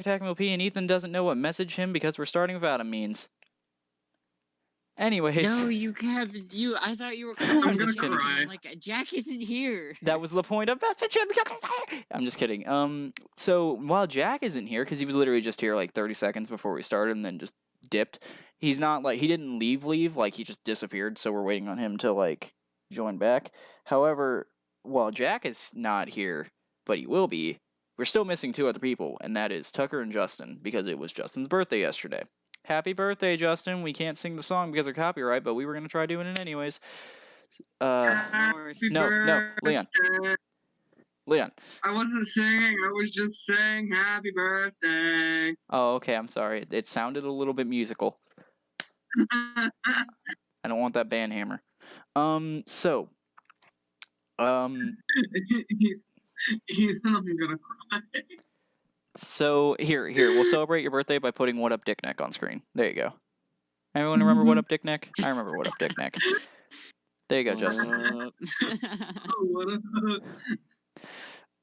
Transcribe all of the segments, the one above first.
Attacking LP and Ethan doesn't know what message him because we're starting without him means. Anyways. No, I thought you were I'm gonna cry. I'm like, Jack isn't here. That was the point of message him because he's here. I'm just kidding. So while Jack isn't here, because he was literally just here like 30 seconds before we started and then just dipped, he's not like, he didn't leave, like he just disappeared, so we're waiting on him to like join back. However, while Jack is not here, but he will be, we're still missing two other people, and that is Tucker and Justin, because it was Justin's birthday yesterday. Happy birthday, Justin. We can't sing the song because of copyright, but we were going to try doing it anyways. No, Leon. Leon. I wasn't singing, I was just saying happy birthday. Oh, okay, I'm sorry. It sounded a little bit musical. I don't want that band hammer. So. Ethan, I'm gonna cry. So, here, we'll celebrate your birthday by putting What Up Dick Neck on screen. There you go. Everyone remember What Up Dick Neck? I remember What Up Dick Neck. There you go, Justin. What up?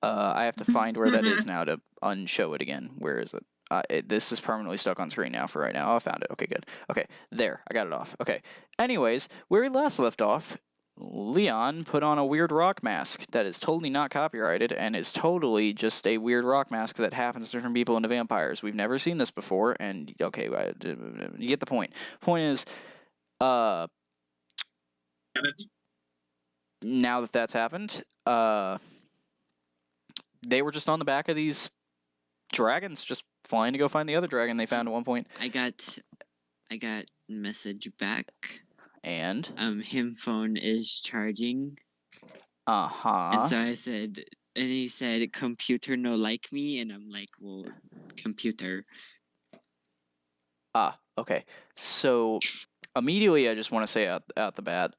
I have to find where that is now to unshow it again. Where is it? This is permanently stuck on screen now for right now. Oh, I found it. Okay, good. Okay, there. I got it off. Okay. Anyways, where we last left off, Leon put on a weird rock mask that is totally not copyrighted and is totally just a weird rock mask that happens to turn people into vampires. We've never seen this before, and okay, you get the point. Point is, now that that's happened, they were just on the back of these dragons, just flying to go find the other dragon they found at one point. I got message back. And him phone is charging. And so I said, and he said, "Computer no like me," and I'm like, "Well, computer." Okay. So immediately, I just want to say out the bat,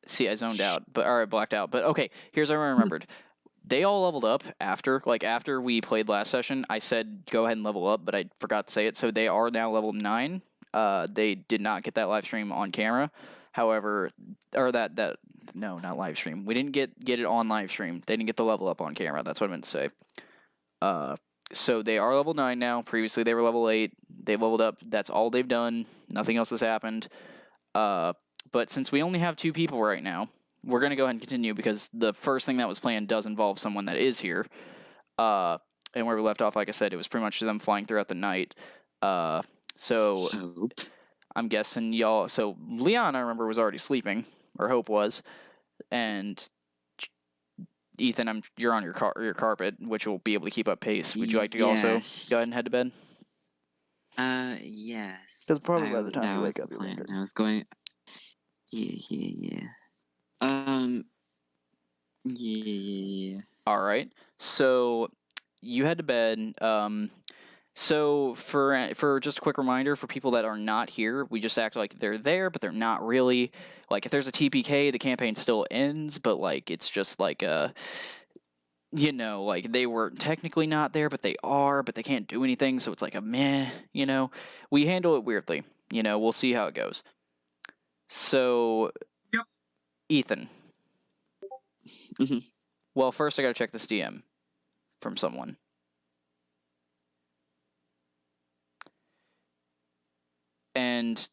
see, I zoned out, I blacked out. But okay, here's what I remembered. They all leveled up after we played last session. I said go ahead and level up, but I forgot to say it. So they are now level 9. They did not get that live stream on camera. However, or no, not live stream. We didn't get it on live stream. They didn't get the level up on camera. That's what I meant to say. So they are level 9 now. Previously they were level 8. They leveled up. That's all they've done. Nothing else has happened. But since we only have 2 people right now, we're going to go ahead and continue because the first thing that was planned does involve someone that is here. And where we left off, like I said, it was pretty much them flying throughout the night. So Hope. I'm guessing y'all. So Leon, I remember, was already sleeping, or Hope was, and Ethan, you're on your carpet, which will be able to keep up pace. Would you like to also go ahead and head to bed? Yes. Because probably by the time you wake up, you'll be I was going. Yeah. Yeah. All right. So you head to bed. So for just a quick reminder for people that are not here, we just act like they're there, but they're not really. Like if there's a TPK, the campaign still ends, but like it's just like like they were technically not there, but they are, but they can't do anything, so it's like a meh, We handle it weirdly. We'll see how it goes. So, yep. Ethan. Well, first I gotta check this DM from someone. And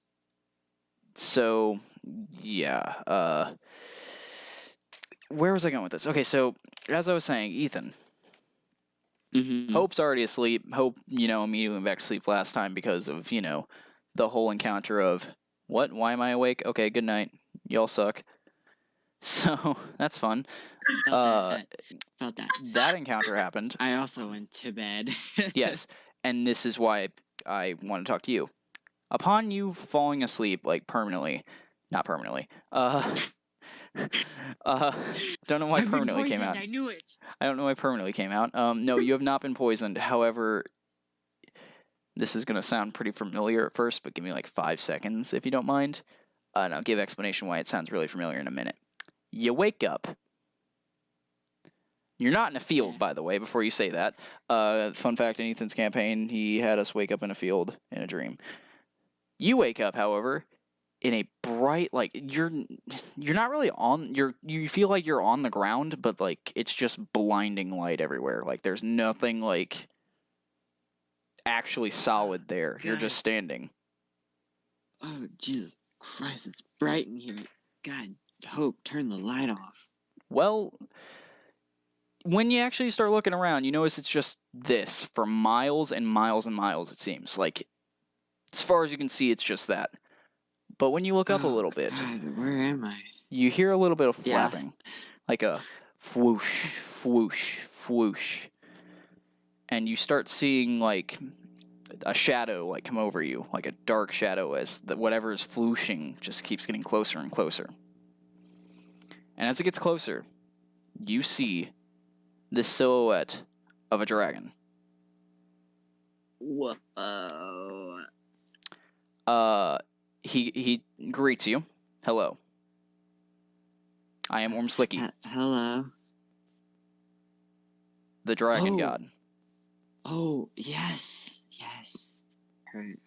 so, yeah, where was I going with this? Okay, so, as I was saying, Ethan. Hope's already asleep. Hope, immediately went back to sleep last time because of, the whole encounter of, what? Why am I awake? Okay, good night. Y'all suck. So, that's fun. Felt that. That encounter happened. I also went to bed. Yes, and this is why I want to talk to you. Upon you falling asleep, like permanently, not permanently, don't know why permanently came out. I knew it. I don't know why permanently came out. No, you have not been poisoned. However, this is going to sound pretty familiar at first, but give me like 5 seconds if you don't mind. And I'll give explanation why it sounds really familiar in a minute. You wake up. You're not in a field, by the way, before you say that. Fun fact, in Ethan's campaign, he had us wake up in a field in a dream. You wake up, however, in a bright, like, you're not really on, you feel like you're on the ground, but like it's just blinding light everywhere. Like there's nothing like actually solid there. You're just God. standing. Oh, Jesus Christ, it's bright in here. God, Hope, turn the light off. Well, when you actually start looking around, you notice it's just this for miles and miles and miles, it seems. Like, as far as you can see, it's just that. But when you look up a little bit, God, where am I? you hear a little bit of Yeah. flapping. Like a whoosh, whoosh, whoosh. And you start seeing, like, a shadow, like, come over you. Like a dark shadow as whatever is flooshing just keeps getting closer and closer. And as it gets closer, you see the silhouette of a dragon. Whoa. He greets you. Hello. I am Ormslicky, Hello. the dragon Oh. god. Oh, yes.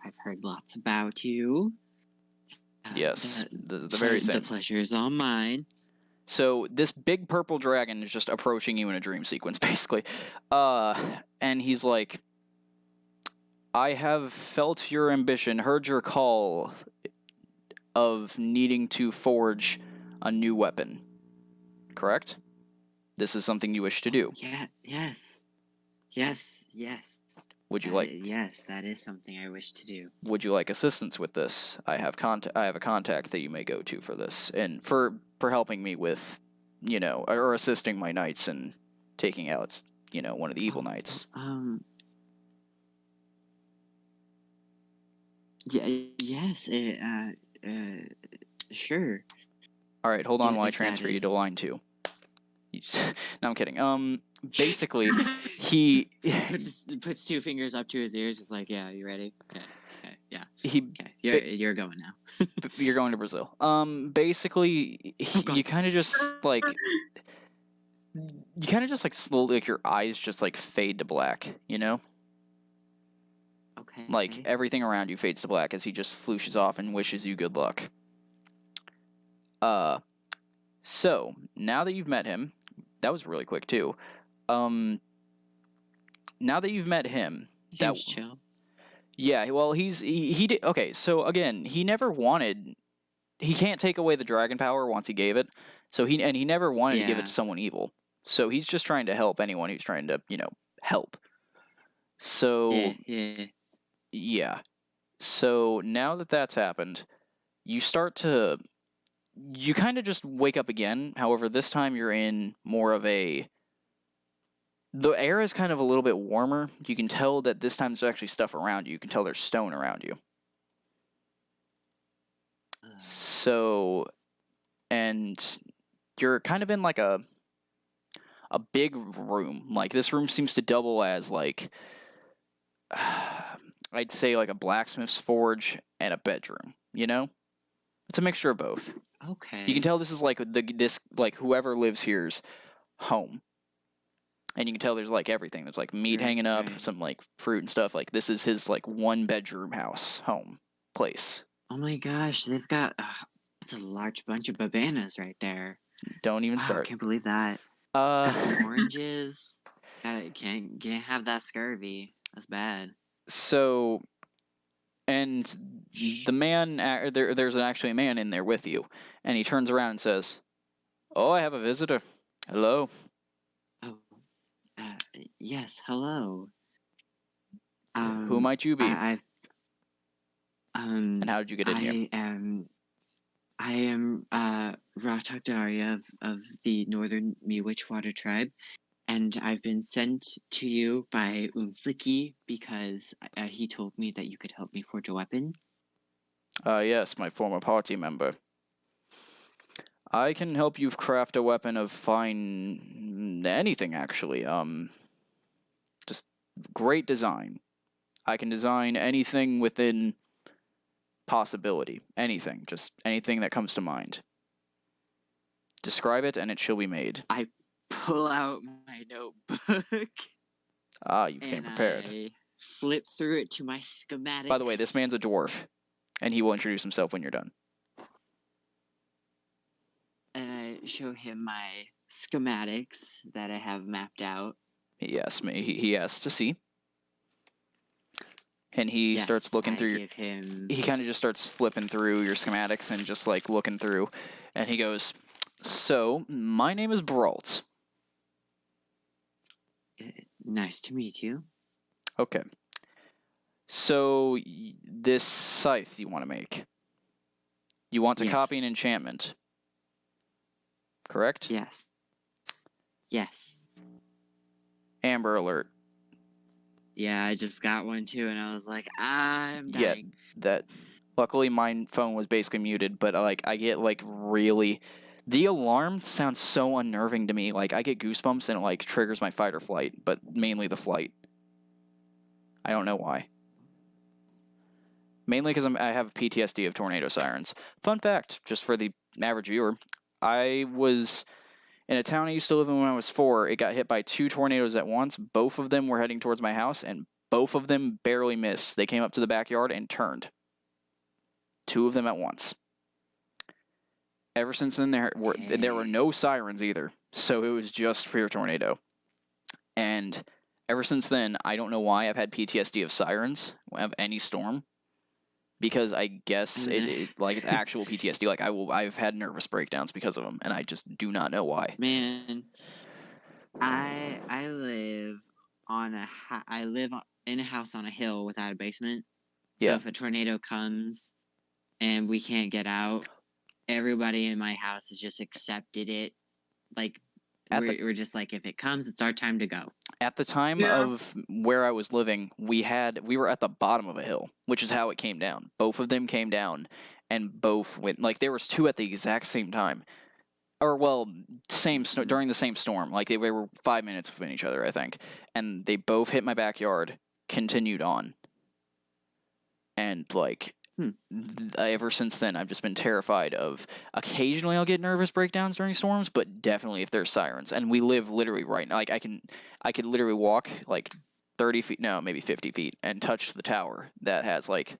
I've heard lots about you. Yes, the very same. The pleasure is all mine. So this big purple dragon is just approaching you in a dream sequence, basically. And he's like, I have felt your ambition, heard your call of needing to forge a new weapon. Correct? This is something you wish to do. Yeah, yes. Yes. Would you like? Yes, that is something I wish to do. Would you like assistance with this? I have a contact that you may go to for this, and for helping me with, or assisting my knights in taking out, one of the evil knights. Yeah. Yes. Sure. All right, hold on Yeah, while I if that transfer you to is- line 2. No, I'm kidding. Basically, he puts 2 fingers up to his ears. It's like, yeah, you ready? Okay, yeah. he Okay, you're going now. you're going to Brazil. Basically, God. you kind of just like slowly, like, your eyes just like fade to black, Okay. Like everything around you fades to black as he just flooshes off and wishes you good luck. So now that you've met him, that was really quick too. Now that you've met him, Seems chill. Yeah, well, he did. Okay, so again, he can't take away the dragon power once he gave it. So he never wanted to give it Yeah. to someone evil. So he's just trying to help anyone who's trying to, help. So Yeah. So now that that's happened, you kind of just wake up again. However, this time you're in more of the air is kind of a little bit warmer. You can tell that this time there's actually stuff around you. You can tell there's stone around you. So, and you're kind of in like a big room. Like this room seems to double as like, I'd say like a blacksmith's forge and a bedroom, It's a mixture of both. Okay. You can tell this is like whoever lives here's home. And you can tell there's like everything. There's like meat hanging up, some like fruit and stuff. Like this is his like 1-bedroom house, home, place. Oh my gosh, they've got it's a large bunch of bananas right there. Don't even Wow, start. I can't believe that. Got some oranges. Can't have that scurvy. That's bad. So, and the man, there's actually a man in there with you, and he turns around and says, "Oh, I have a visitor. Hello." Oh, yes. Hello. Who might you be? And how did you get in here? I am Ratak Daria of the Northern Miwitchwater tribe, and I've been sent to you by Umslicky because he told me that you could help me forge a weapon. Yes, my former party member. I can help you craft a weapon of fine anything, actually. Just great design. I can design anything within possibility. Anything. Just anything that comes to mind. Describe it and it shall be made. I pull out my notebook. You came prepared. I flip through it to my schematics. By the way, this man's a dwarf, and he will introduce himself when you're done. and I show him my schematics that I have mapped out. He asks me. He asks to see, and he starts looking through. Give him. He kind of just starts flipping through your schematics and just like looking through, and he goes, "So my name is Brault." Nice to meet you. Okay. So this scythe you want to make? You want to copy an enchantment, correct? Yes. Yes. Amber alert. Yeah, I just got one too, and I was like, I'm dying. Yeah, that. Luckily, my phone was basically muted, but like I get like really. The alarm sounds so unnerving to me. Like I get goosebumps and it like triggers my fight or flight, but mainly the flight. I don't know why. Mainly because I have PTSD of tornado sirens. Fun fact, just for the average viewer, I was in a town I used to live in when I was 4. It got hit by 2 tornadoes at once. Both of them were heading towards my house, and both of them barely missed. They came up to the backyard and turned. 2 of them at once. Ever since then, there were no sirens either, so it was just pure tornado. And ever since then, I don't know why I've had PTSD of sirens of any storm. Because I guess it's actual PTSD. Like I've had nervous breakdowns because of them, and I just do not know why. Man, I live in a house on a hill without a basement. So if a tornado comes and we can't get out, everybody in my house has just accepted it. Like we're just like, if it comes, it's our time to go. At the time of where I was living, we were at the bottom of a hill, which is how it came down. Both of them came down, and both went, like, there was 2 at the exact same time. Or, well, during the same storm. Like, they were 5 minutes between each other, I think. And they both hit my backyard, continued on. And, like, ever since then, I've just been terrified of. Occasionally, I'll get nervous breakdowns during storms, but definitely if there's sirens. And we live literally right now. Like I could literally walk like 30 feet, no, maybe 50 feet, and touch the tower that has like,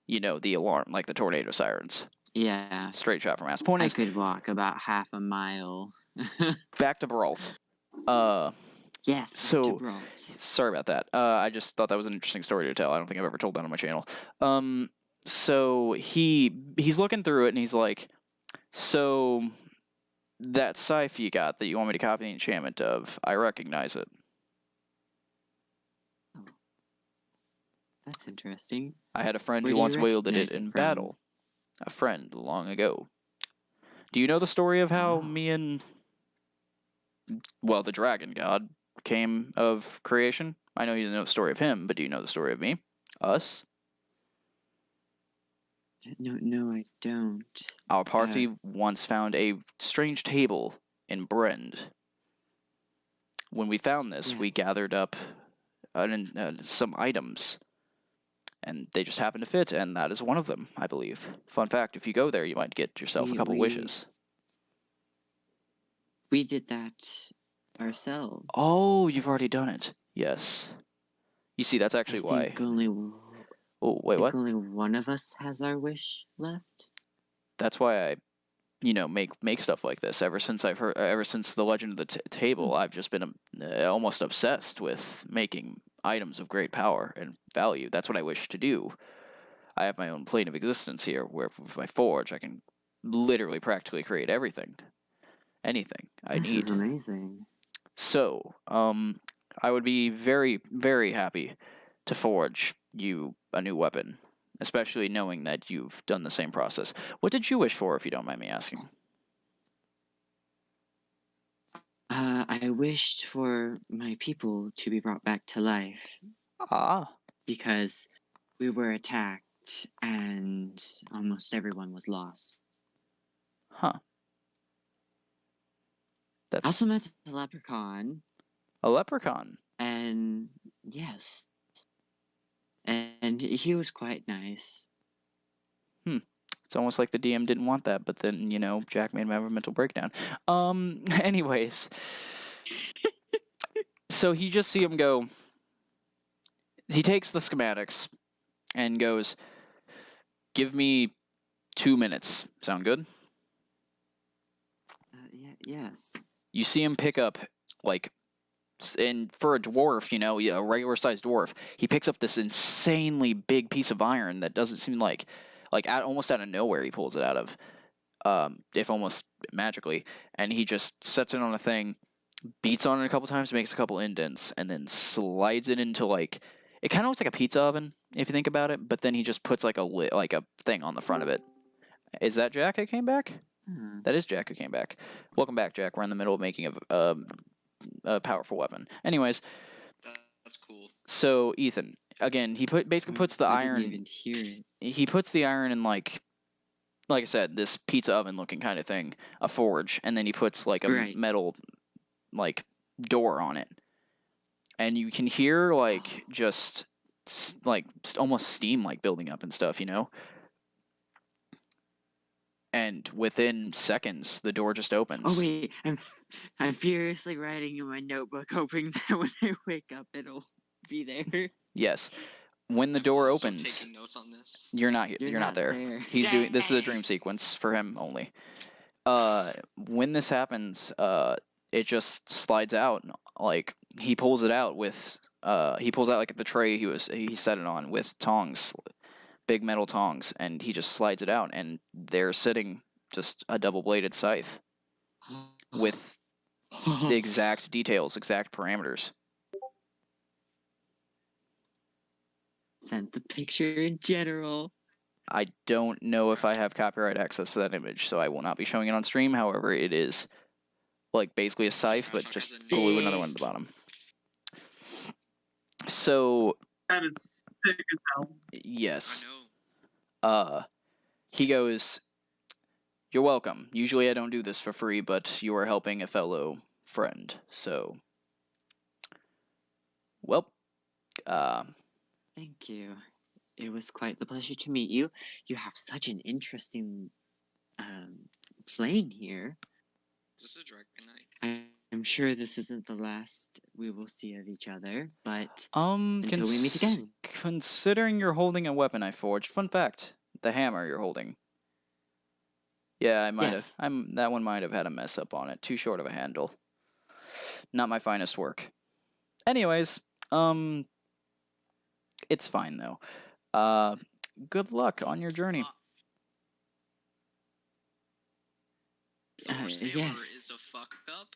the alarm, like the tornado sirens. Yeah. Straight shot from ass. Point is, I could walk about half a mile. back to Brault. Yes, so Brault. Sorry about that. I just thought that was an interesting story to tell. I don't think I've ever told that on my channel. So he's looking through it and he's like, so that scythe you got that you want me to copy the enchantment of, I recognize it. Oh. That's interesting. I had a friend who once wielded it in battle. A friend long ago. Do you know the story of how me and, the dragon god came of creation? I know you know the story of him, but do you know the story of me? Us? No, I don't. Our party once found a strange table in Brend. When we found this, we gathered up some items, and they just happened to fit, and that is one of them, I believe. Fun fact, if you go there, you might get yourself a couple wishes. We did that ourselves. Oh, you've already done it. Yes. You see, that's actually why. Oh, wait, what? Only one of us has our wish left. That's why I, make stuff like this. Ever since the Legend of the Table, I've just been almost obsessed with making items of great power and value. That's what I wish to do. I have my own plane of existence here, where with my forge, I can literally practically create everything, anything I need. This is amazing. So, I would be very, very happy to forge you a new weapon, especially knowing that you've done the same process. What did you wish for, if you don't mind me asking? I wished for my people to be brought back to life. Because we were attacked and almost everyone was lost. Huh. I also met a leprechaun. A leprechaun? And yes. And he was quite nice. It's almost like the DM didn't want that, but then, Jack made him have a mental breakdown. Anyways. So you just see him go. He takes the schematics and goes, give me 2 minutes. Sound good? Yes. You see him pick up, like, and for a dwarf, you know, a regular sized dwarf, he picks up this insanely big piece of iron that doesn't seem like almost out of nowhere he pulls it out of, if almost magically, and he just sets it on a thing, beats on it a couple times, makes a couple indents, and then slides it into like it kind of looks like a pizza oven if you think about it. But then he just puts like a thing on the front of it. Is that Jack who came back? That is Jack who came back. Welcome back, Jack. We're in the middle of making a powerful weapon. Anyways, That's cool. so Ethan, again, he basically puts the I iron. didn't even hear it. He puts the iron in like I said, this pizza oven looking kind of thing, a forge, and then he puts like a Right. metal like door on it, and you can hear like just like almost steam like building up and stuff, you know. And within seconds, the door just opens. Oh wait, I'm furiously writing in my notebook, hoping that when I wake up, it'll be there. Yes. When the door Also opens, taking notes on this. you're not not there. there. He's doing this is a Dang. dream sequence for him only. When this happens, it just slides out. Like he pulls it out with he pulls out like the tray he set it on with tongs, big metal tongs, and he just slides it out, and they're sitting just a double-bladed scythe with the exact details, exact parameters. Sent the picture in general. I don't know if I have copyright access to that image, so I will not be showing it on stream. However, it is like basically a scythe, but just glue another one at the bottom. So That is sick as hell. yes. I know. He goes, "You're welcome. Usually I don't do this for free, but you are helping a fellow friend, so well, Thank you. It was quite the pleasure to meet you. You have such an interesting plane here. This is Dragonite. I'm sure this isn't the last we will see of each other, but until we meet again. Considering you're holding a weapon I forged, fun fact, the hammer you're holding. Yeah, I might Yes. have. That one might have had a mess up on it. Too short of a handle. Not my finest work. Anyways, it's fine though. Good luck on your journey. Thor's hammer yes. is a fuck up.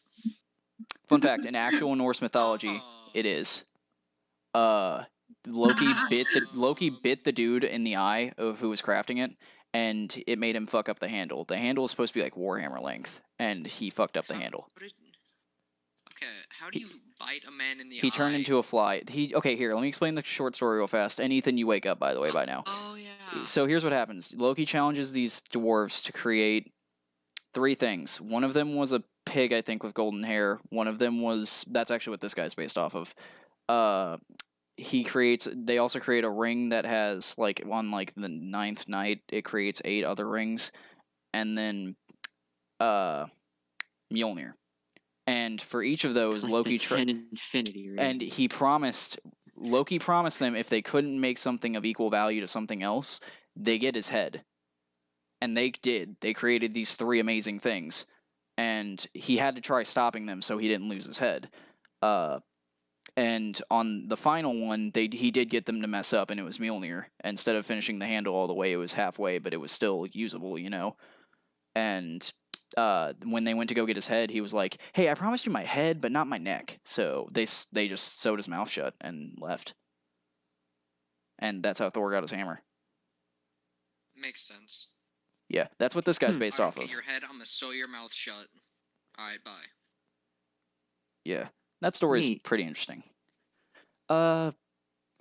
Fun fact: in actual Norse mythology, it is. Loki bit the dude in the eye of who was crafting it, and it made him fuck up the handle. The handle is supposed to be like Warhammer length, and he fucked up the handle. Okay, how do you bite a man in the eye? He turned into a fly. Okay, here, let me explain the short story real fast. And Ethan, you wake up, by the way, by now. Oh, yeah. So here's what happens. Loki challenges these dwarves to create 3 things. One of them was a pig, I think, with golden hair. One of them was... That's actually what this guy's based off of. They also create a ring that has, like, on, like, the 9th night, it creates 8 other rings. And then, Mjolnir. And for each of those, Like Loki... the 10 infinity rings. And Loki promised them if they couldn't make something of equal value to something else, they get his head. And they did. They created these 3 amazing things. And he had to try stopping them so he didn't lose his head. And on the final one, he did get them to mess up, and it was Mjolnir. Instead of finishing the handle all the way, it was halfway, but it was still usable, you know? And when they went to go get his head, he was like, "Hey, I promised you my head, but not my neck." So they just sewed his mouth shut and left. And that's how Thor got his hammer. Makes sense. Yeah, that's what this guy's based Alright, off of. get your head, I'm gonna sew your mouth shut. Alright, bye. Yeah, that story's Neat. pretty interesting. A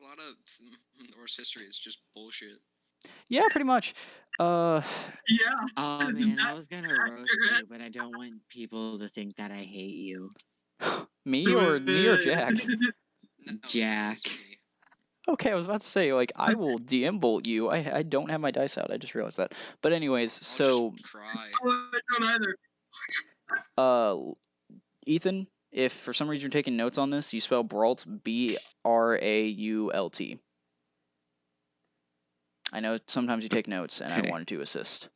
lot of Norse history is just bullshit. Yeah, pretty much. Yeah. Oh man, I was gonna roast you, but I don't want people to think that I hate you. Me or Jack? No, it's Jack. me. Okay, I was about to say, like, I will DM bolt you. I don't have my dice out. I just realized that. But anyways, I'll so just cry. Oh, I don't either. Ethan, if for some reason you're taking notes on this, you spell Brault Brault. I know sometimes you take notes, and I Okay. wanted to assist.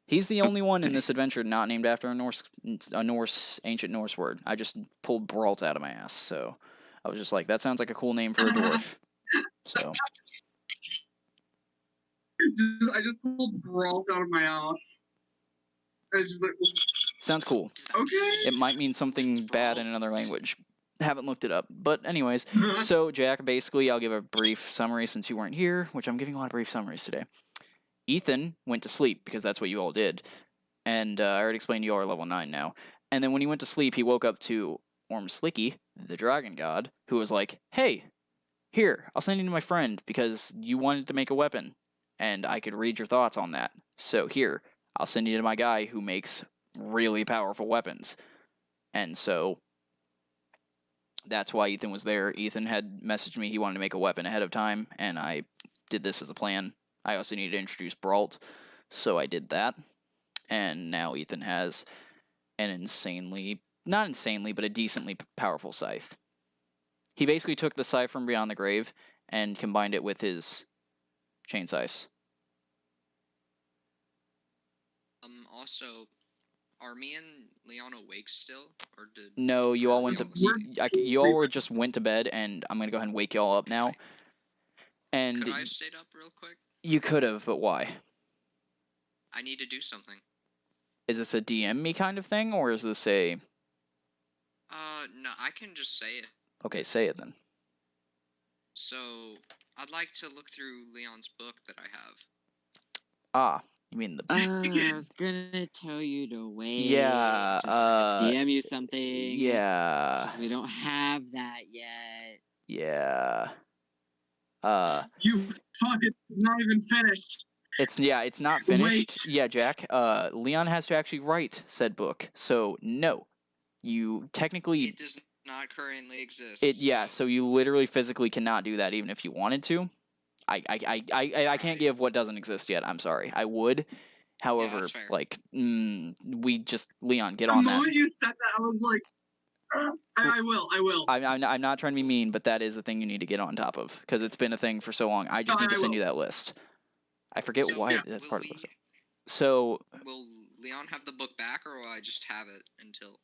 He's the only one in this adventure not named after a Norse ancient Norse word. I just pulled Brault out of my ass, so I was just like, that sounds like a cool name for a dwarf. So I just pulled Brault out of my ass. I was just like, sounds cool. okay. It might mean something bad in another language. Haven't looked it up. But anyways, so Jack, basically, I'll give a brief summary since you weren't here, which I'm giving a lot of brief summaries today. Ethan went to sleep because that's what you all did. And I already explained you are level 9 now. And then when he went to sleep, he woke up to Ormslicky, the dragon god, who was like, hey, here, I'll send you to my friend because you wanted to make a weapon. And I could read your thoughts on that. So here, I'll send you to my guy who makes really powerful weapons. And so that's why Ethan was there. Ethan had messaged me he wanted to make a weapon ahead of time, and I did this as a plan. I also needed to introduce Brault, so I did that. And now Ethan has an not insanely, but a decently powerful scythe. He basically took the scythe from Beyond the Grave and combined it with his chain scythes. Also, are me and Leon awake still, or did? No, you all are went we to almost- you all were just went to bed, and I'm gonna go ahead and wake you all up now. Okay. And Could I have stayed up real quick? you could have, but why? I need to do something. Is this a DM me kind of thing, or is this a... No, I can just say it. Okay, say it then. So, I'd like to look through Leon's book that I have. Ah, you mean the... I was gonna tell you to wait. Yeah, so I could DM you something. Yeah. Because we don't have that yet. Yeah. You fuck, it's not even finished. It's not finished. Yeah, Jack. Leon has to actually write said book. So no. You technically It does not currently exist. so you literally physically cannot do that even if you wanted to. I can't give what doesn't exist yet. I'm sorry. I would. However, that's fair. like we just Leon, get The on that. moment you said that, I was like, I will. I'm not trying to be mean, but that is a thing you need to get on top of because it's been a thing for so long. I just need to send you that list. I forget So, why that's part of the list. So will Leon have the book back, or will I just have it until?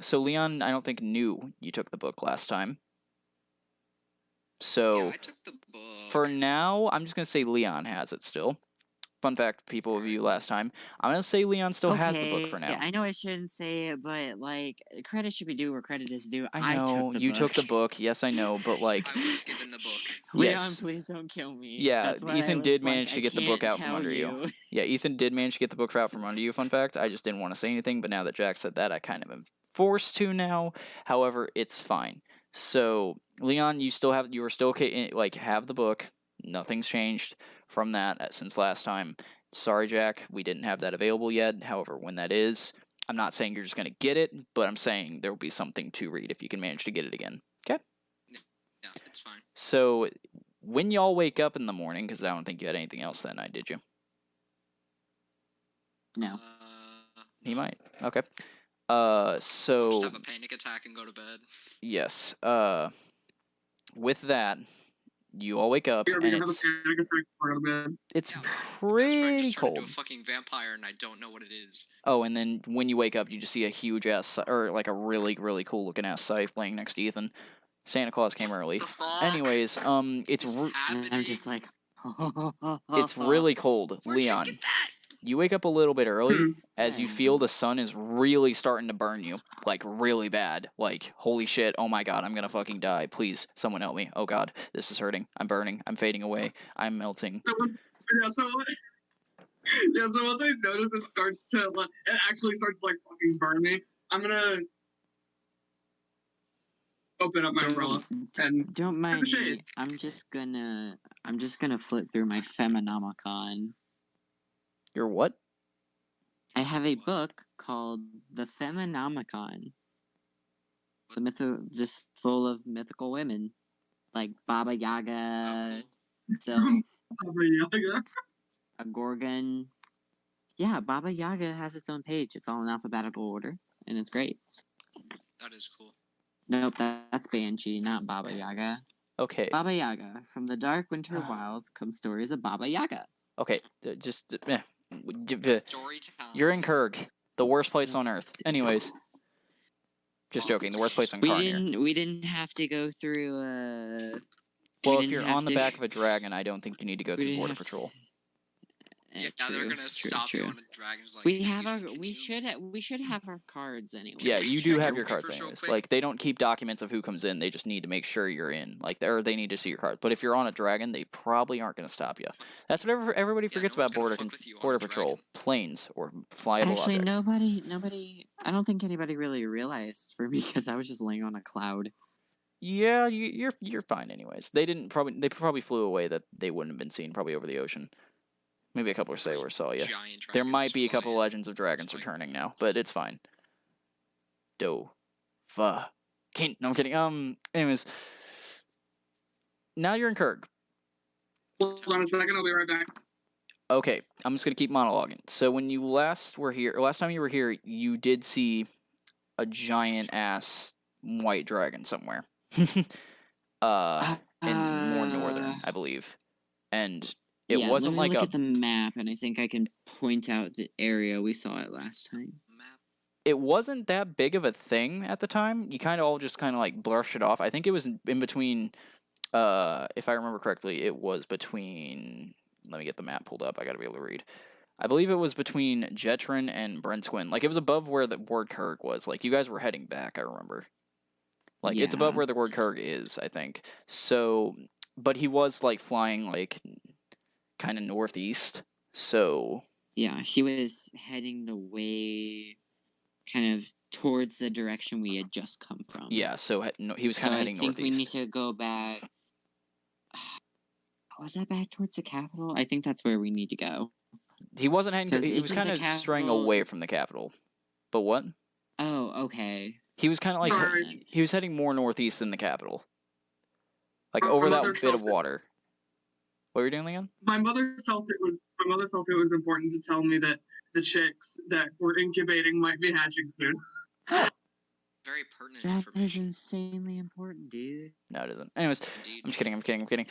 So Leon, I don't think knew you took the book last time. So Yeah, I took the book. For now, I'm just gonna say Leon has it still. Fun fact, people of you last time. I'm gonna say Leon still has the book for now. Yeah, I know I shouldn't say it, but like credit should be due where credit is due. I know you took the book. Yes, I know, but like I was given the book. Leon, yes. please don't kill me. Yeah, That's why Ethan I did was manage like, to get the book out from under you. Yeah, Ethan did manage to get the book out from under you. Fun fact, I just didn't want to say anything, but now that Jack said that, I kind of am forced to now. However, it's fine. So Leon, you were still okay, like have the book. Nothing's changed from that since last time. Sorry, Jack, we didn't have that available yet. However, when that is, I'm not saying you're just gonna get it, but I'm saying there will be something to read if you can manage to get it again. Okay? Yeah, it's fine. So when y'all wake up in the morning, because I don't think you had anything else that night, did you? No. He No. might. Okay. I'll So just have a panic attack and go to bed. yes. With that, you all wake up Yeah, and we have a panic attack before bed. it's Yeah, my best friend pretty just turned cold. into a fucking vampire, and I don't know what it is. Oh, and then when you wake up, you just see a huge ass, or like a really, really cool looking ass scythe laying next to Ethan. Santa Claus came early. The fuck? Anyways, it's is happening? I'm just like, it's really cold, Where'd you Leon. get that? You wake up a little bit early Hmm. as you feel the sun is really starting to burn you, like really bad. Like holy shit! Oh my god, I'm gonna fucking die! Please, someone help me! Oh god, this is hurting. I'm burning. I'm fading away. I'm melting. So once I notice it starts to, like, it actually starts like fucking burn me, I'm gonna open up my umbrella and Don't mind me. shade. I'm just gonna flip through my Feminomicon. You're what? I have a book called The Feminomicon. Just full of mythical women, like Baba Yaga, Sylph, Baba Yaga. a Gorgon. Yeah, Baba Yaga has its own page. It's all in alphabetical order, and it's great. That is cool. Nope, that's Banshee, not Baba Yaga. Okay. Baba Yaga. From the dark winter wilds come stories of Baba Yaga. Okay. Just Story time. You're in Kurg, the worst place on Earth. Stupid. Anyways, just joking. The worst place on We Karnir. We didn't have to go through. Well, we if didn't you're have on the to- back of a dragon, I don't think you need to go we through didn't Border have to- Patrol. Yeah, true, they're gonna true, stop true. you on a dragon's like. We have "Excuse our. me, can We you should have our cards anyway. Yeah, we you check do have your your cards papers real anyways. quick? Like, they don't keep documents of who comes in. They just need to make sure you're in. Like, or they need to see your cards. But if you're on a dragon, they probably aren't going to stop you. That's what everybody Yeah, forgets no one's about gonna fuck with you on a Border Patrol. dragon. Planes or flyable Actually, objects. nobody. I don't think anybody really realized for me because I was just laying on a cloud. Yeah, you're fine anyways. They probably flew away that they wouldn't have been seen, probably over the ocean. Maybe a couple of sailors saw you. Giant There dragons might be a couple flying. Legends of Dragons fine. returning now, but it's fine. No, I'm kidding. Anyways, now you're in Kurg. Hold on a second, I'll be right back. Okay, I'm just gonna keep monologuing. So when you last time you were here, you did see a giant ass white dragon somewhere. In more northern, I believe. And it yeah, wasn't let me like look a at the map, and I think I can point out the area we saw it last time. Map. it wasn't that big of a thing at the time. You kind of all just kind of like brushed it off. I think it was in between if I remember correctly, it was between, let me get the map pulled up. I got to be able to read. I believe it was between Jetrin and Brentwin. Like, it was above where the word Kurg was. Like, you guys were heading back, I remember. Like, it's above Yeah. where the word Kurg is, I think. So, but he was, like, flying, like, kind of northeast. So, Yeah, he was heading the way kind of towards the direction we had just come from. yeah, so he was So kind of I heading think we northeast. need to go back. Was that back towards the capital? I think that's where we need to go. He wasn't heading, 'Cause he was isn't kind the of straying capital- away from the capital. But what? Oh, okay. He was kind of like, Sorry. he was heading more northeast than the capital. Like, My over that mother bit felt of it. water. What were you doing again? My mother felt it was important to tell me that the chicks that were incubating might be hatching soon. Very pertinent That is information. insanely important, dude. No, it isn't. Anyways, Indeed. I'm just kidding.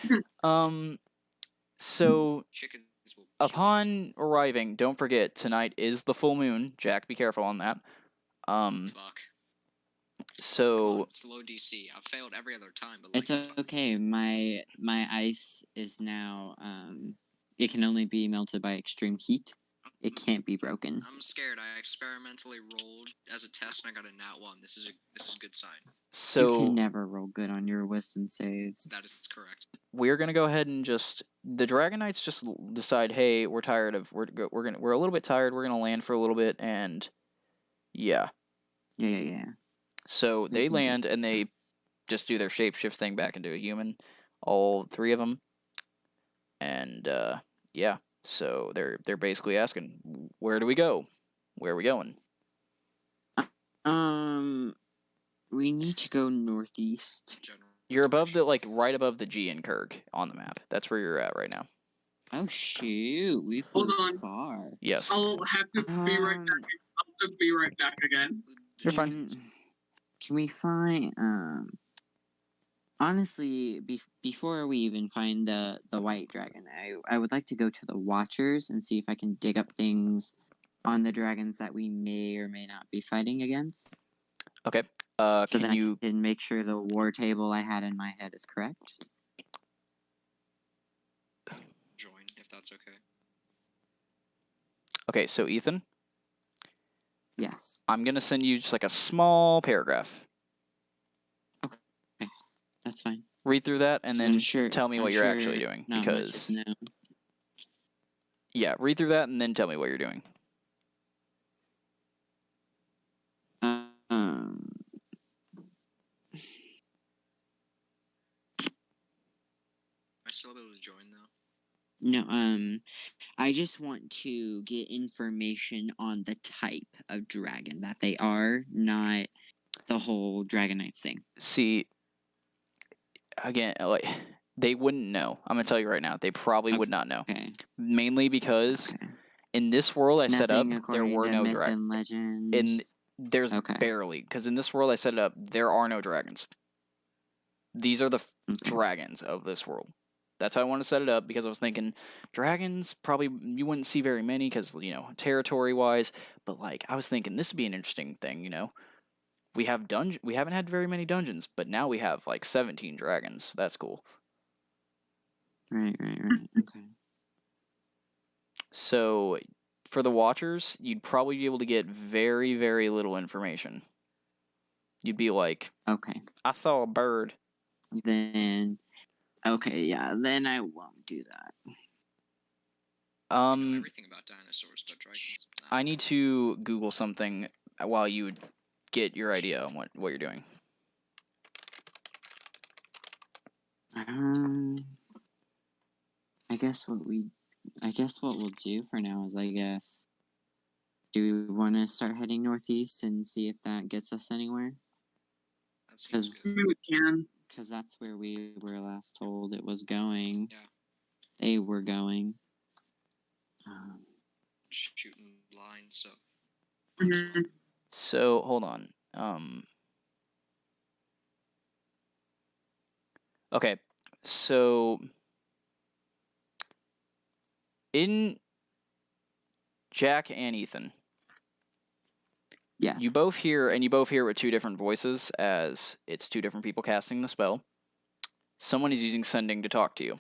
So Chickens will kill you. upon arriving, don't forget, tonight is the full moon. Jack, be careful on that. Fuck. So Come on, it's low DC. I've failed every other time, but like, It's it's fine. okay. My ice is now it can only be melted by extreme heat. It can't be broken. I'm scared. I experimentally rolled as a test and I got a nat 1. This is a good sign. You can so never roll good on your wisdom saves. That is correct. we're gonna go ahead and the Dragon Knights just decide, hey, we're tired of we're a little bit tired. We're gonna land for a little bit, and yeah. Yeah. So they can do land and they just do their shapeshift thing back into a human, all three of them, and yeah. So they're basically asking, where do we go? Where are we going? We need to go northeast. General You're above direction. right above the G in Kurg on the map. That's where you're at right now. Oh shoot, we Hold flew on. far. Yes. I'll have to be right back. I'll have to be right back again. You're fine. Can we find honestly before we even find the white dragon, I would like to go to the Watchers and see if I can dig up things on the dragons that we may or may not be fighting against. Okay. So Can then you I can make sure the war table I had in my head is correct. Join, if that's okay. Okay, so Ethan, Yes. I'm gonna send you just like a small paragraph. That's fine. Read through that and then tell me what you're actually sure doing. not much is Because known. yeah, read through that and then tell me what you're doing. Am I still able to join though? No, I just want to get information on the type of dragon that they are, not the whole Dragon Knights thing. See, again, like, they wouldn't know. I'm gonna tell you right now, they probably would not know. Okay. Mainly because Okay. in this world I set up, Nothing there according were to no myth dragons. and legends. In there's Okay. barely, because in this world I set it up, there are no dragons. These are the Okay. dragons of this world. That's how I want to set it up, because I was thinking dragons probably you wouldn't see very many because, territory wise, but like I was thinking this would be an interesting thing, We haven't had very many dungeons, but now we have like 17 dragons. That's cool. Right. Okay. So for the watchers, you'd probably be able to get very, very little information. You'd be like, Okay. I saw a bird. Then. Okay, yeah. Then I won't do that. I know everything about dinosaurs, but dragons. I need to Google something while you get your idea on what you're doing. I guess what we'll do for now is do we want to start heading northeast and see if that gets us anywhere? That seems Because good. We can. that's where we were last told it was going. Yeah. They were going. Shooting blind, so. Mhm. So hold on. Okay, so in Jack and Ethan, Yeah. you both hear with two different voices, as it's two different people casting the spell. Someone is using sending to talk to you.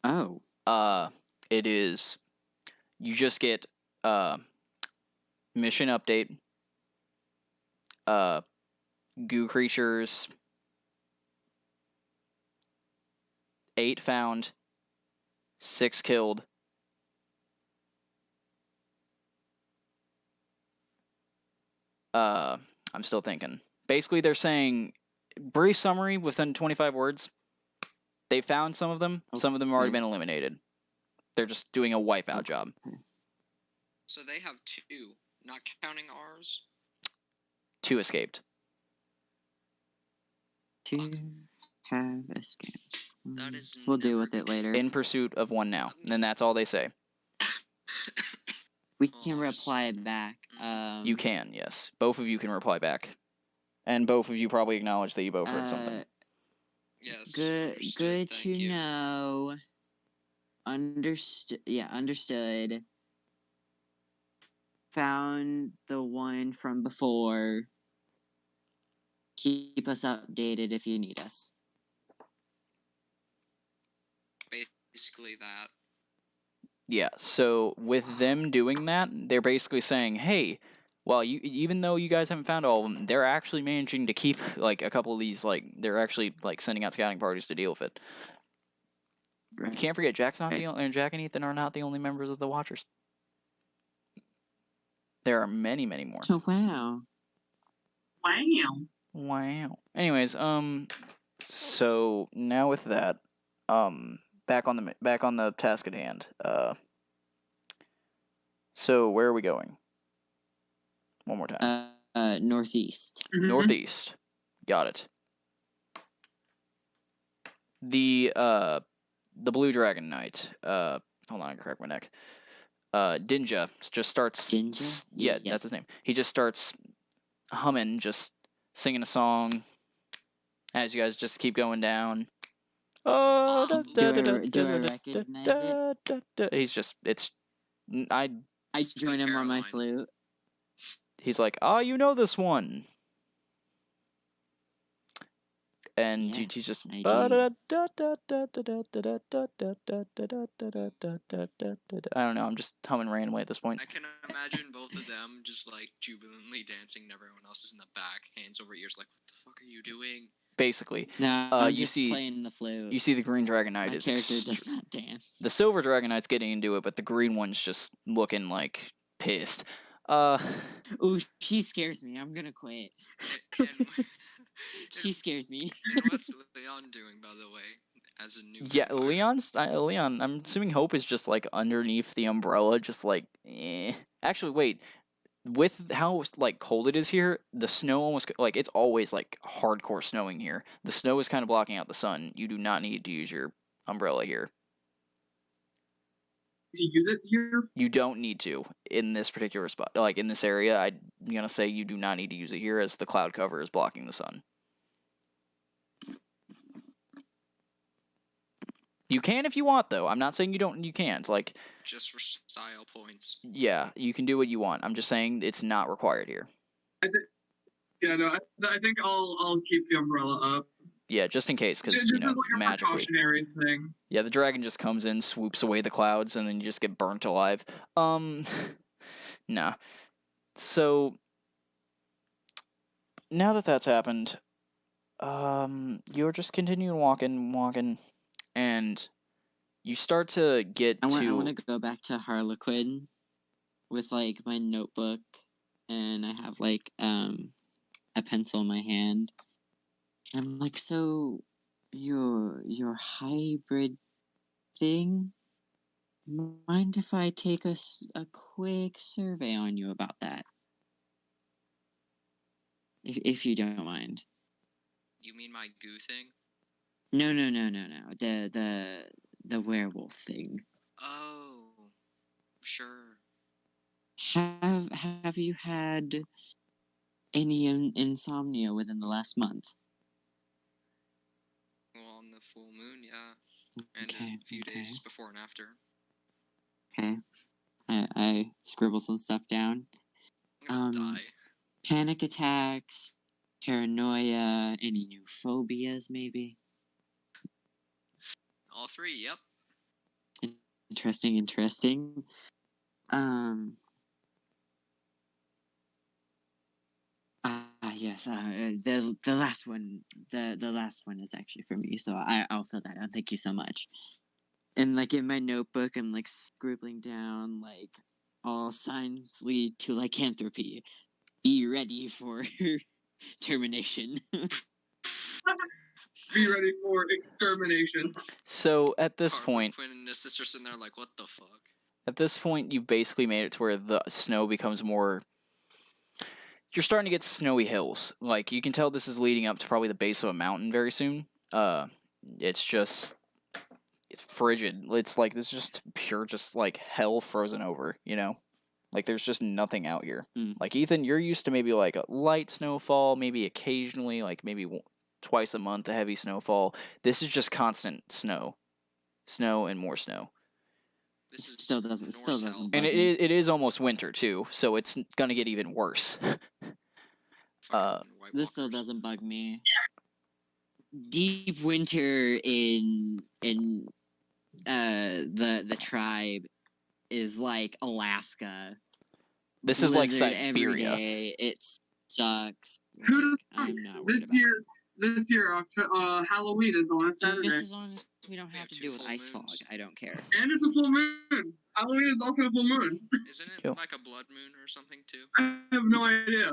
Oh. It is. You just get mission update. Goo creatures. 8 found. 6 killed. I'm still thinking. Basically, they're saying, brief summary within 25 words. They found some of them. Some of them have already Okay. been eliminated. They're just doing a wipeout job. So they have 2, not counting ours. 2 escaped. 2 have escaped. That is We'll deal never with it later. In pursuit of 1 now. And that's all they say. We can reply back. You can, yes. Both of you can reply back. And both of you probably acknowledge that you both heard something. Yes. Good understood, to thank you. know. Understood. Found the one from before. Keep us updated if you need us. Basically that. Yeah, so with them doing that, they're basically saying, hey, well, even though you guys haven't found all of them, they're actually managing to keep, like, a couple of these, like, they're actually, like, sending out scouting parties to deal with it. Right. You can't forget, Jack and Ethan are not the only members of the Watchers. There are many, many more. Oh, wow. Wow. Wow. Anyways, so now with that, back on the task at hand. So where are we going? One more time. Northeast. Mhm. Northeast. Got it. The Blue Dragon Knight. Hold on, I cracked my neck. Dinja just starts. Dinja? Yeah, Yeah. that's his name. He just starts humming, just singing a song. As you guys just keep going down. Oh, Do I recognize it? He's just. I join him on my flute. He's like, oh, you know this one. And Yes, he's just. I I do. don't know, I'm just humming randomly at this point. I can imagine both of them just like jubilantly dancing and everyone else is in the back, hands over ears like, what the fuck are you doing? Basically. No, I'm you just see, playing the flute. You see the Green Dragon Knight My is. character does not dance. The Silver Dragon Knight's getting into it, but the Green one's just looking like pissed. Ooh, she scares me. I'm gonna quit. And, She scares me. and what's Leon doing, by the way, as a new Yeah, vampire? Leon, I'm assuming Hope is just like underneath the umbrella, just like, eh. Actually, wait. With how like cold it is here, the snow almost like it's always like hardcore snowing here. The snow is kind of blocking out the sun. You do not need to use your umbrella here. To use it here? You don't need to in this particular spot. Like in this area, I'm gonna say you do not need to use it here, as the cloud cover is blocking the sun. You can if you want, though. I'm not saying you can't. Like, Just for style points. yeah, you can do what you want. I'm just saying it's not required here. Yeah, no, I think I'll keep the umbrella up. Yeah, just in case, because, Just you know, as like a magically. precautionary thing. Yeah, the dragon just comes in, swoops away the clouds, and then you just get burnt alive. Nah. So, now that that's happened, you're just continuing walking, and you start to get I to... want to go back to Harlequin with like my notebook, and I have like a pencil in my hand. And I'm like, so your hybrid thing? Mind if I take a quick survey on you about that? If you don't mind. You mean my goo thing? No. The werewolf thing. Oh, sure. Have you had any insomnia within the last month? Well, on the full moon, yeah. And Okay, a few okay. days before and after. Okay. I scribble some stuff down. I'm gonna die. Panic attacks, paranoia, any new phobias, maybe? All three, yep. Interesting. Yes. The last one. The last one is actually for me, so I'll fill that out. Thank you so much. And like in my notebook, I'm like scribbling down like all signs lead to lycanthropy. Be ready for termination. Be ready for extermination. So, at this point... Quinn and his sister sitting there like, what the fuck? At this point, you basically made it to where the snow becomes more... You're starting to get snowy hills. Like, you can tell this is leading up to probably the base of a mountain very soon. It's just... It's frigid. It's like, this is just pure, just like hell frozen over, you know? Like, there's just nothing out here. Like, Ethan, you're used to maybe like a light snowfall, maybe occasionally, like maybe twice a month, a heavy snowfall. This is just constant snow. Snow and more snow. This is Still doesn't And bug me. it is almost winter, too, so it's gonna get even worse. This still doesn't bug me. Deep winter in the tribe is like Alaska. This is like Blizzard every Siberia. day. It sucks. Who Like, I'm not worried this about year? This year, Halloween is on a it. Saturday, Just as long as we don't We have have to 2 deal with full ice fog, moons. I don't care. and it's a full moon. Halloween is also a full moon. Isn't it Yo. like a blood moon or something too? I have no idea.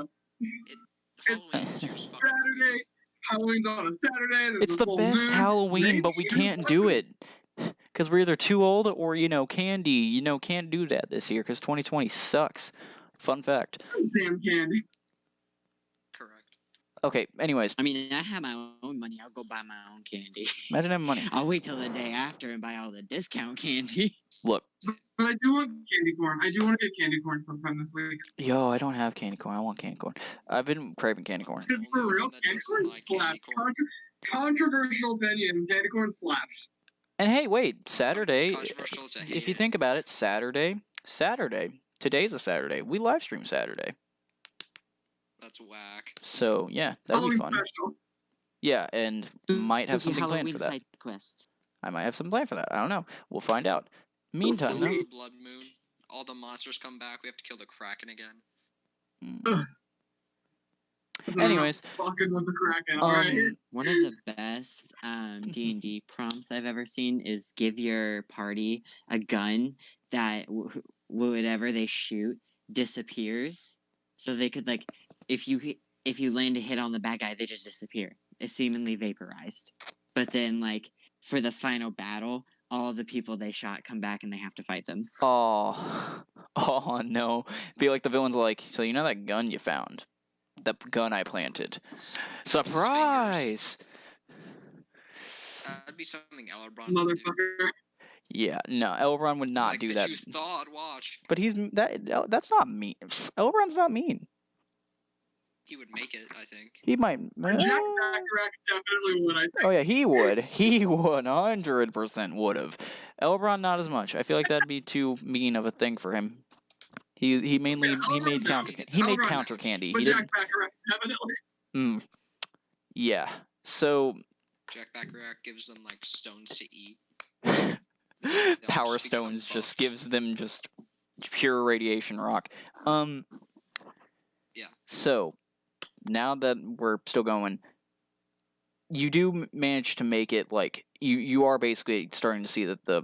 Halloween this year is fucking Saturday. crazy. Halloween's on a Saturday. There's It's a the full best moon. Halloween, but we Maybe can't do it. Because we're either too old or, candy, can't do that this year because 2020 sucks. Fun fact. Damn candy. Correct. Okay, anyways, I mean, I have my own money. I'll go buy my own candy. imagine having money. I'll wait till the day after and buy all the discount candy. Look, But I do want candy corn. I do want to get candy corn sometime this week. yo, I don't have candy corn. I want candy corn. I've been craving candy corn. Because for Only real, one that candy doesn't corn like candy slaps. corn. Controversial opinion. Candy corn slaps. And hey, wait, Saturday, controversial to hate if you it. think about it, Saturday, today's a Saturday. We live stream Saturday. That's whack. So, yeah, that'd be Halloween fun. special. Yeah, and might have Spooky something planned Halloween for that. side quest. I might have something planned for that. I don't know. We'll find out. Meantime, Silver though, blood moon. All the monsters come back. We have to kill the Kraken again. Ugh. Anyways, Fucking with the Kraken. Alright. One of the best D&D prompts I've ever seen is give your party a gun that whatever they shoot disappears, so they could like if you land a hit on the bad guy, they just disappear. It's seemingly vaporized. But then like for the final battle, all the people they shot come back and they have to fight them. oh no. Be like the villain's like, so you know that gun you found? The gun I planted. Surprise! That'd be something Elrond would do. Motherfucker. Yeah, no, Elrond would He's not like, do "Bitch, that. You thought, watch. But that's not mean. Elrond's not mean. He would make it, I think. He might. Jack Bacharach definitely would, I think. Oh yeah, he would. He 100% would have. Elbron not as much. I feel like that'd be too mean of a thing for him. He mainly Yeah, he made Elbron counter definitely. he made Elbron counter knows, candy. But He Jack didn't. Bacharach definitely. Yeah. So Jack Bacharach gives them like stones to eat. Power just become Stones just buffed. gives them just pure radiation rock. Yeah. So now that we're still going, you do manage to make it like you are basically starting to see that the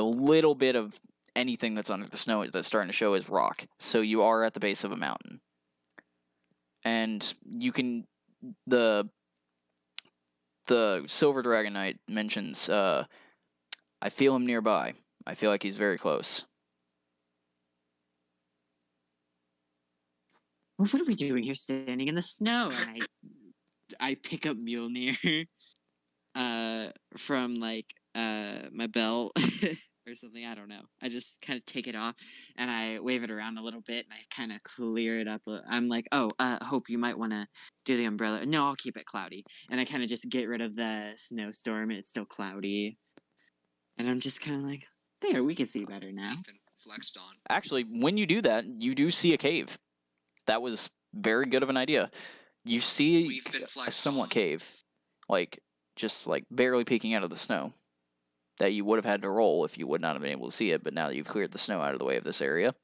little bit of anything that's under the snow that's starting to show is rock. So you are at the base of a mountain, and you can the Silver Dragon Knight mentions, I feel him nearby. I feel like he's very close. What are we doing here standing in the snow? And I pick up Mjolnir from like my belt or something. I don't know. I just kind of take it off and I wave it around a little bit and I kind of clear it up. I'm like, Hope, you might want to do the umbrella. No, I'll keep it cloudy. And I kind of just get rid of the snowstorm. It's still cloudy. And I'm just kind of like, there, we can see better now. We've been flexed on. Actually, when you do that, you do see a cave. That was very good of an idea. You see We've been a flexed somewhat on. cave, like just like barely peeking out of the snow, that you would have had to roll if you would not have been able to see it. But now that you've cleared the snow out of the way of this area,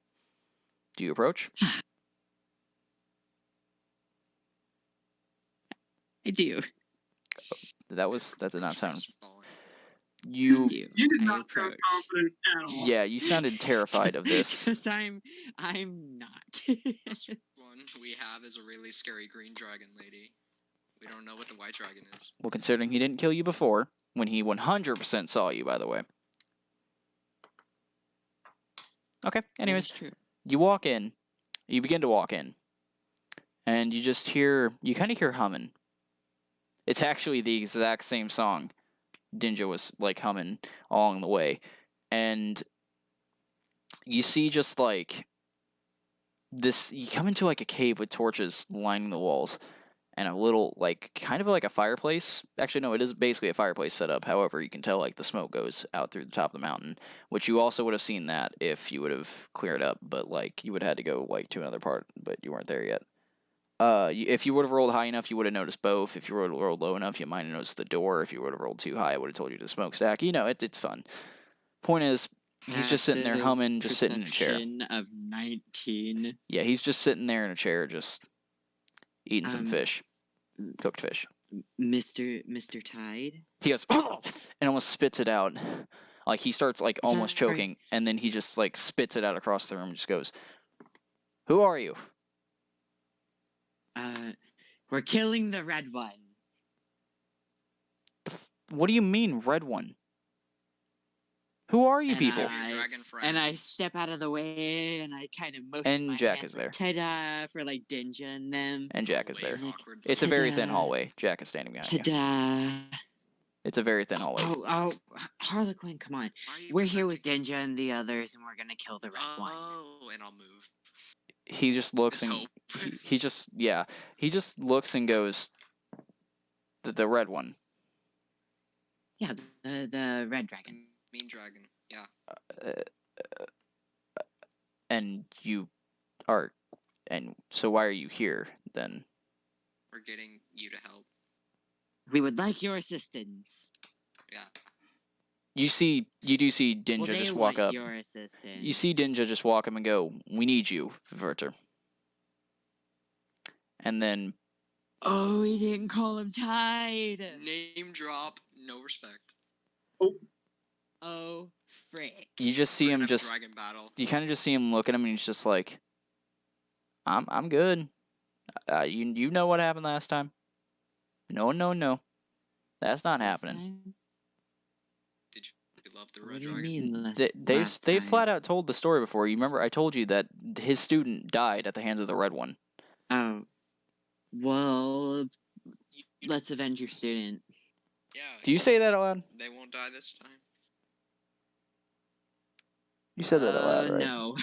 do you approach? I do. That did not sound. Falling. You I do. You did I not sound approach. confident at all. yeah, you sounded terrified of this. Because I'm not. First one we have is a really scary green dragon lady. We don't know what the white dragon is. Well, considering he didn't kill you before, when he 100% saw you, by the way. Okay, anyways, That's true. you walk in, you begin to walk in, and you kind of hear humming. It's actually the exact same song Dinja was like humming along the way. And you see just like this, you come into like a cave with torches lining the walls and a little like kind of like a fireplace. Actually, no, it is basically a fireplace set up. However, you can tell like the smoke goes out through the top of the mountain, which you also would have seen that if you would have cleared up, but like you would have had to go like to another part, but you weren't there yet. If you would have rolled high enough, you would have noticed both. If you would have rolled low enough, you might have noticed the door. If you would have rolled too high, I would have told you the smokestack. You know, it's fun. Point is, he's just sitting there Passive humming, just sitting in a chair. perception of 19. Yeah, he's just sitting there in a chair, just eating some fish, cooked fish. Mr. Tide. He goes, "Oh!" and almost spits it out. Like he starts like almost Sorry. choking, and then he just like spits it out across the room. And just goes, "Who are you?" We're killing the red one. What do you mean, red one? Who are you And people? Your dragon friend. And I step out of the way and I kind of motion And my Jack hand is there. like, ta-da, for like Dinja and them. And Jack is Hallway there. of awkward It's a very thin Ta-da. hallway. Jack is standing behind you. Ta-da. It's a very thin hallway. Oh, Harlequin, come on. Why are you We're here with protecting- Dinja and the others and we're gonna kill the red one. Oh, and I'll move. He just looks There's and hope. he just looks and goes, the red one. Yeah, the red dragon. Mean dragon. Yeah. And you are, and so why are you here then? We're getting you to help. We would like your assistance. Yeah. You do see Dinja Well, they just want walk up. your assistance. You see Dinja just walk up and go, "We need you, Verter." And then Oh, he didn't call him Tide. Name drop. No respect. Oh, frick. you just see We're him gonna have a just, dragon battle. you kind of just see him look at him and he's just like, I'm good. You know what happened last time? No. That's not happening. Time? Did you love the What red do you dragon? mean They last they time? flat out told the story before. You remember I told you that his student died at the hands of the red one. Oh. Well, let's avenge your student. Yeah. Do you say that out loud? They won't die this time. You said that out loud, right? No.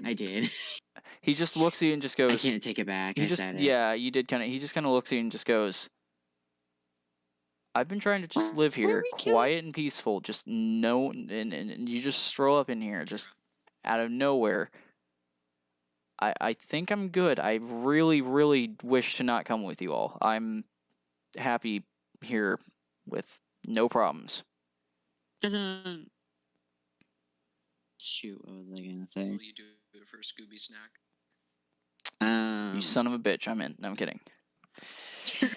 I did. He just looks at you and just I goes. can't take it back. He I just said it. yeah, you did kind of. He just kind of looks at you and just goes. I've been trying to just live Why are here, we killing- quiet and peaceful. Just no, and you just stroll up in here, just out of nowhere. I think I'm good. I really, really wish to not come with you all. I'm happy here with no problems. Doesn't. Shoot, what was I gonna say? Will you do it for a Scooby snack? You son of a bitch. I'm in. No, I'm kidding. It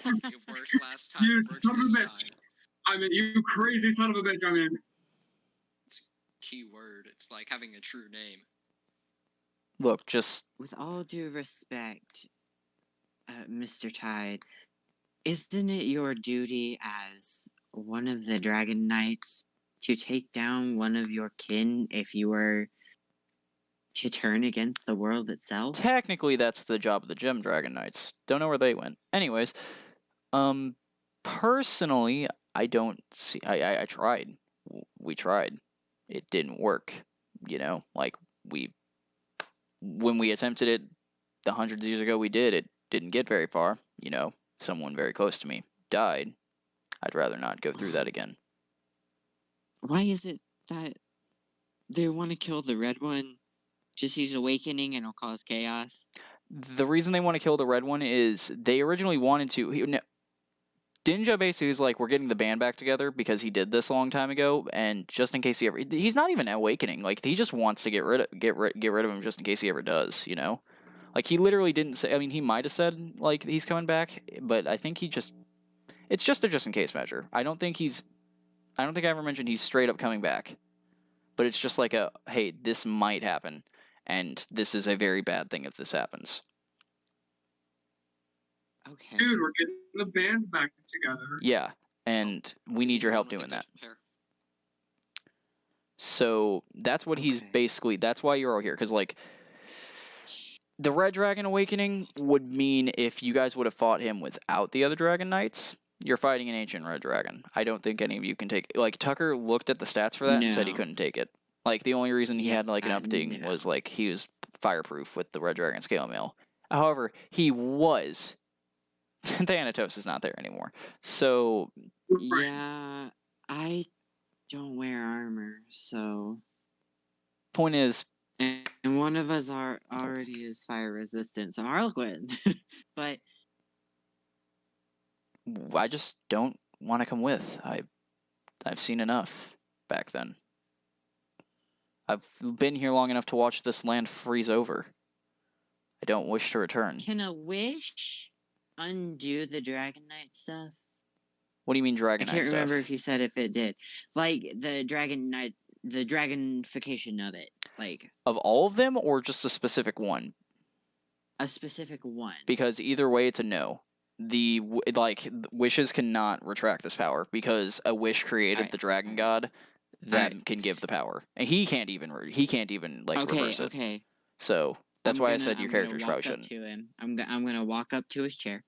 worked last time. You It works son of a this bitch. time. I mean, you crazy son of a bitch, I'm in. It's a key word. It's like having a true name. Look, just With all due respect, Mr. Tide, isn't it your duty as one of the Dragon Knights to take down one of your kin if you were to turn against the world itself? technically that's the job of the Gem Dragon Knights. Don't know where they went. Anyways, personally, I don't see. I tried. We tried. It didn't work. You know, like when we attempted it the hundreds of years ago, we did. It didn't get very far. You know, someone very close to me died. I'd rather not go through that again. Why is it that they want to kill the red one? Just he's awakening and it'll cause chaos? The reason they want to kill the red one is they originally wanted to. Dinja basically is like, we're getting the band back together because he did this a long time ago, and just in case he ever, he's not even awakening. Like, he just wants to get rid of him just in case he ever does. You know, like he literally didn't say. I mean, he might have said like he's coming back, but I think it's just a just in case measure. I don't think I ever mentioned he's straight up coming back, but it's just like hey, this might happen, and this is a very bad thing if this happens. Okay. Dude, we're getting the band back together. Yeah, and we need your help doing that. So that's what he's Okay. basically. That's why you're all here, because like the Red Dragon Awakening would mean if you guys would have fought him without the other Dragon Knights, you're fighting an ancient Red Dragon. I don't think any of you can take. Like Tucker looked at the stats for that and said he No. couldn't take it. Like the only reason he had like an Yeah, update no. was like he was fireproof with the Red Dragon scale mail. However, he was. Thanatos is not there anymore. So Right. Yeah, I don't wear armor, so. point is, And one of us already is fire resistant, so Harlequin. But I just don't want to come with. I've seen enough back then. I've been here long enough to watch this land freeze over. I don't wish to return. can a wish undo the Dragon Knight stuff? What do you mean Dragon I Knight can't stuff? remember if you said if it did. Like the Dragon Knight, the dragonification of it, like Of all of them, or just a specific one? a specific one. Because either way, it's a no. Wishes cannot retract this power because a wish created Alright, the dragon god that can give the power, and he can't even like Okay, reverse it. okay. So that's why I said your I'm gonna characters walk probably up shouldn't. to him. I'm gonna walk up to his chair,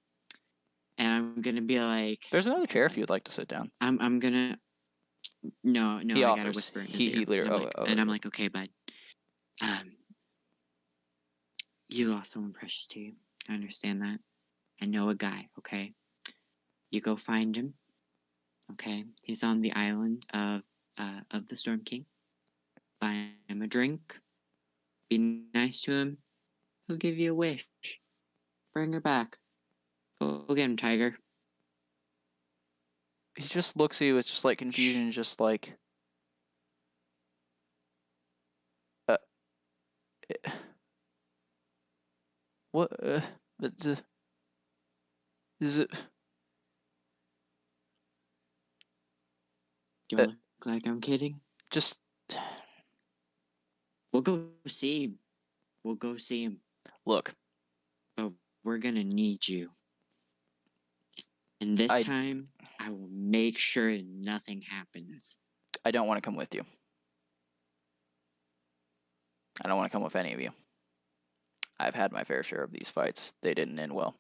and I'm gonna be like, There's another chair if you'd like to sit down. I'm gonna. No, He I offers. gotta whisper in his He ear. literally. And I'm like, okay, bud. You lost someone precious to you. I understand that. I know a guy. Okay, you go find him. Okay, he's on the island of the Storm King. Buy him a drink. Be nice to him. He'll give you a wish. Bring her back. Go get him, Tiger. He just looks at you with just like confusion, just like. What? Is it? Do I look like I'm kidding? Just We'll go see him. We'll go see him. look. But we're gonna need you. And this time, I will make sure nothing happens. I don't want to come with you. I don't want to come with any of you. I've had my fair share of these fights. They didn't end well.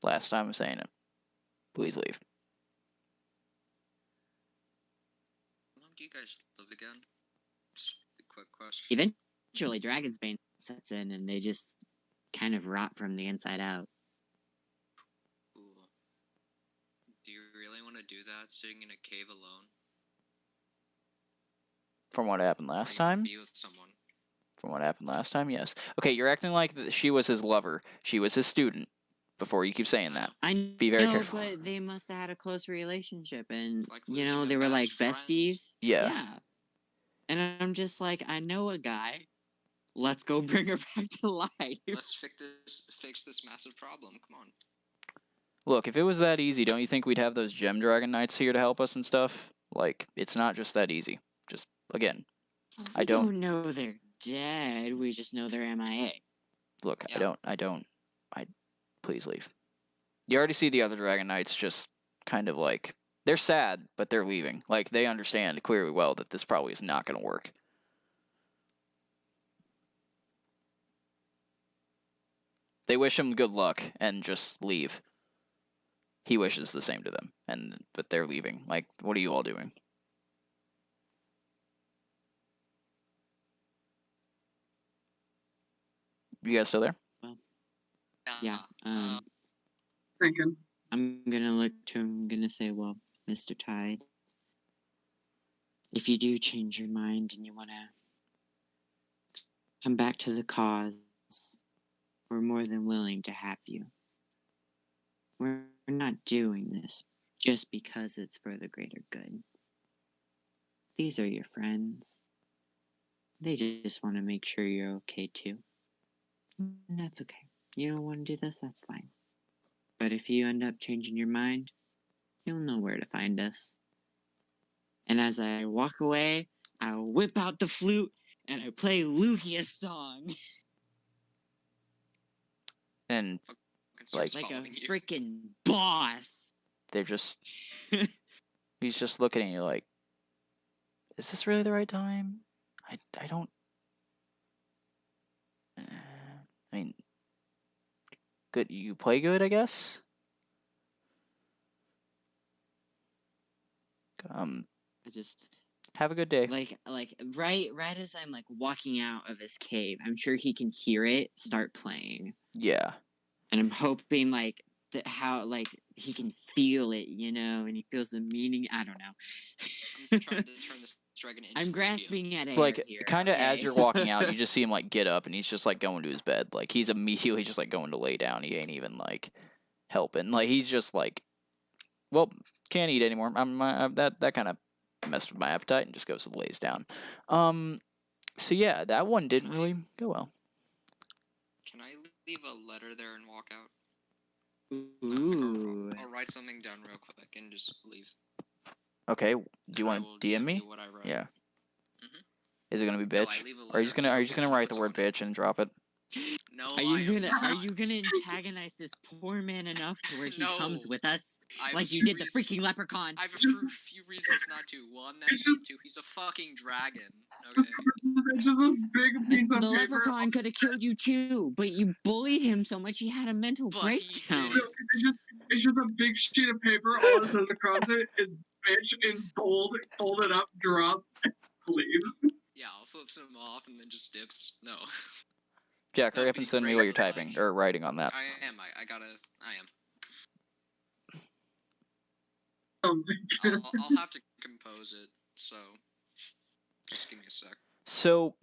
Last time I'm saying it. Please leave. How long do you guys live again? quick question. Eventually, Dragon's Bane sets in, and they just kind of rot from the inside out. Cool. Do you really want to do that, sitting in a cave alone? From what happened Or last you wanna time? Be with someone. From what happened last time, yes. Okay, you're acting like she was his lover. She was his student. Before you keep saying that. I Be very know, careful. but they must have had a close relationship, and Like you losing know a they were like best friend. besties. Yeah. And I'm just like, I know a guy. Let's go bring her back to life. Let's fix this massive problem. Come on. Look, if it was that easy, don't you think we'd have those Gem Dragon Knights here to help us and stuff? Like, it's not just that easy. Just, again, We don't know they're dead. We just know they're MIA. look, Yeah. please leave. You already see the other Dragon Knights just kind of like, they're sad, but they're leaving. Like, they understand clearly well that this probably is not going to work. They wish him good luck and just leave. He wishes the same to them, but they're leaving. Like, what are you all doing? You guys still there? Yeah. Thinking. I'm gonna look to him. I'm gonna say, well, Mr. Tide, if you do change your mind and you wanna come back to the cause, we're more than willing to have you. We're not doing this just because it's for the greater good. These are your friends. They just want to make sure you're okay too. And that's okay. You don't want to do this, that's fine. But if you end up changing your mind, you'll know where to find us. And as I walk away, I whip out the flute and I play Lugia's song. And Starts Like a following you. freaking boss. they're just... He's just looking at you like, is this really the right time? I don't... I mean... Good, you play good, I guess? I just Have a good day. like right as I'm like walking out of his cave, I'm sure he can hear it start playing. Yeah. And I'm hoping like that how like he can feel it, you know, and he feels the meaning. I don't know. I'm trying to turn this dragon into I'm Lugia. grasping at air Like, here. kind of as okay? you're walking out, you just see him, like, get up, and he's just, like, going to his bed. Like, he's immediately just, like, going to lay down. He ain't even, like, helping. Like, he's just, like, well, can't eat anymore. That kind of messed with my appetite and just goes and lays down. So, yeah, that one didn't really go well. Can I leave a letter there and walk out? Ooh. I'll write something down real quick and just leave. Okay, do you And I want will to DM me? you what I wrote. Yeah. Mhm. Is it gonna be No, bitch? I leave a Or are you just letter. gonna Bitch write the puts word on it. bitch and drop it? No, Are you gonna not. antagonize this poor man enough to where he comes No. with us I have a like you few did the reasons- freaking leprechaun? I have a few reasons not to. One, that's me. Two, he's a fucking dragon. Okay. It's just this big piece And of the paper. leprechaun could have killed you too, but you bullied him so much he had a mental But he breakdown. did. It's just a big sheet of paper. All it says across it is bitch in bold, folded up, drops, and leaves. Yeah, I'll flip some off and then just dips. No. Jack, That hurry would up and be send me great what you're for, like- typing or writing on that. I am. I am. Oh my god. I'll have to compose it, so just give me a sec. So,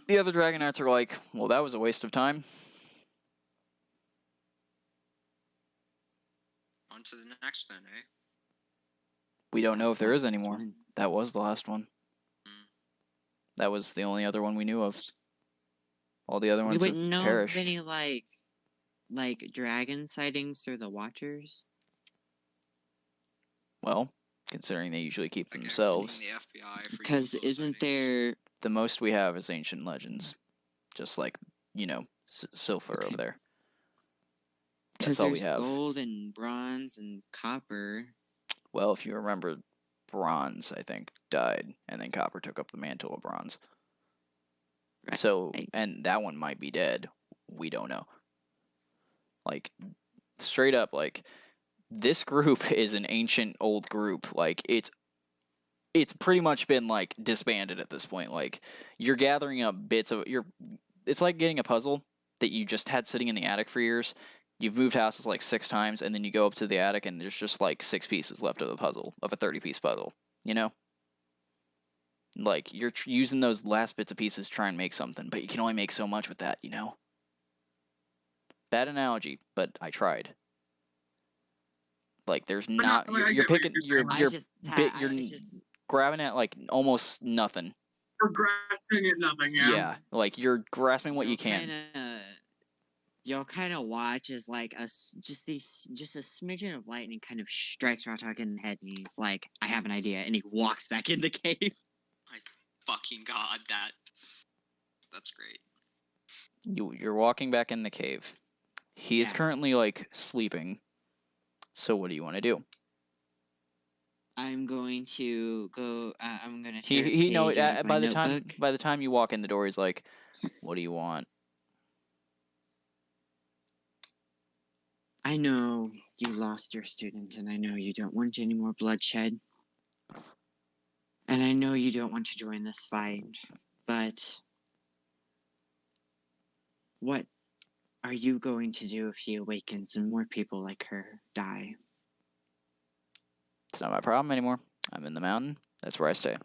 the other Dragon Knights are like, well, that was a waste of time. On to the next then, eh? We don't know if there is That's anymore. fine. That was the last one. Mm. That was the only other one we knew of. All the other We ones have wouldn't know perished. of any like dragon sightings through the Watchers. Well, considering they usually keep Again, themselves, seeing the FBI for Because UFO isn't sightings. there? the most we have is ancient legends. Just like, Silver Okay. over there. Because That's all we there's have. gold and bronze and copper. Well, if you remember, Bronze, I think, died, and then Copper took up the mantle of Bronze. Right. So, and that one might be dead. We don't know. Like, straight up, like, this group is an ancient old group. Like, it's it's pretty much been like disbanded at this point. Like you're gathering up bits of it's like getting a puzzle that you just had sitting in the attic for years. You've moved houses like 6 times, and then you go up to the attic, and there's just like 6 pieces left of the puzzle, of a 30-piece puzzle. You know, like you're using those last bits of pieces to try and make something, but you can only make so much with that. You know, bad analogy, but I tried. Like there's no, not I you're get what picking you're saying. you're grabbing at like almost nothing. We're grasping at nothing, yeah. Yeah, like you're grasping what you can. You'll kind of watch as like just a smidgen of lightning kind of strikes Ratok in the head, and he's like, "I have an idea," and he walks back in the cave. My fucking god, that's great. You're walking back in the cave. He is Yes. currently like sleeping. So what do you want to do? I'm going to go. I'm going to. He know it by the time you walk in the door, he's like, "What do you want?" I know you lost your student, and I know you don't want any more bloodshed. And I know you don't want to join this fight, but what are you going to do if he awakens and more people like her die? It's not my problem anymore. I'm in the mountain. That's where I stay.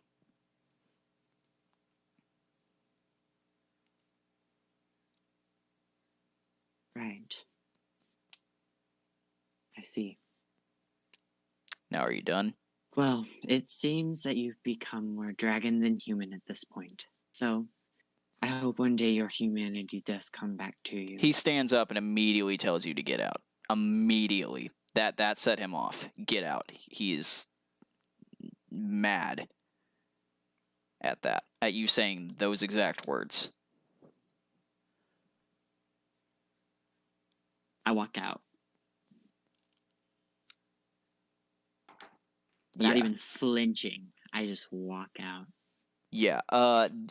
Right. I see. Now are you done? Well, it seems that you've become more dragon than human at this point. So, I hope one day your humanity does come back to you. He stands up and immediately tells you to get out. Immediately. That set him off. Get out. He is mad at that. At you saying those exact words. I walk out. Not Yeah. even flinching. I just walk out. Yeah,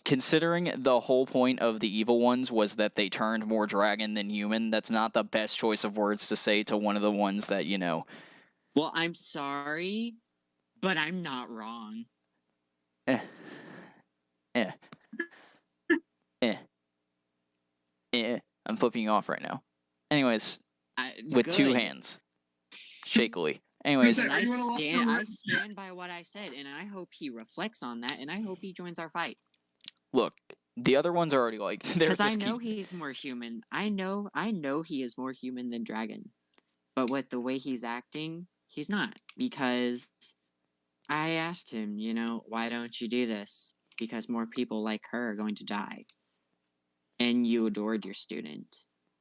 considering the whole point of the evil ones was that they turned more dragon than human, that's not the best choice of words to say to one of the ones that, you know... Well, I'm sorry, but I'm not wrong. Eh. I'm flipping you off right now. Anyways, with Good. 2 hands. Shakily. Anyways, Good. I Everyone lost their stand words? by what I said, and I hope he reflects on that, and I hope he joins our fight. look, the other ones are already like... Because I know he's more human. I know he is more human than dragon. But with the way he's acting, he's not. Because I asked him, why don't you do this? Because more people like her are going to die. And you adored your student.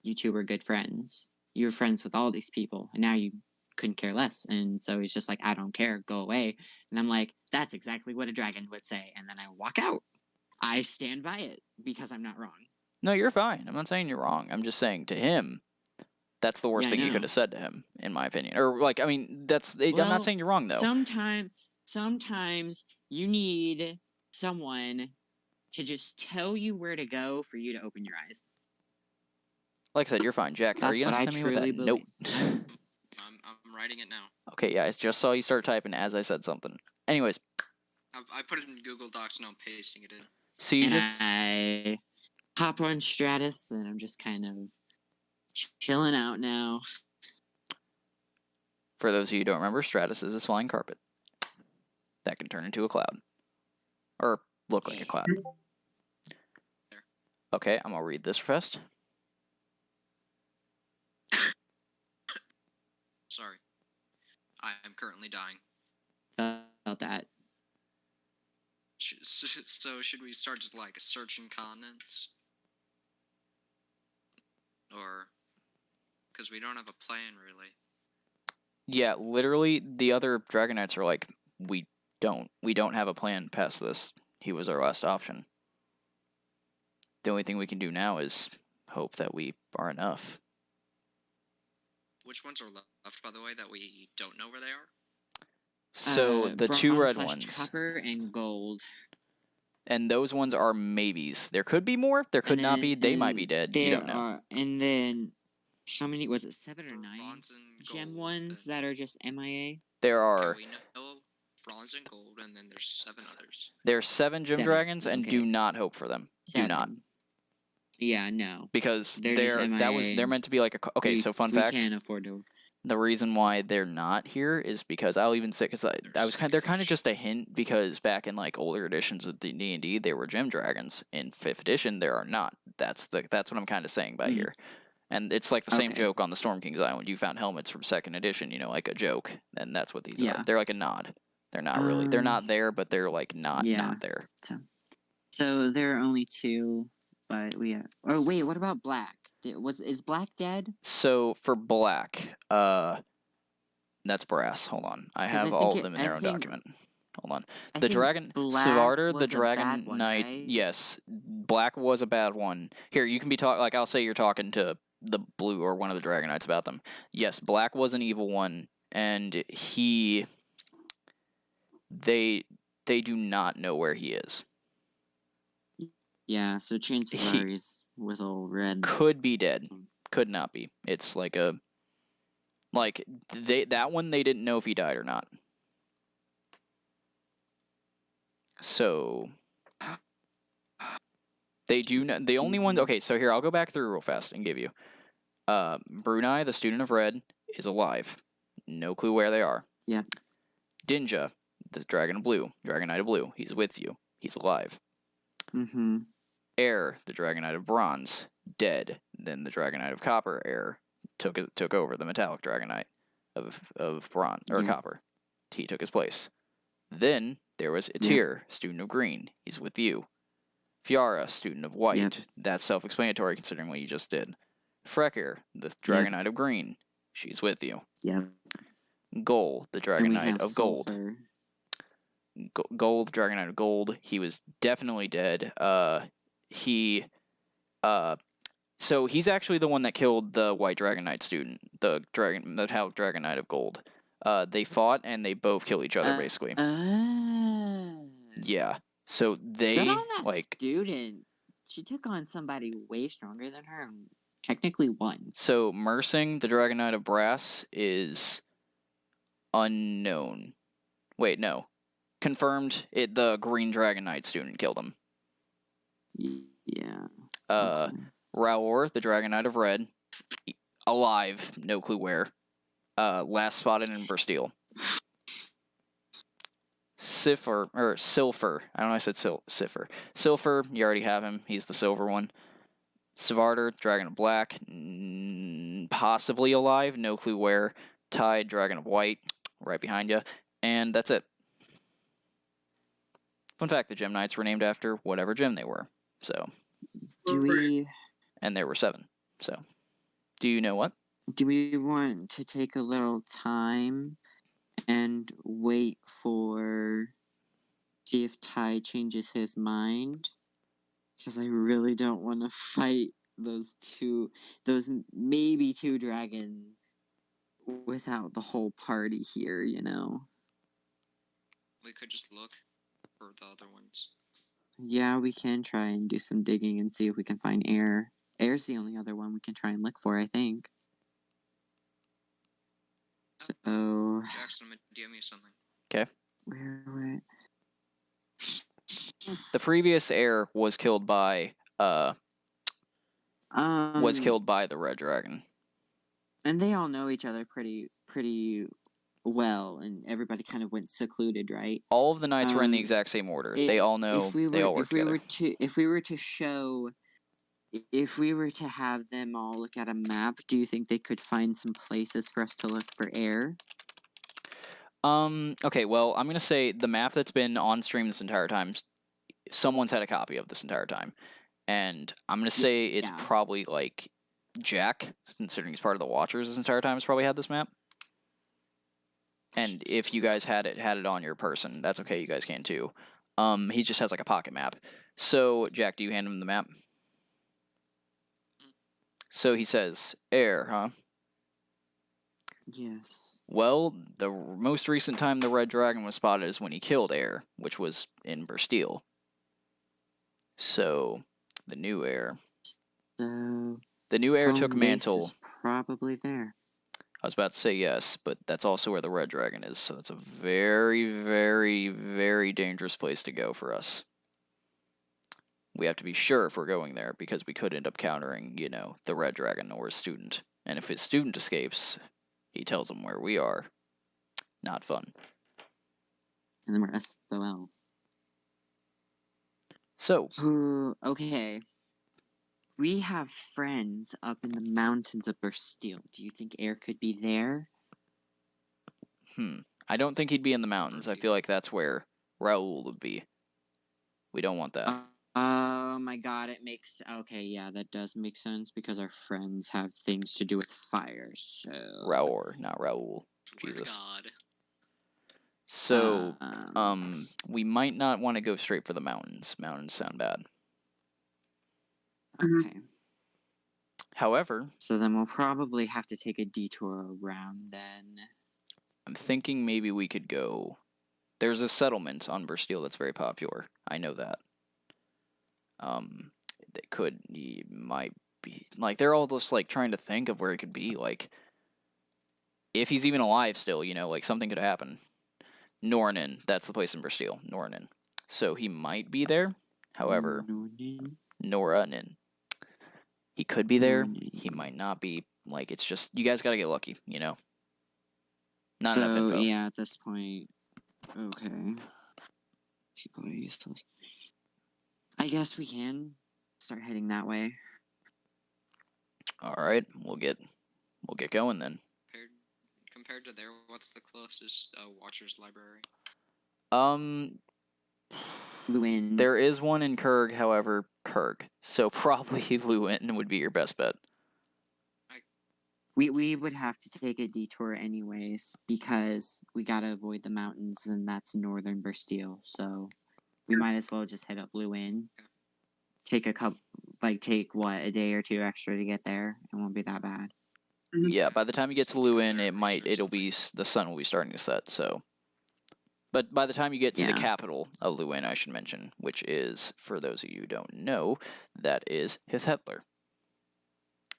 You two were good friends. You were friends with all these people, and now you couldn't care less. And so he's just like, I don't care, go away. And I'm like, that's exactly what a dragon would say. And then I walk out. I stand by it because I'm not wrong. No, you're fine. I'm not saying you're wrong. I'm just saying to him, that's the worst Yeah, I thing you know. could have said to him, in my opinion. Or, like, I mean, I'm Well, not saying you're wrong, though. Sometimes you need someone to just tell you where to go for you to open your eyes. Like I said, you're fine. Jack, are That's you going what to I send me with that truly note? believe. I'm writing it now. Okay, yeah, I just saw you start typing as I said something. Anyways, I put it in Google Docs and I'm pasting it in. so you And just... I hop on Stratus, and I'm just kind of chilling out now. For those of you who don't remember, Stratus is a flying carpet that can turn into a cloud. Or look like a cloud. Okay, I'm going to read this first. Sorry. I am currently dying. Felt that. So should we start just like searching continents? Or... Because we don't have a plan, really. Yeah, literally, the other Dragon Knights are like, we don't have a plan past this. He was our last option. The only thing we can do now is hope that we are enough. Which ones are left, by the way, that we don't know where they are? So the 2 red bronze / ones, copper and gold. and those ones are maybes. There could be more. There could not be. They might be dead. You don't know. And then, how many was it? 7 or 9 Bronze and gem gold, ones then- that are just MIA. There Okay, are we know bronze and gold, and then there's 7 others. There's 7 gym 7, dragons, and do okay. not hope for them. Do not. 7. Yeah, no. Because They're just they're MIA. meant to be like a okay. So fun We fact: can't afford to. the reason why they're not here is because I'll even say because I was they're kind of just a hint because back in like older editions of the D&D there were gym dragons. In 5th edition there are not. That's what I'm kind of saying by here. And it's like the same Okay. joke on the Storm King's Island. You found helmets from 2nd edition, like a joke, and that's what these are. Yeah. They're like a nod. They're not really. They're not there, but they're like not there. So there are only 2, but we have. Oh wait, what about Black? Is Black dead? So for Black, that's Brass. Hold on, I 'Cause have I all think of them in I their own think- document. Hold on. I The think dragon, Black Sivarder, the was a Dragon bad one, Knight. right? Yes, Black was a bad one. Here, you can be talking like I'll say you're talking to the Blue or one of the Dragon Knights about them. Yes, Black was an evil one, and they do not know where he is. Yeah, so chances He- are he's with old Red. Could be dead. Could not be. It's like that one they didn't know if he died or not. So they do know the only ones. Okay, so here I'll go back through real fast and give you. Brunei, the student of Red, is alive. No clue where they are. Yep. Dinja, the Dragon of Blue, Dragon Knight of Blue, he's with you. He's alive. Mm-hmm. Air, the Dragon Knight of Bronze, dead. Then the Dragon Knight of Copper, Air, took over the Metallic Dragon Knight of Bronze or Yeah. Copper. He took his place. Then there was Itir, student of Green. He's with you. Fiara, student of White. Yep. That's self-explanatory considering what you just did. Frekker, the Dragon Knight of Green. She's with you. Yep. Gold, the Dragon And we Knight have of Gold. Sulfur. Gold, Dragon Knight of Gold. He was definitely dead. So he's actually the one that killed the White Dragon Knight student, the Metallic Dragon Knight of Gold. They fought and they both killed each other basically. Yeah. So they Good on that student. She took on somebody way stronger than her and technically won. So Mersing, the Dragon Knight of Brass, is unknown. Wait, no. Confirmed. The Green Dragon Knight student killed him. Yeah. Okay. Raor, the Dragon Knight of Red, alive, no clue where. Last spotted in Bastille. Silfer. I don't know. I said Silfer. Silfer, you already have him. He's the silver one. Sivarder, Dragon of Black, possibly alive, no clue where. Tide, Dragon of White, right behind you, and that's it. Fun fact: the Gem Knights were named after whatever gem they were. So. And there were 7. So, do you know what? Do we want to take a little time and wait see if Ty changes his mind? Because I really don't want to fight those maybe 2 dragons without the whole party here, We could just look for the other ones. Yeah, we can try and do some digging and see if we can find Air. Air's the only other one we can try and look for, I think. So... Jackson, I'm gonna DM you something. Okay. Where? The previous heir was killed by the red dragon. And they all know each other pretty well, and everybody kind of went secluded, right? All of the knights were in the exact same order. They all know. They all work together. If we were to have them all look at a map, do you think they could find some places for us to look for air? Okay, well, I'm gonna say the map that's been on stream this entire time, someone's had a copy of this entire time, and I'm gonna say it's probably like Jack, considering he's part of the Watchers this entire time, has probably had this map. And if you guys had it on your person, that's okay. You guys can too. He just has like a pocket map. So Jack, do you hand him the map? So he says, "Air, huh?" Yes. Well, the most recent time the red dragon was spotted is when he killed Air, which was in Bastille. So the new heir. So the new heir took Mantle. Is probably there. I was about to say yes, but that's also where the red dragon is, so it's a very, very, very dangerous place to go for us. We have to be sure if we're going there, because we could end up countering, the red dragon or his student. And if his student escapes, he tells him where we are. Not fun. And then we're SOL. So, Okay. We have friends up in the mountains of Bastille. Do you think Air could be there? I don't think he'd be in the mountains. I feel like that's where Raoul would be. We don't want that. Oh my god, it makes... Okay, yeah, that does make sense, because our friends have things to do with fire, so... Raoul, not Raoul. Swear to Jesus. God. So, we might not want to go straight for the mountains. Mountains sound bad. Okay. However, So then we'll probably have to take a detour around then. I'm thinking maybe we could go... There's a settlement on Bastille that's very popular. I know that. Might be... Like, they're all just, like, trying to think of where it could be. Like, if he's even alive still, like, something could happen. Nornen, that's the place in Bastille. Nornen. So he might be there. However, Noranen. He could be there. He might not be. Like, it's just... You guys gotta get lucky, Not enough info. So, yeah, at this point... Okay. People are useless. I guess we can start heading that way. All right, we'll get going then. Compared to there, what's the closest Watcher's Library? Luin. There is one in Kurg, however, so probably Luin would be your best bet. We would have to take a detour anyways, because we gotta avoid the mountains, and that's northern Bastille, so we might as well just head up Luin. Take a a day or two extra to get there. It won't be that bad. Yeah, by the time you get to Luin, the sun will be starting to set, so... But by the time you get to the capital of Luin, I should mention, which is, for those of you who don't know, that is Hitler.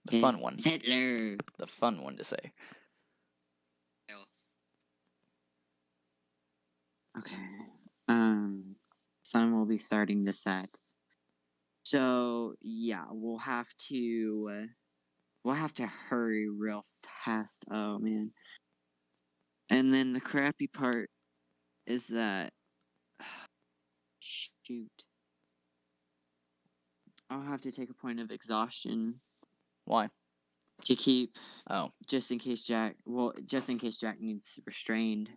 The fun one. Hitler. The fun one to say. Okay. Sun will be starting to set. So yeah, we'll have to hurry real fast. Oh man. And then the crappy part is that shoot. I'll have to take a point of exhaustion. Why? To keep. Oh. Just in case Jack needs restrained.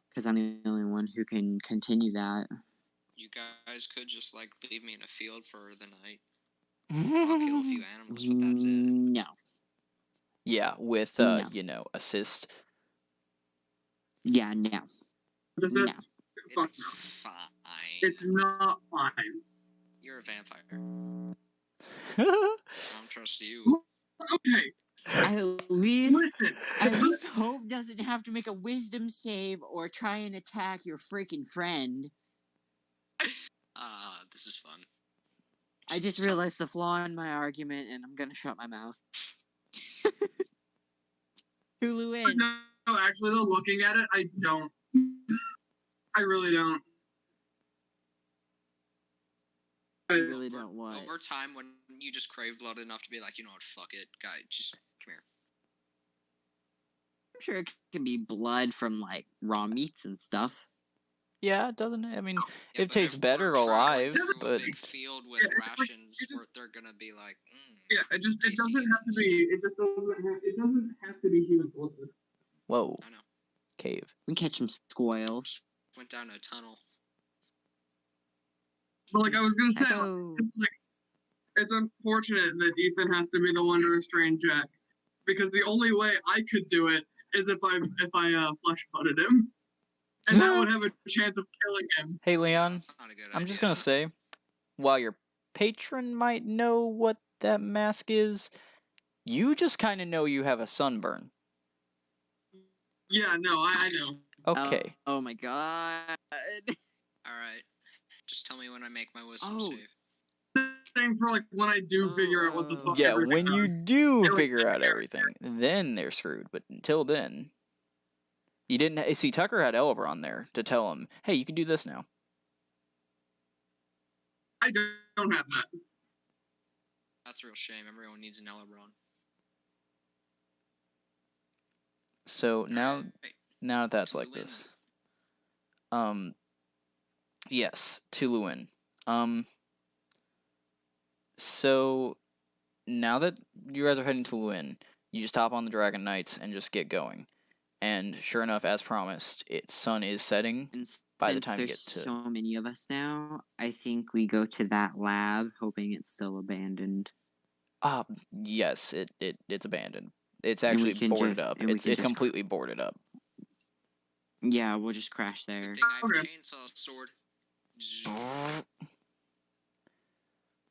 Because I'm the only one who can continue that. You guys could just, leave me in a field for the night. I'll kill a few animals, but that's it. No. Yeah, with, No. assist. Yeah, no. This No. is fuck It's no. fine. It's not fine. You're a vampire. I don't trust you. Okay, At least listen. Hope doesn't have to make a wisdom save or try and attack your freaking friend. This is fun. I just realized the flaw in my argument, and I'm gonna shut my mouth. Hulu in. No, actually, though, looking at it, I don't. I really don't. I really don't want. Over time, when you just crave blood enough to be like, you know what, fuck it, guy, just come here. I'm sure it can be blood from raw meats and stuff. Yeah, it doesn't. I mean, Yeah, it tastes better alive, through but a big field with rations where they're gonna be like, yeah, it doesn't have to be. It doesn't have to be human blood. Whoa. I know. Cave. We can catch some squirrels. Went down a tunnel. But I was gonna say, Echo. it's unfortunate that Ethan has to be the one to restrain Jack, because the only way I could do it is if I flesh butted him, and that would have a chance of killing him. Hey, Leon, That's not a good I'm just idea. gonna say, while your patron might know what that mask is, you just kind of know you have a sunburn. Yeah, no, I know. Okay. Oh my god. Alright. Just tell me when I make my wisdom save. saying for like when I do figure out what the fuck Yeah, everything when you does. do They're, like, figure out character. everything, then they're screwed. But until then, you didn't see Tucker had Elebron there to tell him, "Hey, you can do this now." I don't have that. That's a real shame. Everyone needs an Elebron. So now, Alright, now that that's to like Llewyn. this, yes, to Llewyn. So now that you guys are heading to Llewyn, you just hop on the Dragon Knights and just get going. And sure enough, as promised, its sun is setting. And By the since time you there's get to- so many of us now, I think we go to that lab, hoping it's still abandoned. Yes, it's abandoned. It's And we actually can boarded just- up. and we It's can just- completely boarded up. Yeah, we'll just crash there. Good thing I have a Okay. chainsaw sword.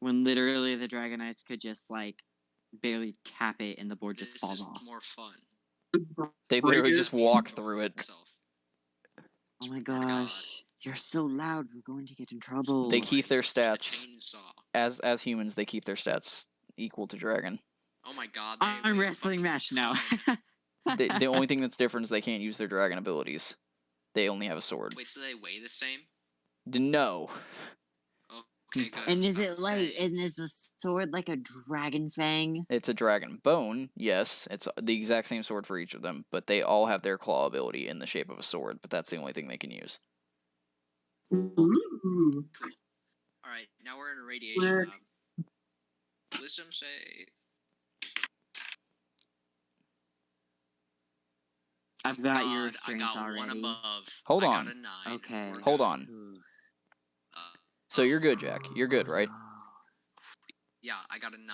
When literally the Dragon Knights could just like barely tap it and the board just This falls is off. more fun. They Break literally it. just walk through it. Itself. Oh my God. gosh, you're so loud. We're going to get in trouble. They keep their Use the stats chainsaw. as humans. They keep their stats equal to dragon. Oh my god. I'm wrestling match now. The only thing that's different is they can't use their dragon abilities. They only have a sword. Wait, so they weigh the same? No. Okay, good. And is I it was like? saying. And is the sword like a dragon fang? It's a dragon bone, yes. It's the exact same sword for each of them, but they all have their claw ability in the shape of a sword, but that's the only thing they can use. Ooh. Alright, now we're in a radiation Rick. lab. Wisdom say. I've got your God, I restraints got already. one above. Hold I on. got a 9. Okay. We're Hold good. on. Ooh. So you're good, Jack. You're good, right? Yeah, I got a 9.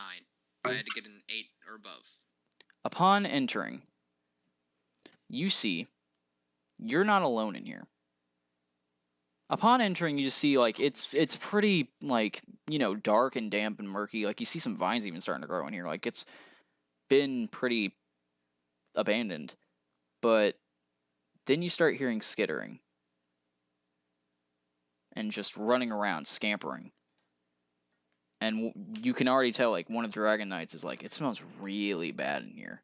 I had to get an 8 or above. Upon entering, you see you're not alone in here. Upon entering, you just see like it's pretty like, you know, dark and damp and murky. Like you see some vines even starting to grow in here. Like it's been pretty abandoned. But then you start hearing skittering and just running around, scampering. And you can already tell, like, one of the Dragon Knights is like, it smells really bad in here.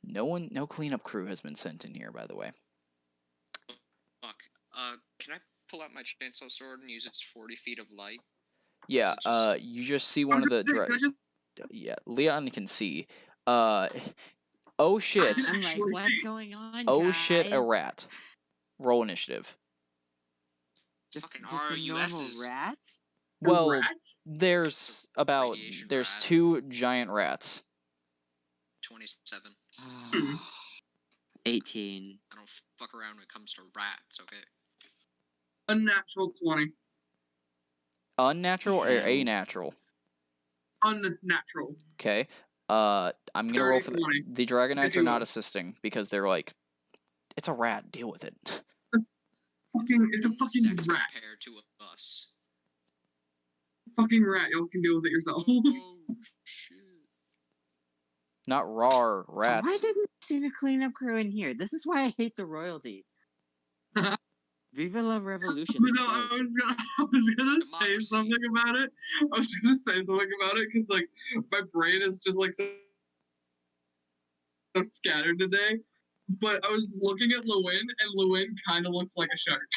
No cleanup crew has been sent in here, by the way. Fuck. Can I pull out my chainsaw sword and use its 40 feet of light? Yeah, Is it just- you just see one of the... Can I just- Yeah, Leon can see. Oh shit. can I'm like, actually what's see. going on? Oh shit, a guys? rat. Roll initiative. Just Fucking a normal RUSs. rat? A Well, rat? there's radiation rat. 2 giant rats. 27. 18. I don't fuck around when it comes to rats, okay? A natural 20. Unnatural or Damn. anatural? Unnatural. Okay. I'm gonna roll for 30. the Dragon Knights are you not will. assisting because they're like, it's a rat. Deal with it. It's a fucking Insect rat. compared to us. Fucking rat. Y'all can deal with it yourself. Oh, shit. Not raw rats. Why didn't I see a cleanup crew in here? This is why I hate the royalty. Viva la revolution. But no, I was gonna say Democracy. something about it. I was gonna say something about it because like my brain is just like so scattered today. But I was looking at Llewyn, and Llewyn kind of looks like a shark.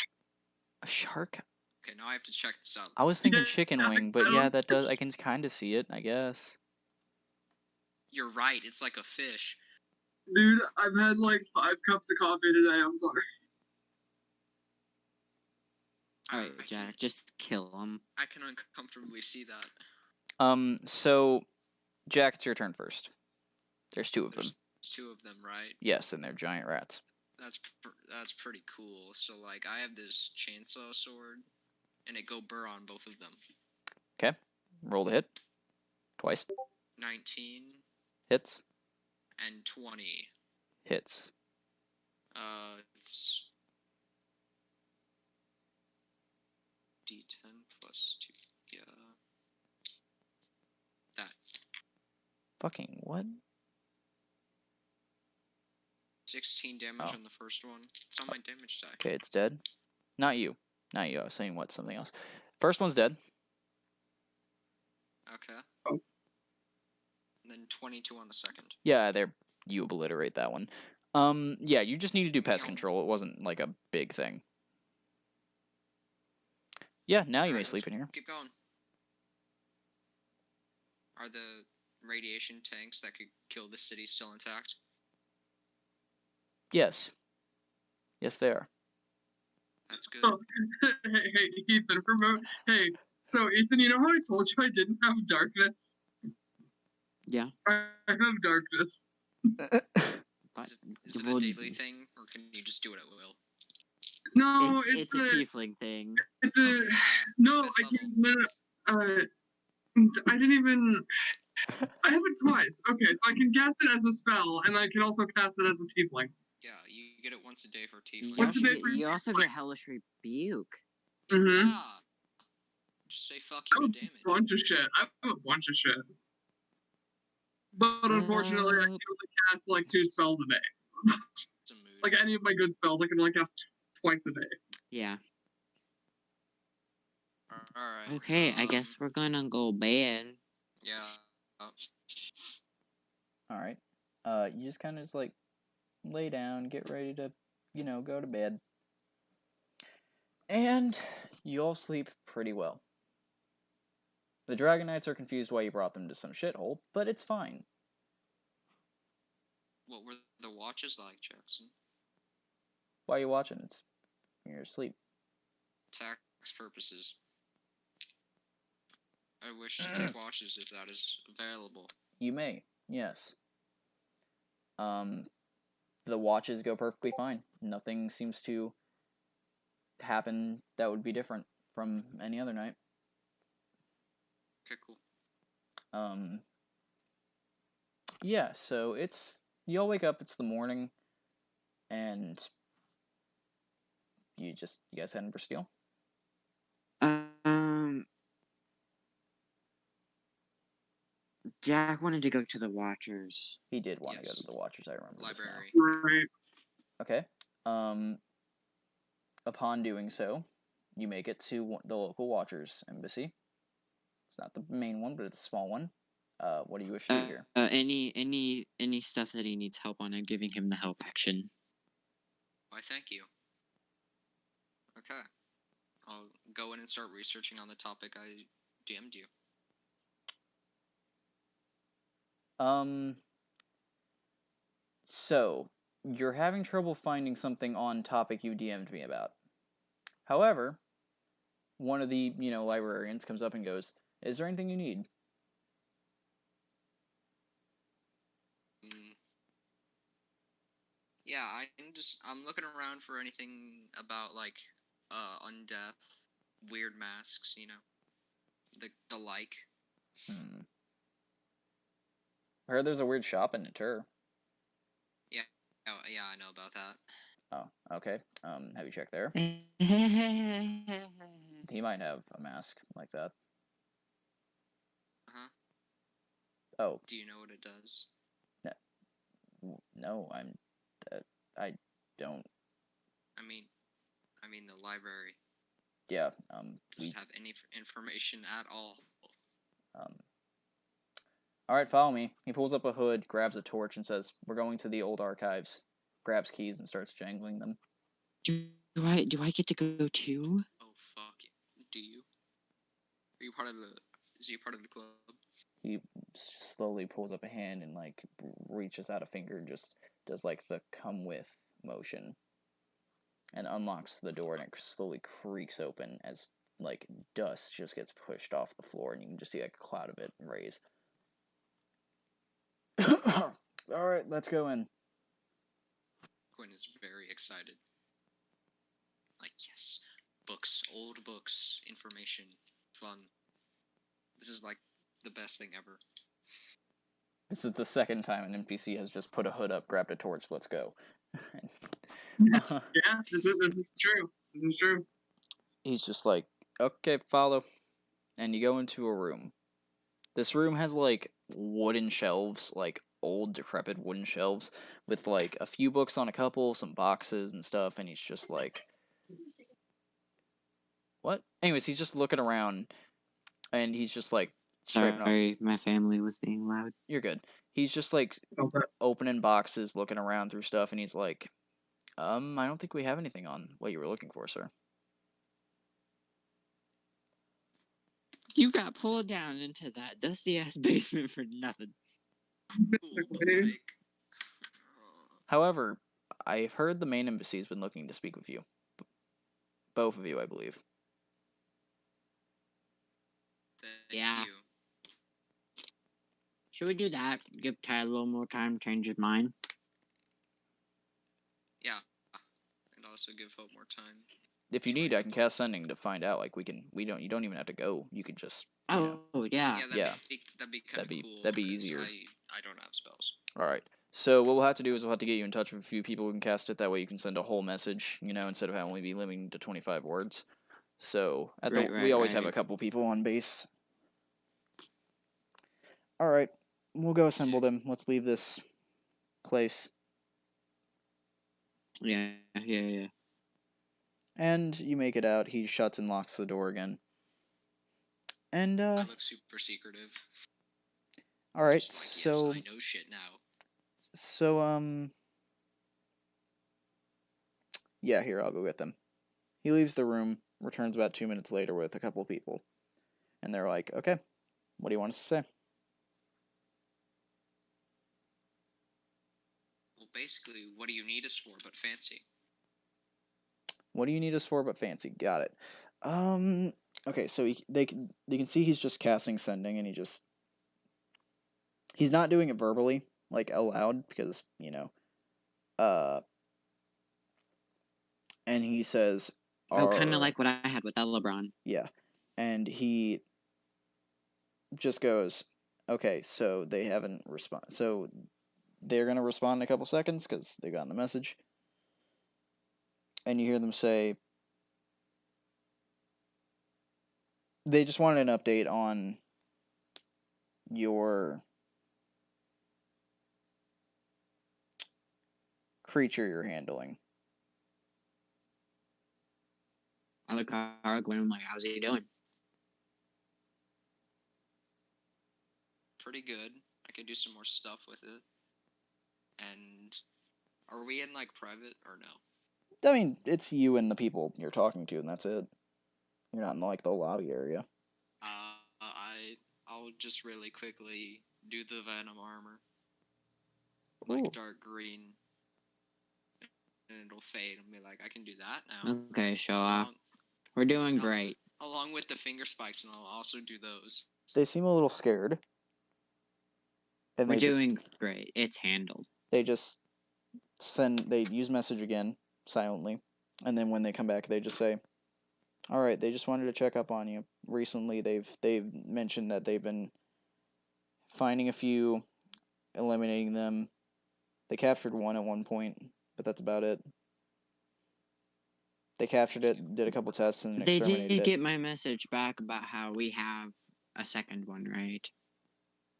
A shark? Okay, now I have to check this out. I was thinking Yeah, chicken I wing, but don't- yeah, that does. I can kind of see it, I guess. You're right, it's like a fish. Dude, I've had like 5 cups of coffee today. I'm sorry. Alright, I Jack, can- just kill him. I can uncomfortably see that. So, Jack, it's your turn first. There's 2 of them. There's 2 of them, right? Yes, and they're giant rats. That's pretty cool. So like, I have this chainsaw sword, and it go burr on both of them. Okay. Roll the hit. Twice. 19 Hits. and 20. Hits. It's D10 plus 2. Yeah. That. Fucking what? 16 damage Oh. on the first one. It's on my damage die. Okay, it's dead. Not you. Not you. I was saying what? Something else. First one's dead. Okay. Oh. And then 22 on the second. Yeah, there you obliterate that one. Yeah, you just need to do pest Meow. control. It wasn't like a big thing. Yeah, now you may Alright, sleep let's in here. keep going. Are the radiation tanks that could kill the city still intact? Yes. Yes, they are. That's good. Oh, hey, Ethan, hey, so Ethan, you know how I told you I didn't have darkness? Yeah. I have darkness. But Is it a well, daily thing, or can you just do it at will? No, it's a tiefling thing. it's a Oh, yeah. no. 5th I level. can't. I didn't even. I have it twice. Okay, so I can cast it as a spell, and I can also cast it as a tiefling. Yeah, you get it once a day for You tiefling. What's the also day get, for you also get Hellish Rebuke. Mm-hmm. Yeah. Just say fuck I you have to a damage. bunch of shit. I have a bunch of shit. But unfortunately, I can only cast like 2 spells a day. It's a mood. Like any of my good spells, I can only cast twice a day. Yeah. Alright. Okay, I guess we're gonna go bed. Yeah. Alright. You just kind of just like lay down, get ready to, go to bed. And you all sleep pretty well. The Dragon Knights are confused why you brought them to some shithole, but it's fine. What were the watches like, Jackson? Why are you watching? It's you're asleep. Tax purposes. I wish to take watches if that is available. You may, yes. The watches go perfectly fine. Nothing seems to happen that would be different from any other night. Okay, cool. Yeah, so you all wake up, it's the morning, and you guys heading for Steel? Jack wanted to go to the Watchers. He did want to go Yes. to the Watchers, I remember this Library. Right. now. Okay. Upon doing so, you make it to the local Watchers embassy. It's not the main one, but it's a small one. What do you wish to do here? Any stuff that he needs help on, I'm giving him the help action. Why, thank you. Okay. I'll go in and start researching on the topic I DM'd you. So, you're having trouble finding something on topic you DM'd me about. However, one of the, librarians comes up and goes, "Is there anything you need?" Yeah, I'm looking around for anything about like undeath, weird masks, the like. I heard there's a weird shop in Natur. Yeah. Oh, yeah, I know about that. Oh, okay. Have you checked there? He might have a mask like that. Uh-huh. Oh. Do you know what it does? No, I don't. I mean the library. Yeah, Does it have any information at all? Alright, follow me. He pulls up a hood, grabs a torch, and says, "We're going to the old archives." Grabs keys and starts jangling them. Do I get to go too? Oh, fuck. Do you? Is he part of the club? He slowly pulls up a hand and, reaches out a finger and just does, the come with motion. And unlocks the door, and it slowly creaks open as, dust just gets pushed off the floor, and you can just see, a cloud of it raise. Alright, let's go in. Quinn is very excited. Like, yes, books, old books, information, fun. This is like the best thing ever. This is the second time an NPC has just put a hood up, grabbed a torch, let's go. Yeah, this is true. This is true. He's just like, "Okay, follow." And you go into a room. This room has, wooden shelves, old, decrepit wooden shelves, with, a few books on a couple, some boxes and stuff, and he's just like... What? Anyways, he's just looking around, and he's just like, Straighten up. Sorry, my family was being loud. You're good. He's just like Okay. opening boxes, looking around through stuff, and he's like, I don't think we have anything on what you were looking for, sir. You got pulled down into that dusty ass basement for nothing. Cool, but Basically. like, However, I've heard the main embassy has been looking to speak with you. Both of you, I believe. thank Yeah. you. Should we do that? Give Ty a little more time to change his mind? Yeah, and also give Hope more time. If you Sorry. need, I can cast sending to find out. Like you don't even have to go. You could just. Oh, yeah. Yeah, Yeah. that'd be kind of cool. That'd be 'cause easier. I don't have spells. All right. So what we'll have to do is we'll have to get you in touch with a few people who can cast it. That way you can send a whole message, instead of only be limiting to 25 words. So we always have a Right. couple people on base. All right. We'll go assemble them. Let's leave this place. Yeah. And you make it out. He shuts and locks the door again. And I look super secretive. all right. Just like, So yes, I know shit now. yeah, here, I'll go get them. He leaves the room, returns about 2 minutes later with a couple people. And they're like, okay, what do you want us to say? Well, basically, what do you need us for but fancy? What do you need us for but fancy? Got it. Okay, so they can see he's just casting sending, and he's not doing it verbally, like aloud, because, and he says, Oh, kind of like what I had with LeBron. yeah, and he just goes, okay, so they haven't responded, so they're going to respond in a couple seconds, because they got the message, and you hear them say, they just wanted an update on your creature you're handling. I look at Aragorn, I'm like, how's he doing? Pretty good. I could do some more stuff with it. And are we in like private or no? I mean, it's you and the people you're talking to, and that's it. You're not in like the lobby area. I'll just really quickly do the Venom armor, Ooh. like dark green, and it'll fade and be like, I can do that now. Okay, show off. We're doing Al- great. Along with the finger spikes, and I'll also do those. They seem a little scared, and We're doing great. It's handled. they use message again silently, and then when they come back, they just say, "All right, they just wanted to check up on you. Recently, they've mentioned that they've been finding a few, eliminating them. They captured one at one point, but that's about it. They captured it, did a couple tests, and They exterminated did it. get my message back about how we have a second one, right?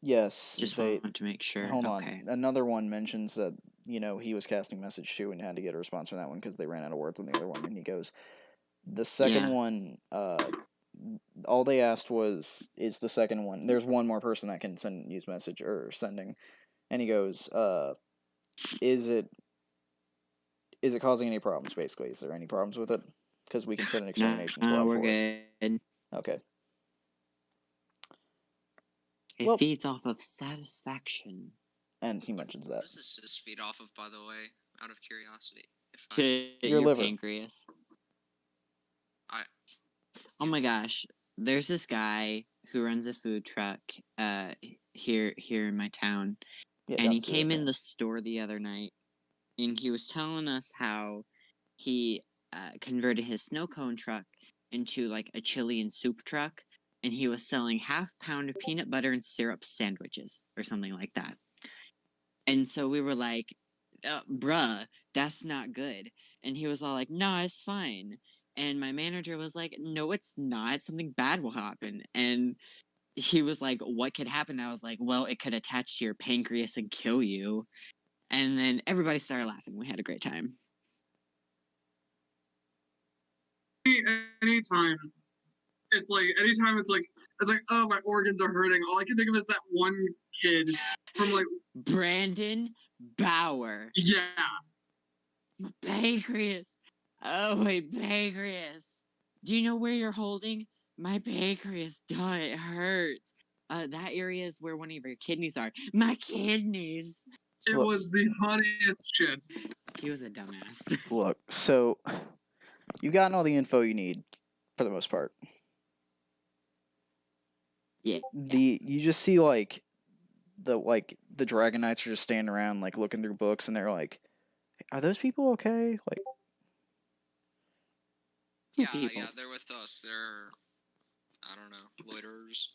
Yes, Just they want to make sure. hold Okay. on. Another one mentions that he was casting message too and had to get a response from that one because they ran out of words on the other one. And he goes, the second Yeah. one, all they asked was, is the second one? There's one more person that can use message or sending, and he goes, is it causing any problems? Basically, is there any problems with it? Because we can send an extermination squad we're for it. good. Okay. It Well- feeds off of satisfaction. And he mentions What that. does this cyst feed off of, by the way? Out of curiosity. If I, To Your liver. pancreas. I Oh my gosh. There's this guy who runs a food truck here in my town. Yeah, And he don't do came that, in Sam. the store the other night and he was telling us how he converted his snow cone truck into like a chili and soup truck, and he was selling half-pound of peanut butter and syrup sandwiches or something like that. And so we were like, bruh, that's not good. And he was all like, no, it's fine. And my manager was like, no, it's not. Something bad will happen. And he was like, what could happen? I was like, well, it could attach to your pancreas and kill you. And then everybody started laughing. We had a great time. Anytime it's like It's like, oh, my organs are hurting. All I can think of is that one kid from like, Brandon Bauer. yeah, My pancreas. Oh, my pancreas. Do you know where you're holding? My pancreas. Duh, it hurts. That area is where one of your kidneys are. My kidneys. it Look. was the funniest shit. He was a dumbass. Look, so you've gotten all the info you need for the most part. Yeah. You just see like the Dragon Knights are just standing around like looking through books, and they're like, "Are those people okay?" Like, Yeah, people. yeah, they're with us. They're, I don't know, loiterers.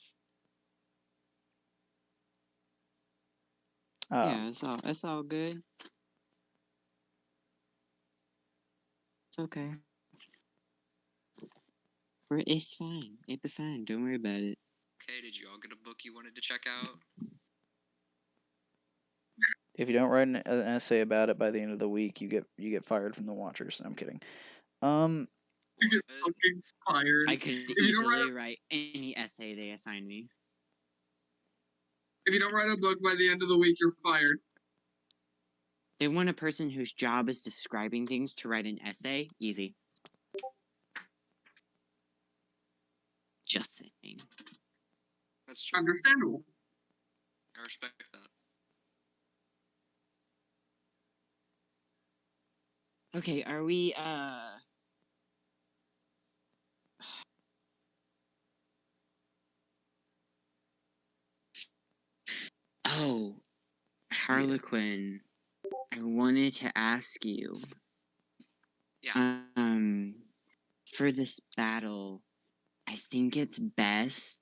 Yeah, it's all good. It's okay. It's fine. It'll be fine. Don't worry about it. Okay, did you all get a book you wanted to check out? if you don't write an essay about it by the end of the week, you get fired from the Watchers. I'm kidding. You get What? fucking fired. I could If you don't easily write any essay they assign me. If you don't write a book by the end of the week, you're fired. They want a person whose job is describing things to write an essay. Easy. Just saying. That's true. Understandable. I respect that. Okay, are we Oh, Harlequin. I wanted to ask you. Yeah. For this battle, I think it's best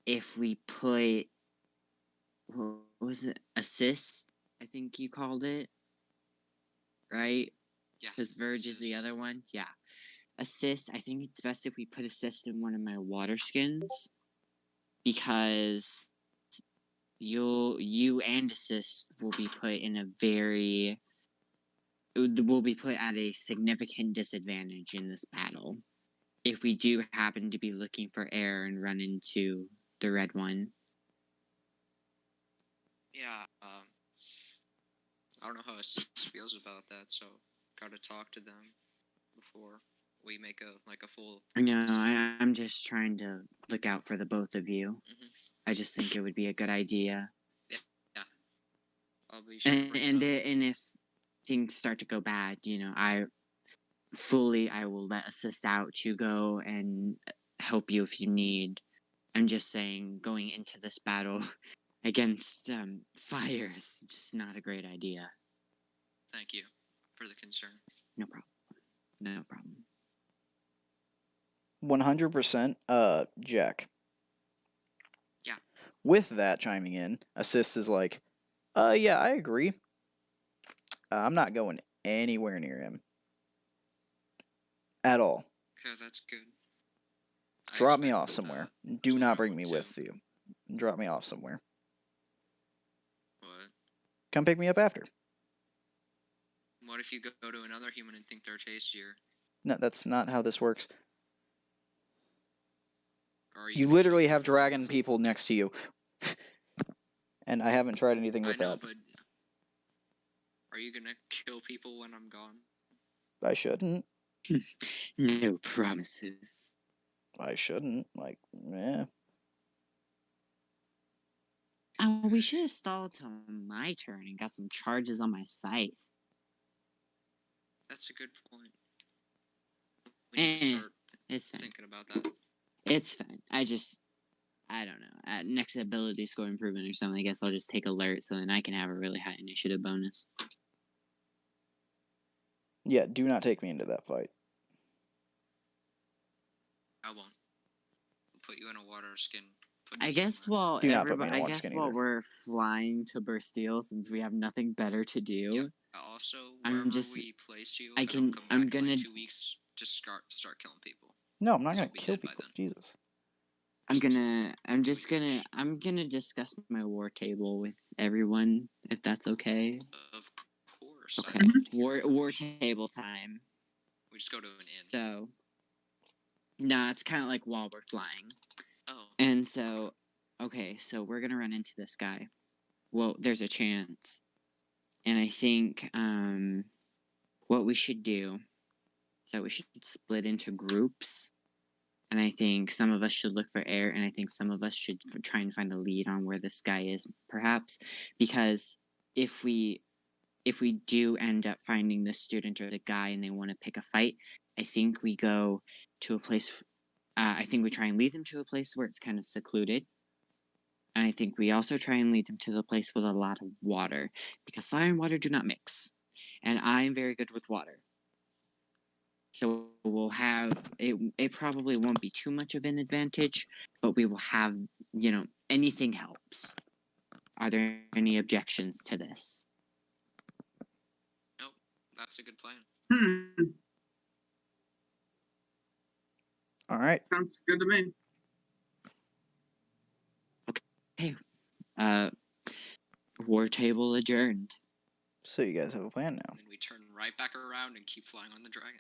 if we put what was it? Assist, I think you called it. Right? Yeah. Because Verge is the assist. other one. Yeah. Assist, I think it's best if we put assist in one of my water skins. Because you and assist will be put in a will be put at a significant disadvantage in this battle. If we do happen to be looking for air and run into the red one. Yeah, I don't know how Assist feels about that, so gotta talk to them before we make a full. No, decision. I'm just trying to look out for the both of you. Mhm. I just think it would be a good idea. I'll be sure to bring it up. And if things start to go bad, I will let assist out to go and help you if you need. I'm just saying, going into this battle against fire is just not a great idea. Thank you for the concern. No problem. No problem. 100%. Jack. Yeah. With that chiming in, Assist is like, yeah, I agree. I'm not going anywhere near him at all. Okay, that's good. I Drop me expected off that. somewhere. That's Do what not I bring would me too. with you. Drop me off somewhere. What? Come pick me up after. What if you go to another human and think they're tastier? No, that's not how this works. Or You literally have dragon people next to you. And I haven't tried anything with I know, that. but are you gonna kill people when I'm gone? I shouldn't. No promises. I shouldn't. Like, eh. Oh, we should have stalled till my turn and got some charges on my scythe. That's a good point. We need to start It's fine. thinking about that. It's fine. I don't know. At next ability score improvement or something, I guess I'll just take alert so then I can have a really high initiative bonus. Yeah, do not take me into that fight. I won't. I'll put you in a water skin. I guess while Do not put me in everybody, a I water guess skin while either. we're flying to Bastille, since we have nothing better to do, Yeah. Also, I'm wherever just- we place you, I if can- don't come I'm back in gonna- like 2 weeks. Just start killing people. No, I'm not Because gonna we'll be kill dead by people. then. Jesus. I'm Just I'm gonna discuss my war table with everyone, if that's okay. Of course. Okay. I'd love to hear War table time. We just go to an inn. So Nah, it's kind of like while we're flying. Oh. And so, okay, so we're gonna run into this guy. Well, there's a chance. And I think what we should do is that we should split into groups. And I think some of us should look for air, and I think some of us should try and find a lead on where this guy is, perhaps, because if we do end up finding this student or the guy and they want to pick a fight, I think we go to a place. I think we try and lead them to a place where it's kind of secluded. And I think we also try and lead them to the place with a lot of water, because fire and water do not mix. And I'm very good with water. So we'll have it. It probably won't be too much of an advantage, but we will have, anything helps. Are there any objections to this? Nope. That's a good plan. All right. Sounds good to me. War table adjourned. So you guys have a plan now. And then we turn right back around and keep flying on the dragon.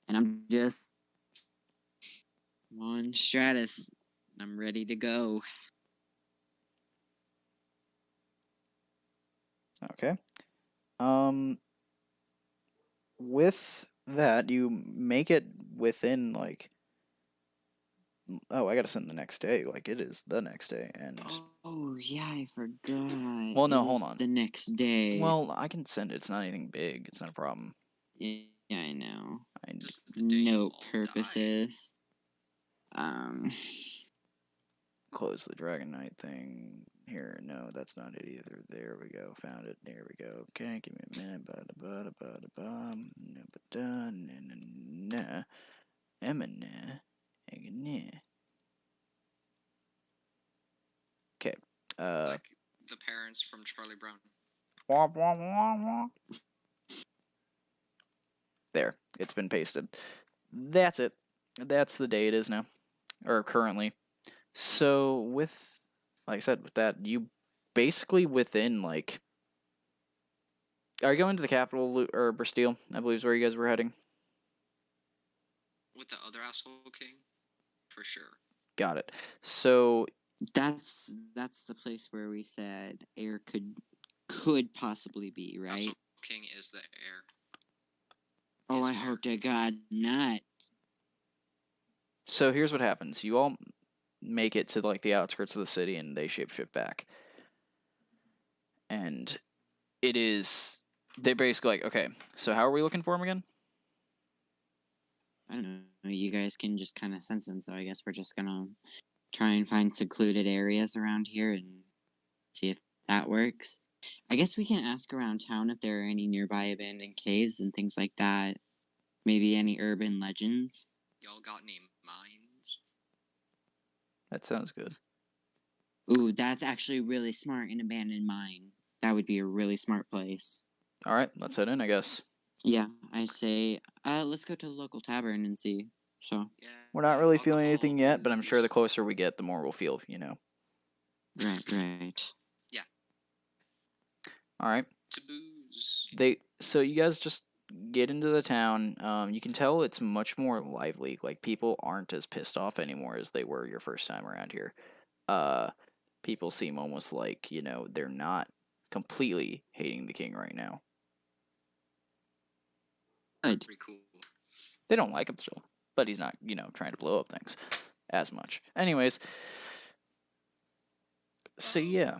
And I'm just on Stratus. I'm ready to go. Okay. With that, you make it within like. Oh, I gotta send the next day. Like it is the next day, and Oh yeah, I forgot. Well, no, It hold is on. The next day. well, I can send it. It's not anything big. It's not a problem. Yeah, I know. I Just the day you Note all died. purposes. close the Dragon Knight thing here. No, that's not it either. There we go. Found it. There we go. Okay, give me a minute. Okay. Like the parents from Charlie Brown. There. It's been pasted. That's it. That's the day it is now. Or currently. So with, like I said, with that, you basically within like, are you going to the capital or Bastille? I believe is where you guys were heading. With the other asshole king? For sure. Got it. So That's the place where we said air could possibly be, right? Asshole king is the heir. Oh, is I air. hope to God not. So here's what happens. You all make it to like the outskirts of the city and they shapeshift back. And it is, they're basically like, okay, so how are we looking for him again? I don't know. You guys can just kind of sense him, so I guess we're just gonna try and find secluded areas around here and see if that works. I guess we can ask around town if there are any nearby abandoned caves and things like that. Maybe any urban legends. Y'all got any mines? That sounds good. Ooh, that's actually really smart. An abandoned mine. That would be a really smart place. All right, let's head in, I guess. Yeah, I say, let's go to the local tavern and see. So, Yeah. We're not really feeling alcohol, anything yet, but I'm sure the booze. closer we get, the more we'll feel, you know. right. All right. Taboos. So you guys just get into the town. You can tell it's much more lively. Like people aren't as pissed off anymore as they were your first time around here. People seem almost like, you know, they're not completely hating the king right now. Good. Pretty cool. They don't like him still, but he's not, you know, trying to blow up things as much. Anyways, so yeah.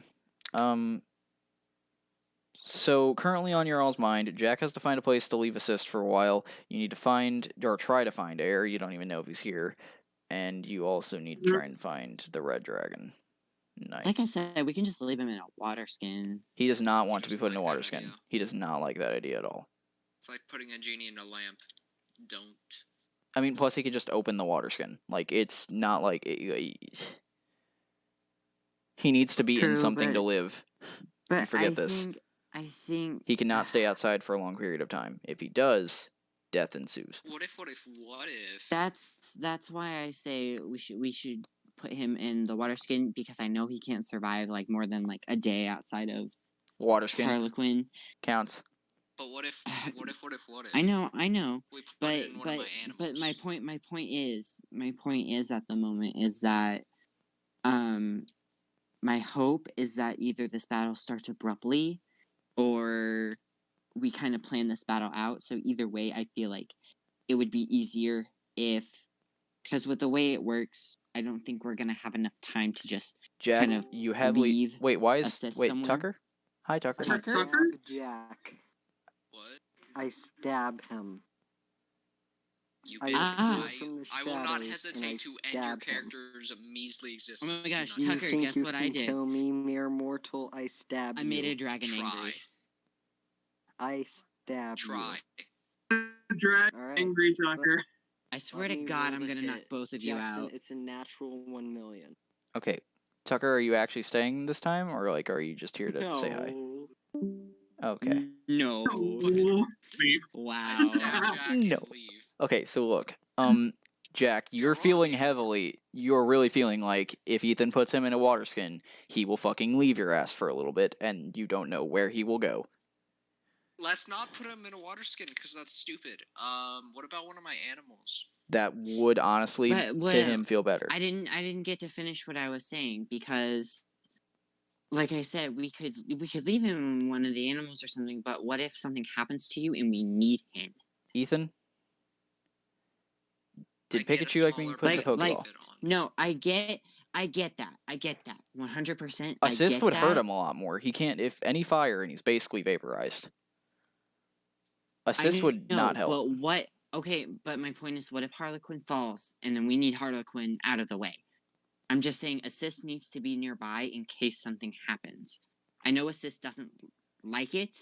So currently on your all's mind, Jack has to find a place to leave assist for a while. You need to find, or try to find Air. You don't even know if he's here. And you also need to try and find the Red Dragon Knight. Like I said, we can just leave him in a water skin. He does not want to be Doesn't put in a like water that skin. idea. He does not like that idea at all. It's like putting a genie in a lamp. Don't. I mean, plus he could just open the water skin. Like, it's not like... he needs to be in True, something to but- live. But forget this. I think He cannot stay outside for a long period of time. If he does, death ensues. What if? That's why I say we should put him in the water skin, because I know he can't survive like more than like a day outside of Water skin Harlequin. counts. But what if? What if? I know. We put But in one of my animals. my point is at the moment is that my hope is that either this battle starts abruptly or we kind of plan this battle out. So either way, I feel like it would be easier if, because with the way it works, I don't think we're gonna have enough time to just Jack, kind of you heavily leave, wait. Why is assist wait somewhere. Tucker? Hi, Tucker. Tucker? Tucker? Stab Jack. What? I stab him. You I bitch! appear from the I will not shadows and I hesitate to end your stab him. character's measly Oh existence. my gosh, Do you Tucker, think guess you what can I did? kill me, mere mortal? I stab I you. made a dragon Try. angry. I stab Try. Drag Alright, angry Tucker. I swear Let to me God, roll I'm the gonna knock hit. both of you Jackson, out. it's a natural 1,000,000. Okay, Tucker, are you actually staying this time, or like, are you just here to say hi? No. Okay. No. Oh, leave. Wow. I stab Jack No. and leave. Okay, so look, Jack, you're Come on, feeling dude. heavily. You're really feeling like if Ethan puts him in a water skin, he will fucking leave your ass for a little bit, and you don't know where he will go. Let's not put him in a water skin because that's stupid. What about one of my animals? That would honestly, But, to him, feel better. I didn't get to finish what I was saying because, like I said, we could leave him one of the animals or something. But what if something happens to you and we need him? Ethan, did I get a Pikachu like being smaller put in the bit Pokeball? on. No, I get that. 100%. Assist would hurt him a lot more. He can't, if any fire, and he's basically vaporized. Assist would not help. But what? Okay, but my point is, what if Harlequin falls and then we need Harlequin out of the way? I'm just saying, Assist needs to be nearby in case something happens. I know Assist doesn't like it,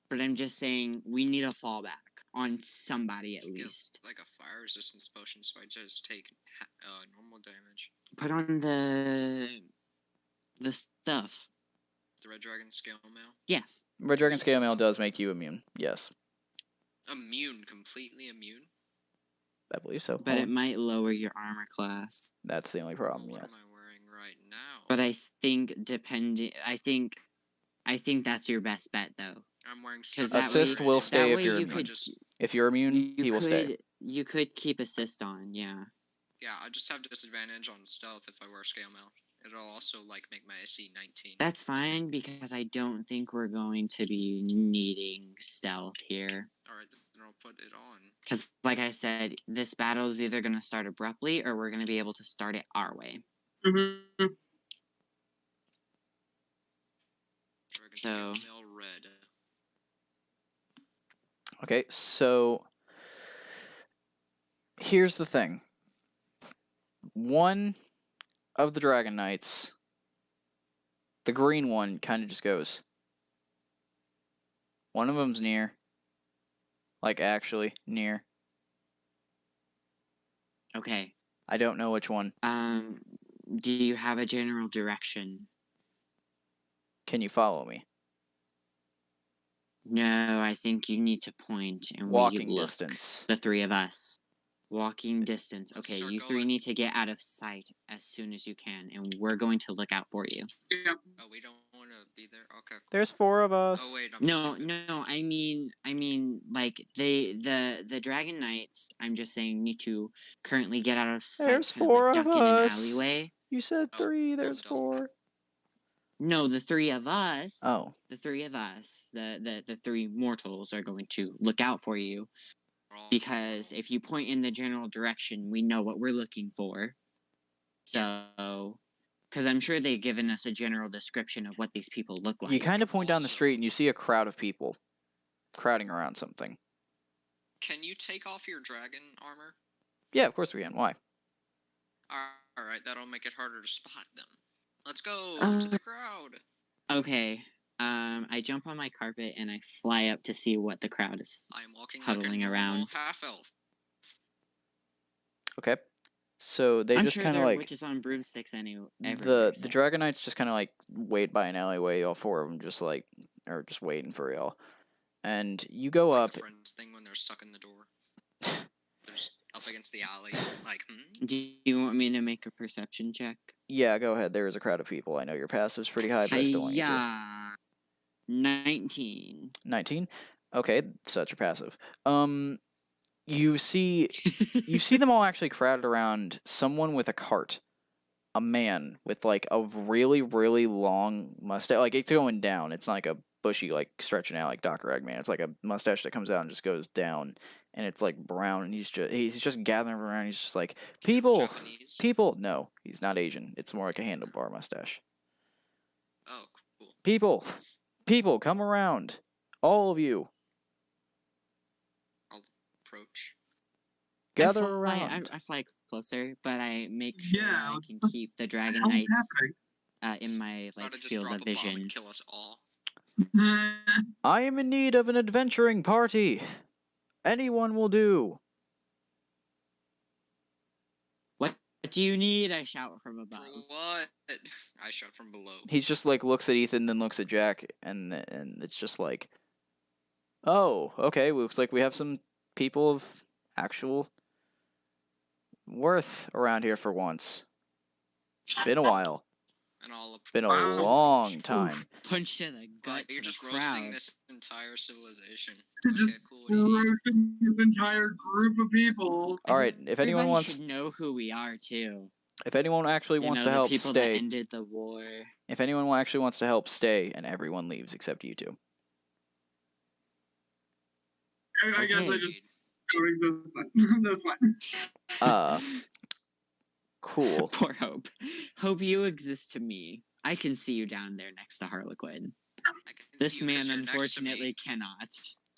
but I'm just saying we need a fallback on somebody at least. Like a fire resistance potion, so I just take normal damage. Put on the stuff. The Red Dragon Scale Mail. Yes. Red Dragon Scale Mail does make you immune. Yes, Immune, completely immune. I believe so. But it might lower your armor class. That's the only problem. What Yes. am I wearing right now? But I think I think that's your best bet though. I'm wearing 'Cause that Assist way- will that stay if way you're you immune. could- If you're immune, he will stay. You could keep Assist on, yeah. Yeah, I just have disadvantage on stealth if I wear Scale Mail. It'll also like make my AC 19. That's fine because I don't think we're going to be needing stealth here. Alright, then I'll put it on. Because, like I said, this battle is either going to start abruptly or we're going to be able to start it our way. Mhm. Dragon So- Scale Mail red. Okay, so here's the thing. One of the Dragon Knights, the green one, kind of just goes. One of them's near. Like, actually, near. Okay. I don't know which one. Do you have a general direction? Can you follow me? No, I think you need to point and Walking we look. distance. The three of us. Walking distance. Let's Okay, start you three going. need to get out of sight as soon as you can, and we're going to look out for you. Yeah. Oh, we don't want to be there? Okay. There's 4 of us. Oh, wait, I'm No, stupid. no, I mean, like the Dragon Knights. I'm just saying need to currently get out of sight. There's kind 4 like of duck in an us. alleyway. You said Oh, 3, well, there's dumb. 4. No, the three of us. Oh. The three of us. The three mortals are going to look out for you We're all because mortal. if you point in the general direction, we know what we're looking for. So, because I'm sure they've given us a general description of what these people look like. You kind of point down the Also- street and you see a crowd of people crowding around something. Can you take off your dragon armor? Yeah, of course we can. Why? Alright, that'll make it harder to spot them. Let's go Uh, to the crowd. Okay. I jump on my carpet and I fly up to see what the crowd is. I am walking huddling like a around. normal half-elf. Okay. So they I'm just sure kind there of are like witches on broomsticks everywhere. the Dragon Knights just kind of like wait by an alleyway. All 4 of them just like are just waiting for y'all. And you go Like up. the friends thing when they're stuck in the door. There's up against the alley. Like, Do you want me to make a perception check? Yeah, go ahead. There is a crowd of people. I know your passive's pretty high, but I still want you to. Hiya. 19. 19. Okay, such a passive. You see them all actually crowded around someone with a cart. A man with like a really, really long mustache. Like it's going down. It's not like a bushy, like stretching out like Dr. Eggman. It's like a mustache that comes out and just goes down, and it's like brown. And he's just gathering around. He's just like, people, Japanese? people. No, he's not Asian. It's more like a handlebar mustache. Oh, cool. People, come around, all of you. I'll approach. Gather I fly, around. I fly closer, but I make sure Yeah, I what can the keep the Dragon hell's Knights happening? in my Try like to just field drop of a bomb vision. and kill us all. I am in need of an adventuring party. Anyone will do. What do you need? I shout from For above. what? I shout from below. He's just like looks at Ethan, then looks at Jack, and it's just like, oh, okay. Looks like we have some people of actual worth around here for once. Been a while. And I'll Been a Wow. long time. Punch to the gut Right, to you're the just crowd. roasting this entire civilization. Just Okay, cool. What do you need? roasting this entire group of people. All right, if anyone Everybody wants, should know who we are too. if anyone actually You wants know, to the help, people that stay. ended the war. If anyone actually wants to help, stay, and everyone leaves except you two. I guess I Okay. just don't exist. That's fine. Cool. Poor Hope. Hope, you exist to me. I can see you down there next to Harlequin. I can This see you 'cause man you're next to unfortunately me. cannot.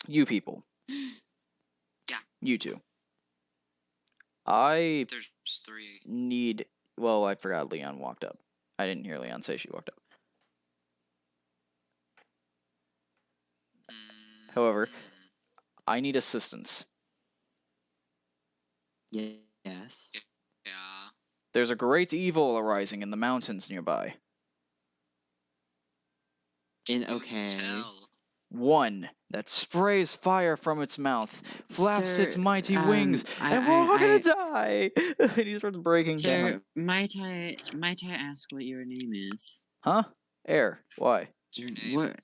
You people. Yeah. You two. I There's 3. need. Well, I forgot Leon walked up. I didn't hear Leon say she walked up. However, I need assistance. Yes. Yeah. There's a great evil arising in the mountains nearby. Okay. Tell. One that sprays fire from its mouth, flaps its Sir, mighty wings, and we're all gonna die! And he starts breaking down. Sir, might I ask what your name is? Huh? Air. Why? Your name? What?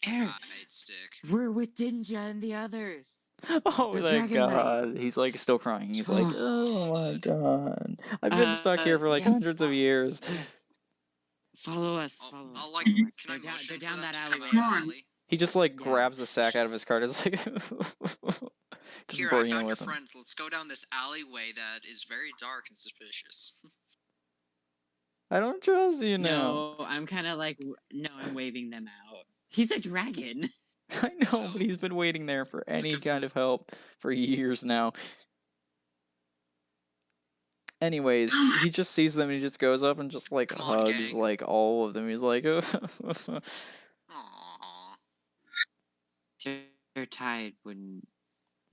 Air. Nightstick. We're with Dinja and the others. Oh, The thank Dragon Knight. God. He's like still crying. He's like, oh my God. I've been stuck here for like yes. hundreds of years. Yes. Follow us. I'll, Follow I'll us. like. Follow us. Can I motion They're for down them that to come alleyway. out of Come the on. alley? He just like Yeah. grabs the sack out of his cart. It's like, just Here, I bring it found your with him. friend. Let's go down this alleyway that is very dark and suspicious. I don't trust you now. No, I'm kind of like, no, I'm waving them out. He's a dragon. I know, but he's been waiting there for any kind of help for years now. Anyways, he just sees them and he just goes up and just like Come on, hugs gang. like all of them. He's like, Aww. Their tide wouldn't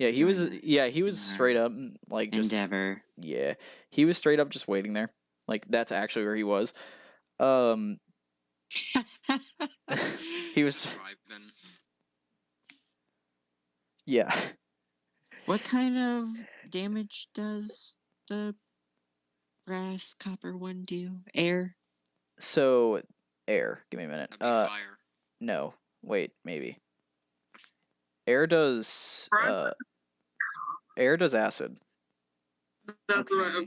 yeah, he join was us he was in straight our up like just endeavor. yeah, he was straight up just waiting there. Like that's actually where he was. He was Driving. yeah. What kind of damage does the brass copper one do? Air? So air. Give me a minute. That'd be fire. No. Wait, maybe. Air does acid. That's what. Okay. Okay.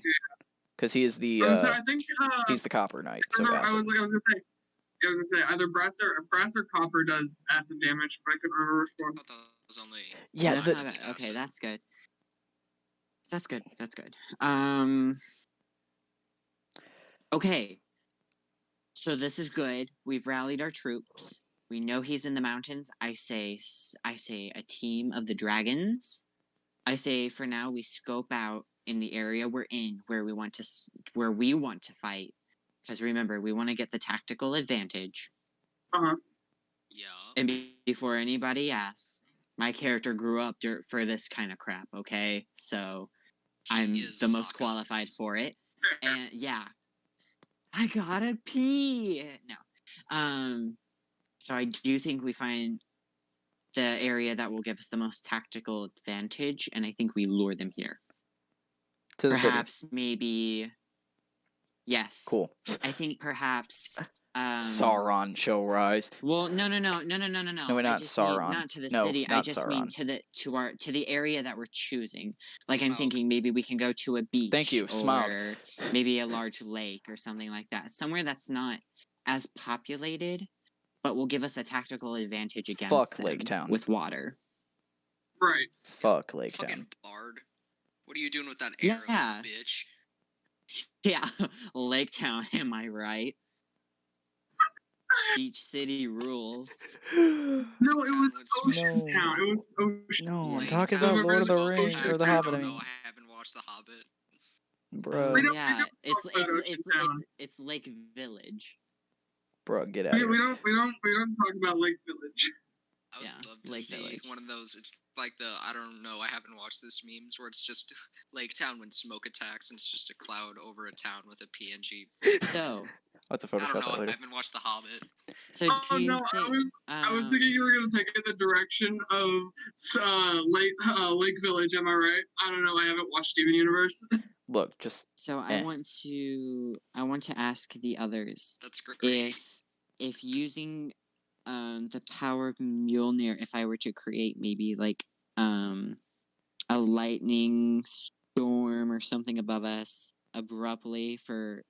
Because he is the I think. he's the copper knight, so I acid. was gonna say either brass or copper does acid damage, but I couldn't remember which one. I thought that was only. Yeah, That's the- not bad. Okay, acid. that's good. That's good. Okay. So this is good. We've rallied our troops. We know he's in the mountains. I say a team of the dragons. I say for now we scope out in the area we're in where we want to fight. Because remember, we want to get the tactical advantage. Uh-huh. Yeah. And before anybody asks, my character grew up for this kind of crap. Okay, so I'm He is the most Sokka. qualified for it. And yeah, I gotta pee. No. So I do think we find the area that will give us the most tactical advantage, and I think we lure them here. to the city. Perhaps, maybe. Yes. Cool. I think perhaps Sauron shall rise. Well, no. No, I not just mean Sauron. not to the No, city. I not just mean Sauron. to the area that we're choosing. Like I'm Smoke. thinking maybe we can go to a beach. Thank you, Smaug. Or maybe a large lake or something like that. Somewhere that's not as populated, but will give us a tactical advantage against Fuck them Lake Town. with water. Right. Fuck Lake Fucking Town. bard. What are you doing with that arrow, Yeah. bitch? Yeah, Lake Town. Am I right? Beach City rules. No, it was Ocean No. Town. It was Ocean. No, I'm Lake talking Town, about Lord of the Smoke Rings Ocean or The Town. Hobbit. I I don't know. mean, I haven't watched The Hobbit. bruh, We don't Yeah, talk about Ocean Town. it's Lake Village. bruh, get out We of here. don't talk about Lake Village. I would Yeah, love to Lake see Village. one of those. It's like the I don't know. I haven't watched this memes where it's just Lake Town when smoke attacks and it's just a cloud over a town with a PNG. So, Let's I don't Photoshop know. that I later. haven't watched The Hobbit. so Oh do you no, think? I was thinking you were gonna take it the direction of Lake Village. Am I right? I don't know. I haven't watched Steven Universe. Look, just So I want to ask the others That's great. if using the power of Mjolnir, if I were to create maybe like a lightning storm or something above us abruptly for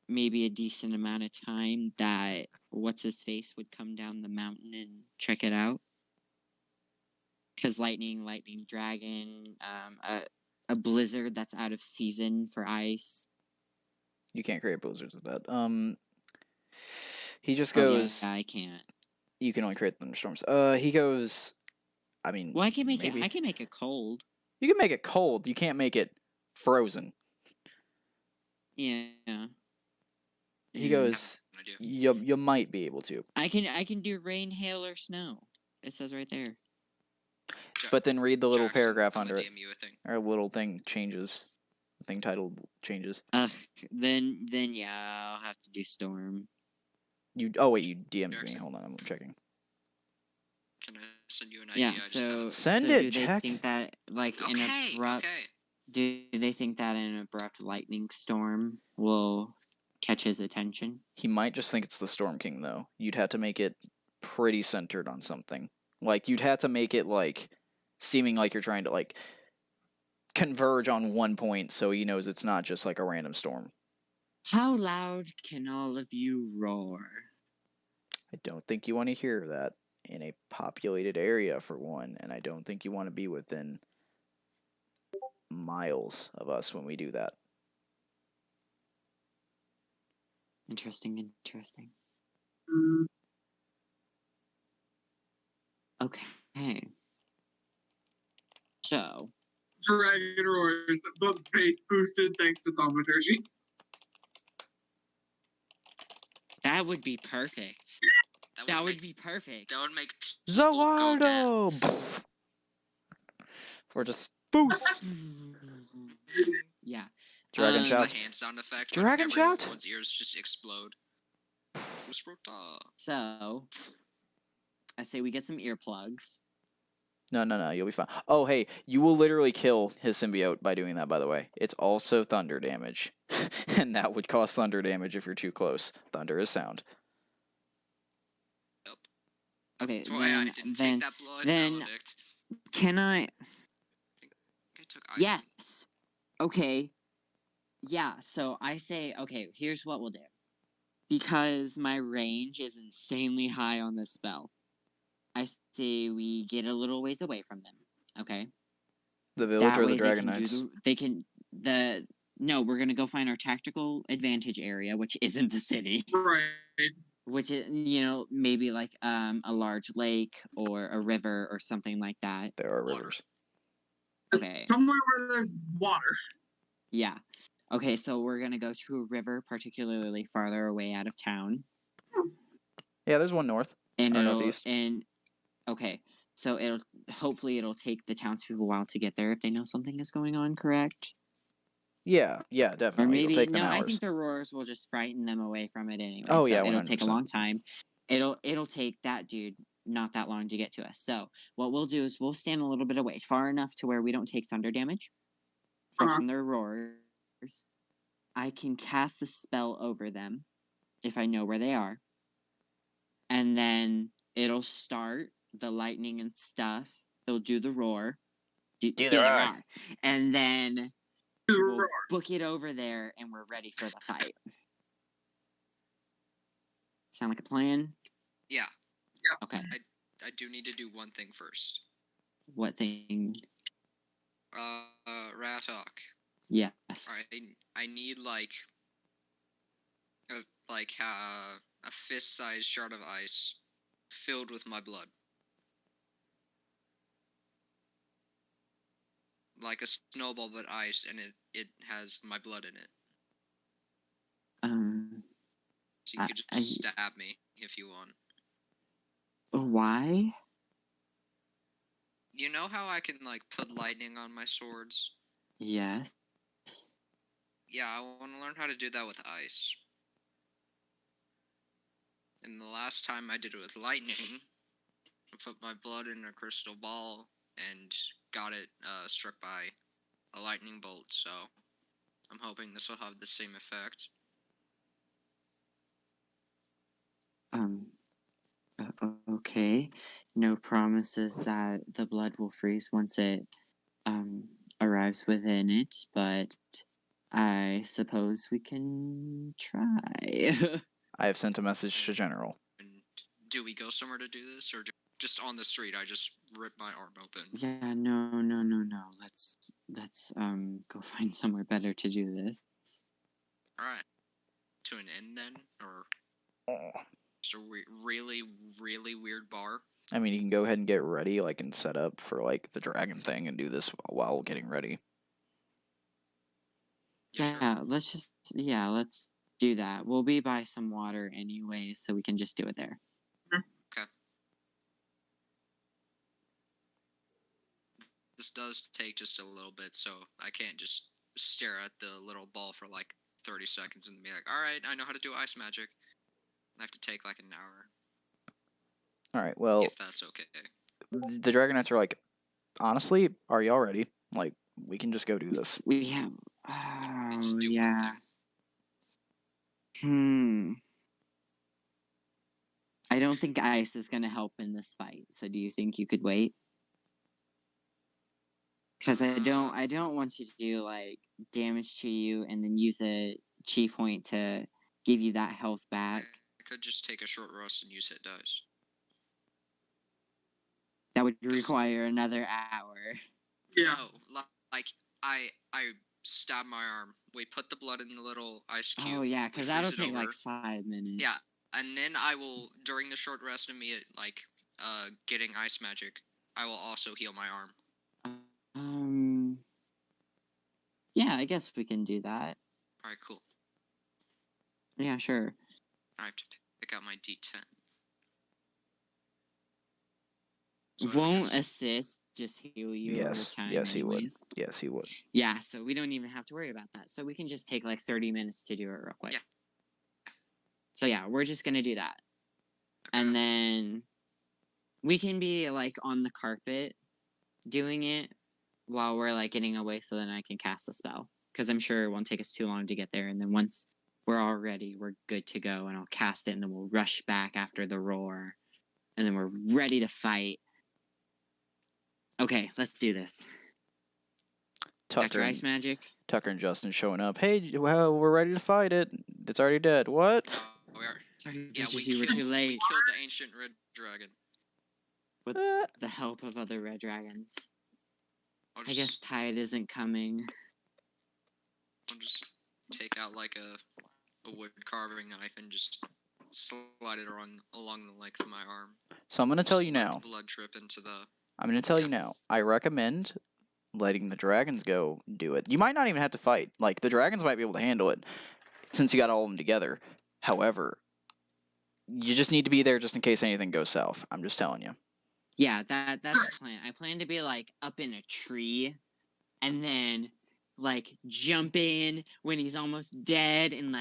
maybe a decent amount of time, that what's his face would come down the mountain and check it out. Because lightning dragon, a blizzard that's out of season for ice. you can't create blizzards with that. He just Oh, yeah, goes. I can't. You can only create thunderstorms. He goes. I mean, Well, I can make maybe. it. I can make it cold. You can make it cold. You can't make it frozen. Yeah. He Yeah. goes. An idea. You might be able to, I can do rain, hail, or snow. It says right there. but then read the little Jackson, paragraph I'm under gonna it. DM you a thing. Or a little thing changes. The thing titled changes. Then yeah, I'll have to do storm. You. Oh wait, you DM'd me. Jackson. Hold on, I'm checking. Can I send you an idea? Yeah. I just So have? Send so it, do they Jack. think that like an Okay. abrupt? Okay. Do they think that an abrupt lightning storm will catch his attention? He might just think it's the Storm King, though. You'd have to make it pretty centered on something. Like, you'd have to make it, like, seeming like you're trying to, like, converge on one point so he knows it's not just, like, a random storm. How loud can all of you roar? I don't think you want to hear that in a populated area, for one, and I don't think you want to be within miles of us when we do that. Interesting. Mm, Okay. So, Dragon Roars, but base boosted thanks to thaumaturgy. that would be perfect. That would be perfect. That would make people go down. Zoardo! Or just boost! Yeah. Dragon That's shouts. the hand sound effect. Dragon when shout? everyone's ears just explode. So, I say we get some earplugs. No, you'll be fine. Oh, hey, you will literally kill his symbiote by doing that, by the way. It's also thunder damage. And that would cause thunder damage if you're too close. Thunder is sound. Okay, That's why I didn't take that blood then- maledict. Can I? I took ice. Yes. Okay. Yeah, so I say, okay, here's what we'll do. Because my range is insanely high on this spell, I say we get a little ways away from them. Okay? The village That or way the Dragon they can Knights? No, we're gonna go find our tactical advantage area, which isn't the city. Right. Which is, maybe like a large lake or a river or something like that. There are Water. rivers. Okay. Somewhere where there's water. Yeah. Okay, so we're gonna go to a river, particularly farther away out of town. Yeah, there's one north. And Or it'll northeast. okay. So hopefully it'll take the townspeople a while to get there if they know something is going on, correct? Yeah, definitely. Or maybe It'll take them no, hours. I think the roars will just frighten them away from it anyway. Oh, so yeah, it'll take a 100%. long time. It'll take that dude not that long to get to us. So what we'll do is we'll stand a little bit away, far enough to where we don't take thunder damage from their roars. I can cast a spell over them if I know where they are. and then it'll start the lightning and stuff. They'll do the roar. Do the the roar. roar. And then we'll book it over there, and we're ready for the fight. Sound like a plan? Yeah, Okay. I do need to do one thing first. What thing? Ratok. Yes. I need a fist-sized shard of ice filled with my blood. Like a snowball, but ice, and it has my blood in it. So you could just stab me if you want. Why? You know how I can put lightning on my swords? Yes. Yeah, I want to learn how to do that with ice. And the last time I did it with lightning, I put my blood in a crystal ball and got it struck by a lightning bolt, so I'm hoping this will have the same effect. Okay. No promises that the blood will freeze once it arrives within it, but I suppose we can try. I have sent a message to General. And do we go somewhere to do this, or just on the street? I just rip my arm open. Yeah, no. Let's go find somewhere better to do this. All right. To an inn then, or Oh. just a really, really weird bar. I mean, you can go ahead and get ready, and set up for the dragon thing, and do this while getting ready. Yeah, let's do that. We'll be by some water anyway, so we can just do it there. Okay. This does take just a little bit, so I can't just stare at the little ball for 30 seconds and be like, all right, I know how to do ice magic. I have to take an hour. All right, well, if that's okay. The Dragon Knights are honestly, are y'all ready? We can just go do this. We have. Just do one Yeah. thing. I don't think ice is gonna help in this fight. So, do you think you could wait? Because I don't want to do damage to you and then use a chi point to give you that health back. I could just take a short rest and use hit dice. That would require another hour. Yeah. No, I stab my arm. We put the blood in the little ice cube. Oh yeah, because that'll take over. 5 minutes. Yeah, and then I will, during the short rest of me getting ice magic, I will also heal my arm. Yeah, I guess we can do that. All right, cool. Yeah, sure. I have to pick out my D10. Won't assist just heal you over Yes, time yes, he would. anyways. Yes, he would. Yeah, so we don't even have to worry about that. So we can just take 30 minutes to do it real quick. Yeah. So yeah, we're just gonna do that. Okay. And then we can be on the carpet doing it while we're getting away, so then I can cast a spell. Because I'm sure it won't take us too long to get there, and then once we're all ready, we're good to go, and I'll cast it, and then we'll rush back after the roar, and then we're ready to fight. Okay, let's do this. After ice magic. Tucker and Justin showing up. Hey, well, we're ready to fight it. It's already dead. What? We are. Sorry, Yeah, you were too late. We killed the ancient red dragon. With the help of other red dragons. I I guess Tide isn't coming. I'll just take out a wood carving knife and just slide it along the length of my arm. So I'm gonna tell you Let now. the blood drip into the. I'm gonna tell you now. I recommend letting the dragons go do it. You might not even have to fight. The dragons might be able to handle it since you got all of them together. However, you just need to be there just in case anything goes south. I'm just telling you. Yeah, that's the plan. I plan to be up in a tree and then jump in when he's almost dead and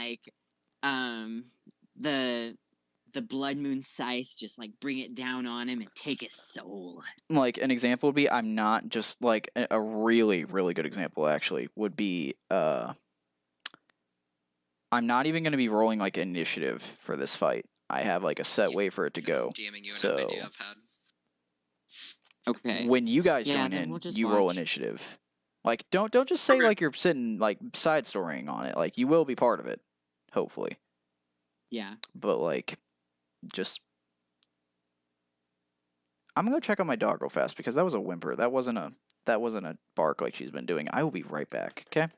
the blood moon scythe just bring it down on him and take his soul. An example would be, I'm not just a really, really good example actually would be I'm not even gonna be rolling initiative for this fight. I have like a set Yeah, way for it to Then I'm go. DMing you an So idea I've had. Okay. when you guys Yeah, join then in, we'll just you roll watch. initiative. Like don't just say Okay. like you're sitting like side storying on it. Like you will be part of it, hopefully. Yeah. But like just I'm gonna go check on my dog real fast because that was a whimper. That wasn't a bark like she's been doing. I will be right back. Okay.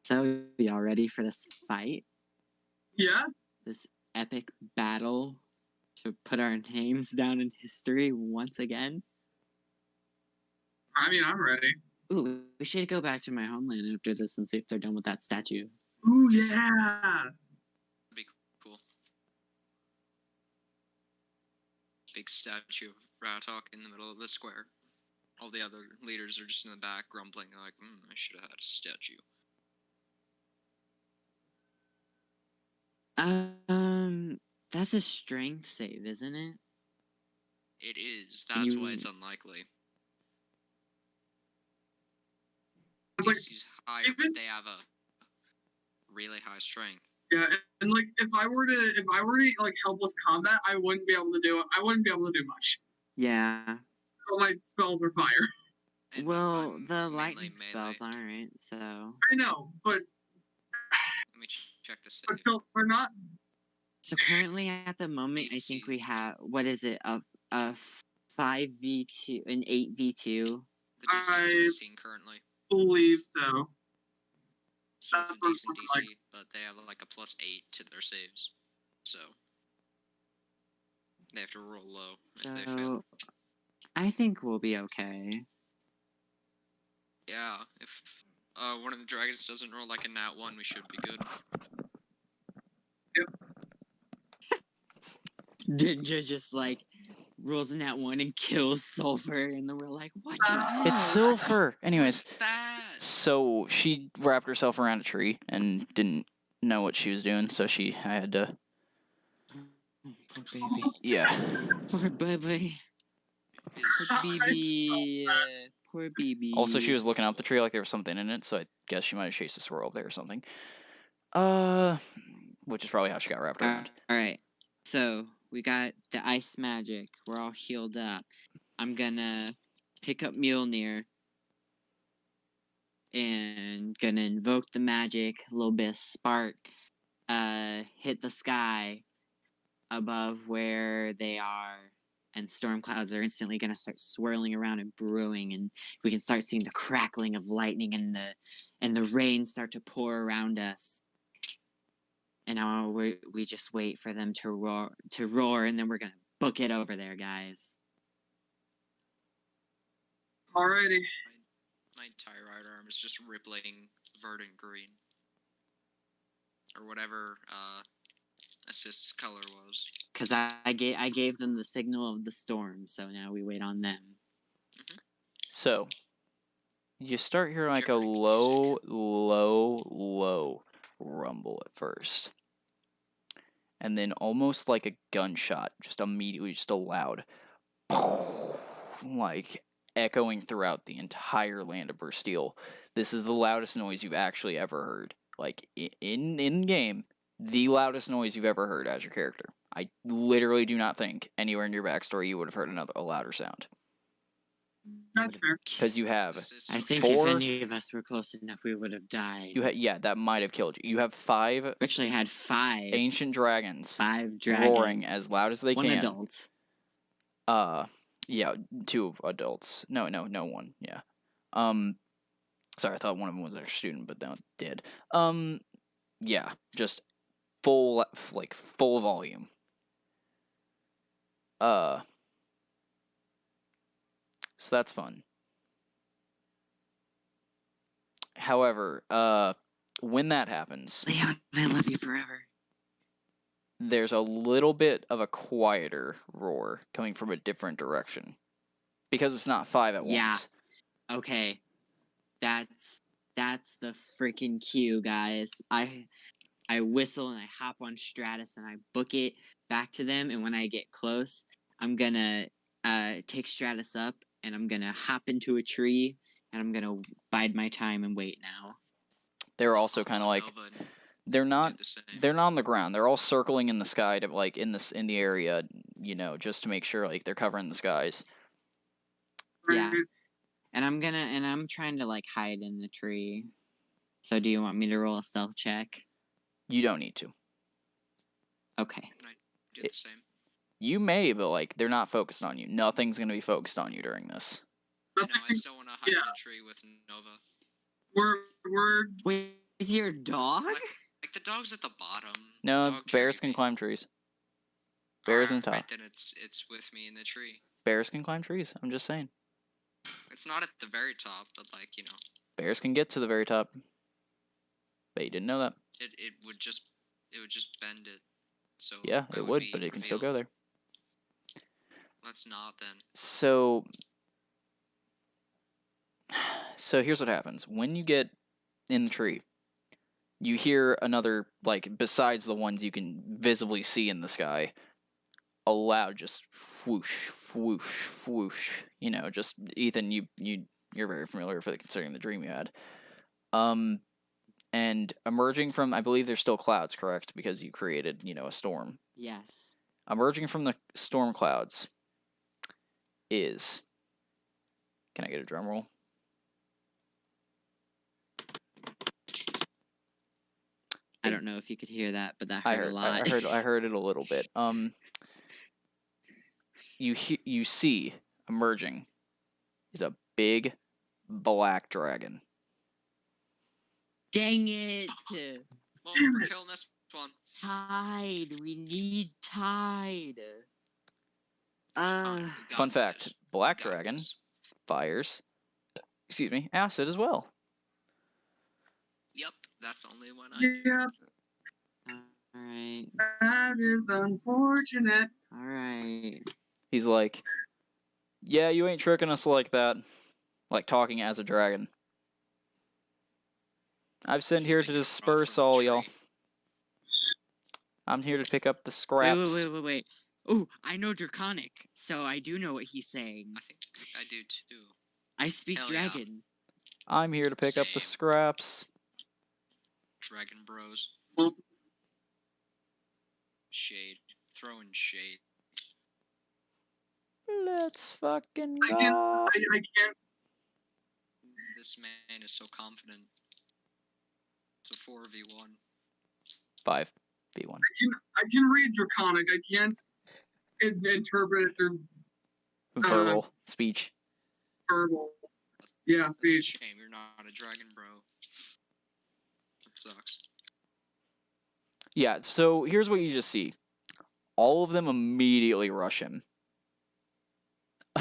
So, y'all ready for this fight? Yeah. This epic battle to put our names down in history once again? I mean, I'm ready. Ooh, we should go back to my homeland after this and see if they're done with that statue. Ooh, yeah. That'd be cool. Big statue of Ratok in the middle of the square. All the other leaders are just in the back grumbling, like, I should have had a statue. That's a strength save, isn't it? It is. That's why You- it's unlikely. It's like, DC's higher, even- but they have a really high strength. yeah, and like if I were to like helpless combat, I wouldn't be able to do it. I wouldn't be able to do much. Yeah. All my spells are fire. And Well, I'm the mainly lightning melee. spells aren't, so. I know, but Let me check the save. still, they're not. So currently at the moment, I think we have, what is it, a 5v2, an 8v2. The DC I- is 16 currently. Believe so. So it's a That's what it decent looks like. DC, but they have like a +8 to their saves. So they have to roll low if they fail. So I think we'll be okay. Yeah, if one of the dragons doesn't roll like a nat 1, we should be good. Ninja just like rolls in that one and kills Sulfur, and then we're like, what the hell? It's silver. Anyways, Who's that? so she wrapped herself around a tree and didn't know what she was doing, so I had to. Poor baby. Yeah. Poor baby. Is Poor she- baby. Poor baby. Also, she was looking up the tree like there was something in it, so I guess she might have chased a squirrel up there or something. Which is probably how she got wrapped around. Alright. So we got the ice magic. We're all healed up. I'm gonna pick up Mjolnir and gonna invoke the magic, a little bit of spark, hit the sky above where they are, and storm clouds are instantly gonna start swirling around and brewing, and we can start seeing the crackling of lightning and the rain start to pour around us. And now we just wait for them to roar, and then we're gonna book it over there, guys. Alrighty. My entire right arm is just rippling verdant green. Or whatever assist's color was. Cause I gave them the signal of the storm, so now we wait on them. So, you start hearing like a Gibbering low, low rumble at first. And then almost like a gunshot, just immediately, just a loud, like echoing throughout the entire land of Bastille. This is the loudest noise you've actually ever heard. Like, in game, the loudest noise you've ever heard as your character. I literally do not think anywhere in your backstory you would have heard a louder sound. That's fair. Because you have Assist I of think Four- if any of us were close enough, we would have died. yeah, that might have killed you. You have 5 We actually had 5 ancient dragons 5 dragons, roaring as loud as they one can. adult. Yeah, 2 adults. No, one. Yeah. Sorry, I thought one of them was our student, but that did. Yeah, just full volume. So that's fun. However, when that happens, Leon, I love you forever. there's a little bit of a quieter roar coming from a different direction. Because it's not 5 at Yeah. once. Okay, that's the freaking cue, guys. I whistle and I hop on Stratus and I book it back to them, and when I get close, I'm gonna take Stratus up, and I'm gonna hop into a tree, and I'm gonna bide my time and wait now. They're also kind of like Nova they're not do the same. they're not on the ground. They're all circling in the sky to like in the area, just to make sure like they're covering the skies. Yeah. And I'm trying to like hide in the tree. So do you want me to roll a stealth check? You don't need to. Okay. Do the same. You may, but like they're not focused on you. Nothing's gonna be focused on you during this. I know, I still want to hide in a tree with Nova. We're Wait, with your dog? Like the dog's at the bottom. No, Dog bears be can me. climb trees. Bears on top. Alright, then it's with me in the tree. Bears can climb trees. I'm just saying. It's not at the very top, but like Bears can get to the very top. Bet you didn't know that. it would just bend it. So Yeah, I it would, be but it can still go revealed. there. Let's not then. So here's what happens. When you get in the tree, you hear another, like, besides the ones you can visibly see in the sky, a loud just whoosh, whoosh, whoosh. Just, Ethan, you're very familiar with it considering the dream you had. And emerging from, I believe there's still clouds, correct? Because you created, a storm. Yes. Emerging from the storm clouds is... Can I get a drum roll? I don't know if you could hear that, but that I hurt a lot. I heard it a little bit. You see emerging is a big black dragon. Dang it! Well, we're killing this one. Tide. We need tide. Fine, we got Fun fact: this. black We got dragon this. fires, acid as well. Yep, that's the only one I do. yeah. Alright. That is unfortunate. Alright. He's like, "Yeah, you ain't tricking us like that." Like talking as a dragon. I've sent here to Keeping it disperse from the all y'all. tree. I'm here to pick up the scraps. Wait. Oh, I know Draconic, so I do know what he's saying. I think I do too. I speak Hell yeah. dragon. I'm here to pick up the Same. scraps. Dragon Bros. Well, Shade. Throwing shade. Let's fucking I can't. go. I can't. This man is so confident. It's a 4v1. 5v1. I can read Draconic. I can't interpret it through Verbal speech. verbal. Yeah, That's a speech. shame you're not a dragon bro. That sucks. Yeah, so here's what you just see. All of them immediately rush him.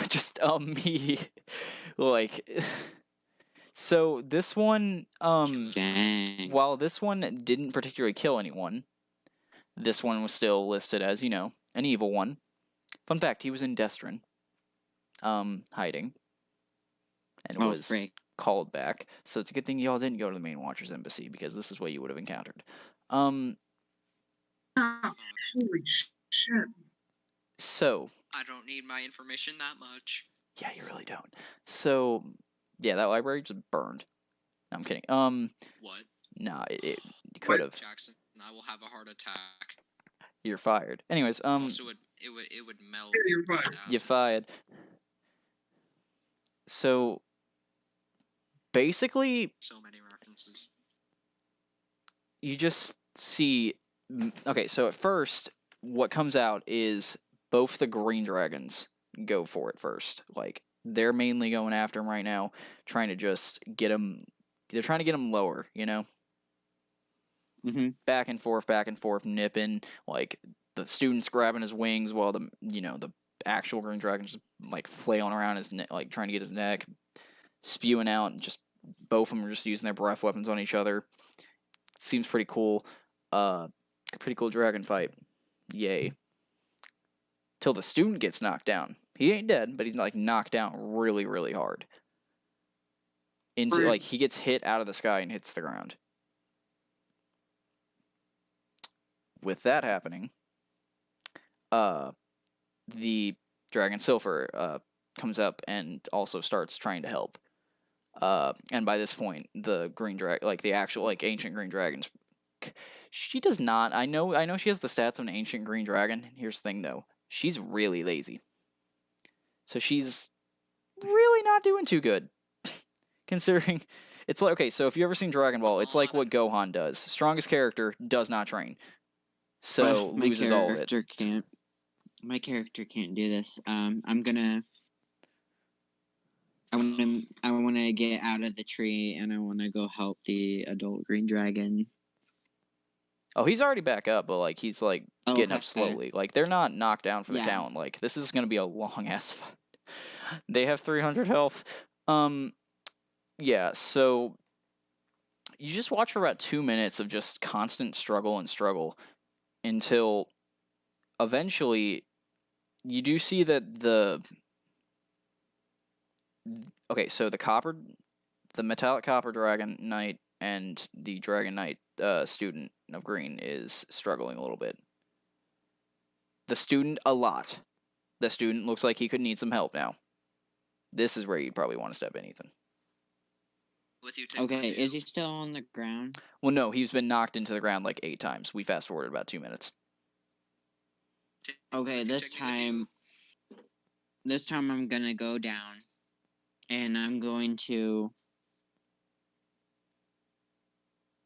Just immediately. Like... So this one, Dang. while this one didn't particularly kill anyone, this one was still listed as, an evil one. Fun fact, he was in Destrin, hiding, and was Frick. called back. So it's a good thing y'all didn't go to the main Watcher's Embassy, because this is what you would have encountered. Holy shit. So... I don't need my information that much. Yeah, you really don't. So... Yeah, that library just burned. No, I'm kidding. What? Nah, it could have. Jackson, I will have a heart attack. You're fired. Anyways, Also, it would melt. Yeah, you're fired. with you acid. fired. So, basically, So many references. you just see... Okay, so at first, what comes out is both the green dragons go for it first. Like, they're mainly going after him right now, trying to just get him... They're trying to get him lower, Mm-hmm. Back and forth, nipping. Like, the student's grabbing his wings while the actual green dragon's just, like, flailing around his neck, like, trying to get his neck, spewing out, and just both of them are just using their breath weapons on each other. Seems pretty cool. Pretty cool dragon fight. Yay. Till the student gets knocked down. He ain't dead, but he's, like, knocked down really, really hard. Into, like, he gets hit out of the sky and hits the ground. With that happening, the Dragon Silver comes up and also starts trying to help. And by this point, the green dragon, like the actual like ancient green dragons, she does not. I know she has the stats of an ancient green dragon. Here's the thing though, she's really lazy, so she's really not doing too good, considering. It's like, okay, so if you ever seen Dragon Ball, it's like what Gohan does. Strongest character does not train, so My loses all of it. My character can't do this. I want to get out of the tree and I want to go help the adult green dragon. Oh, he's already back up, but like he's like getting up Okay. slowly. Like they're not knocked down for the Yeah. count. Like this is gonna be a long ass fight. They have 300 health. Yeah. So you just watch for about 2 minutes of just constant struggle until eventually you do see that okay, so the metallic copper dragon knight and the dragon knight student of green is struggling a little bit. The student a lot. The student looks like he could need some help now. This is where you'd probably want to step in, Ethan. With you, take Okay, my is view. he still on the ground? Well, no, he's been knocked into the ground like 8 times. We fast forwarded about 2 minutes. Okay, With you, take me with you. this time I'm gonna go down and I'm going to,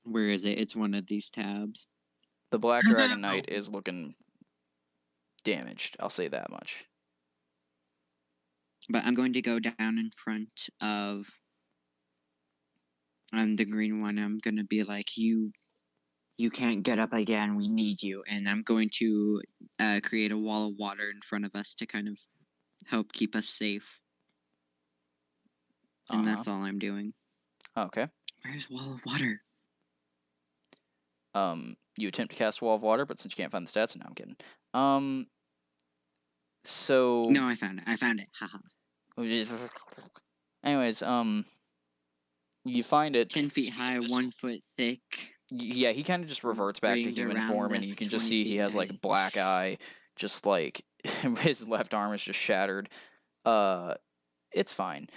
where is it? It's one of these tabs. The Black Dragon Knight is looking damaged. I'll say that much. But I'm going to go down in front of the green one. I'm gonna be like, you can't get up again. We need you. And I'm going to create a wall of water in front of us to kind of help keep us safe. And that's all I'm doing. Okay. Where's wall of water? You attempt to cast Wall of Water, but since you can't find the stats, no, I'm kidding. So No, I found it. Haha. Anyways, you find it. 10 feet high, 1 foot thick. Yeah, he kind of just reverts back to Ringed human around form, and us, you can just 20 see he feet has like high. a black eye, just like his left arm is just shattered. It's fine.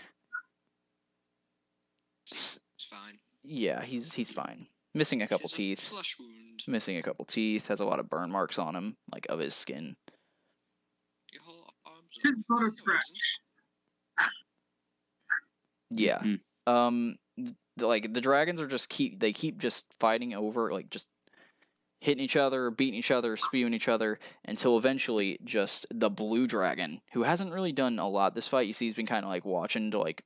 It's fine. Yeah, he's fine. Missing a couple It's a teeth. Flesh wound. Missing a couple teeth. Has a lot of burn marks on him, like of his skin. Your whole arms are Just but a poisoned. scratch. Yeah. Mhm. Like the dragons are just keep just fighting over, like just hitting each other, beating each other, spewing each other, until eventually just the blue dragon, who hasn't really done a lot this fight, you see he's been kind of like watching to like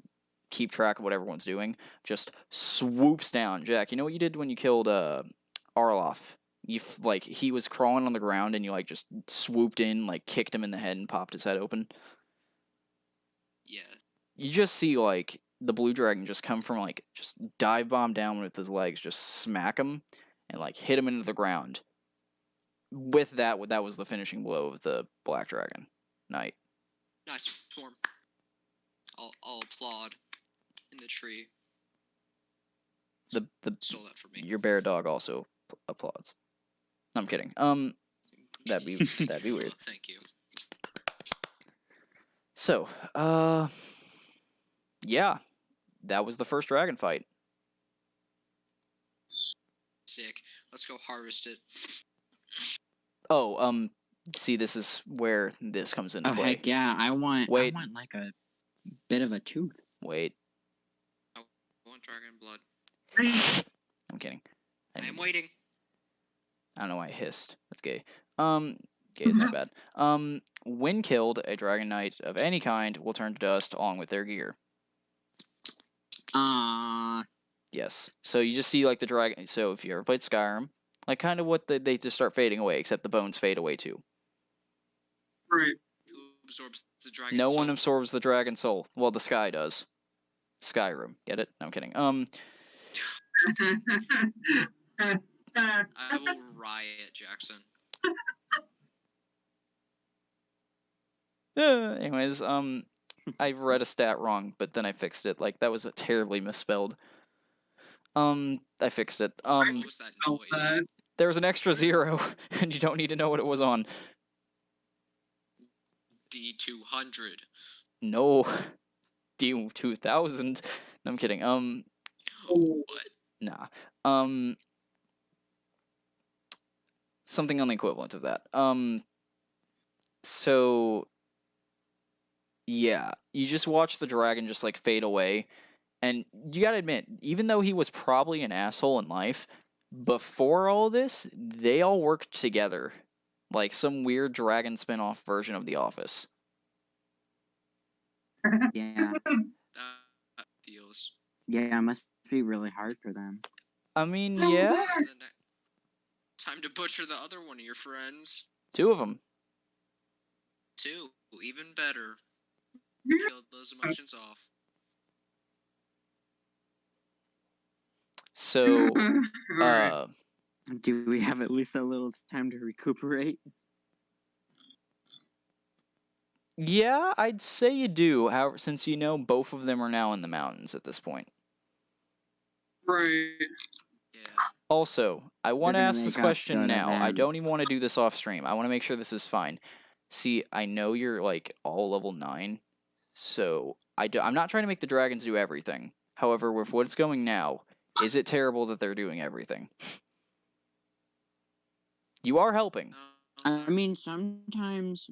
keep track of what everyone's doing, just swoops down. Jack, you know what you did when you killed Arloff? Like he was crawling on the ground and you like just swooped in, like kicked him in the head and popped his head open. Yeah. You just see like the blue dragon just come from like just dive bomb down with his legs, just smack him and like hit him into the ground. With that was the finishing blow of the Black Dragon Knight. Nice form. I'll applaud in the tree. The Stole that from me. Your bear dog also applauds. No, I'm kidding. That'd be weird. Thank you. So, yeah, that was the first dragon fight. Sick. Let's go harvest it. Oh, see, this is where this comes into Oh play. heck yeah! I want Wait. like a bit of a tooth. Wait, I want dragon blood. I'm kidding. I am waiting. I don't know why I hissed. That's gay. Gay is not bad. When killed, a dragon knight of any kind will turn to dust along with their gear. Yes. So you just see like the dragon. So if you ever played Skyrim, like kind of what they just start fading away, except the bones fade away too. Right. Who absorbs the dragon No soul? one absorbs the dragon soul. Well, the sky does. Skyrim. Get it? No, I'm kidding. I will riot, Jackson. Anyways, I read a stat wrong, but then I fixed it. Like that was a terribly misspelled. I fixed it. What was that Oh, noise? There was an extra 0, and you don't need to know what it was on. D200. No. D2000. No, I'm kidding. Oh. What? Nah. Something on the equivalent of that. So yeah, you just watch the dragon just like fade away, and you gotta admit, even though he was probably an asshole in life, before all this, they all worked together, like some weird dragon spin-off version of The Office. Yeah. That feels. Yeah, it must be really hard for them. I mean, Oh, yeah, there. To the ne- Time to butcher the other one of your friends. 2 of them. 2, even better. Yeah. Killed those emotions off. So, Alright. Do we have at least a little time to recuperate? yeah, I'd say you do. However, since you know both of them are now in the mountains at this point. Right. Yeah. Also, I want to gonna ask this make us question go to now. I them. don't even want to do this off stream. I want to make sure this is fine. See, I know you're like all level 9, so I'm not trying to make the dragons do everything. However, with what's going now, is it terrible that they're doing everything? You are helping. I mean, sometimes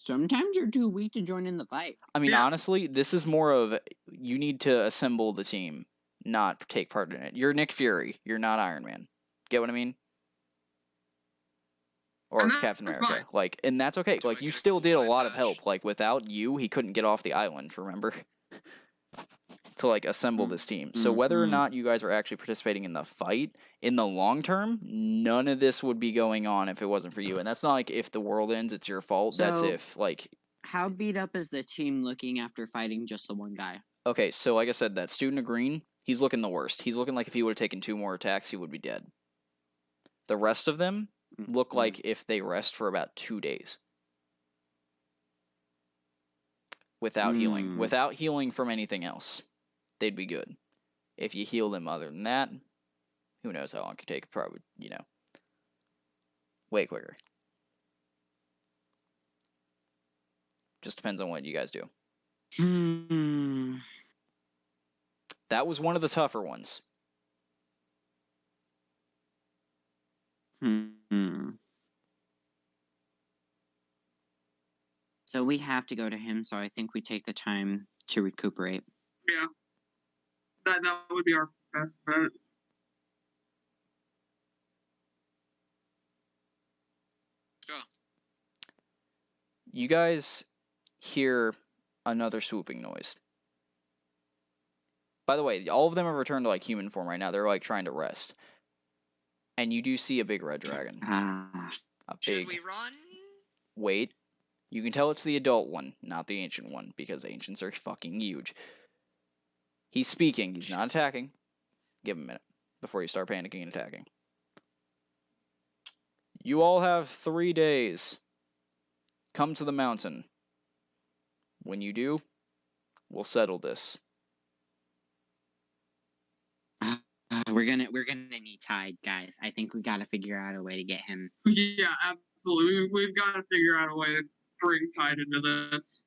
you're too weak to join in the fight. I mean, Yeah. honestly, this is more of you need to assemble the team, not take part in it. You're Nick Fury. You're not Iron Man. Get what I mean? Or And that's Captain America. fine. Like, and that's okay. Do I Like, you get a still cool did a eye lot of patch? help. Like, without you, he couldn't get off the island, remember? To, like, assemble this team. So whether or Mhm. not you guys are actually participating in the fight, in the long term, none of this would be going on if it wasn't for you. And that's not like if the world ends, it's your fault. That's So- if, like, How beat up is the team looking after fighting just the one guy? okay, so like I said, that student of green, he's looking the worst. He's looking like if he would have taken 2 more attacks, he would be dead. The rest of them look Mhm. like if they rest for about 2 days. Without healing. Mm. Without healing from anything else, they'd be good. If you heal them other than that, who knows how long it could take. Probably, way quicker. Just depends on what you guys do. Hmm. That was one of the tougher ones. Hmm. So we have to go to him, so I think we take the time to recuperate. Yeah. That would be our best bet. Go. You guys hear another swooping noise. By the way, all of them have returned to like human form right now. They're like trying to rest. And you do see a big red dragon. Ah. A Should big we run? wait. You can tell it's the adult one, not the ancient one, because ancients are fucking huge. He's speaking, he's not attacking. Give him a minute before you start panicking and attacking. You all have 3 days. Come to the mountain. When you do, we'll settle this. We're gonna need Tide, guys. I think we gotta figure out a way to get him. Yeah, absolutely. We've got to figure out a way to bring Tide into this.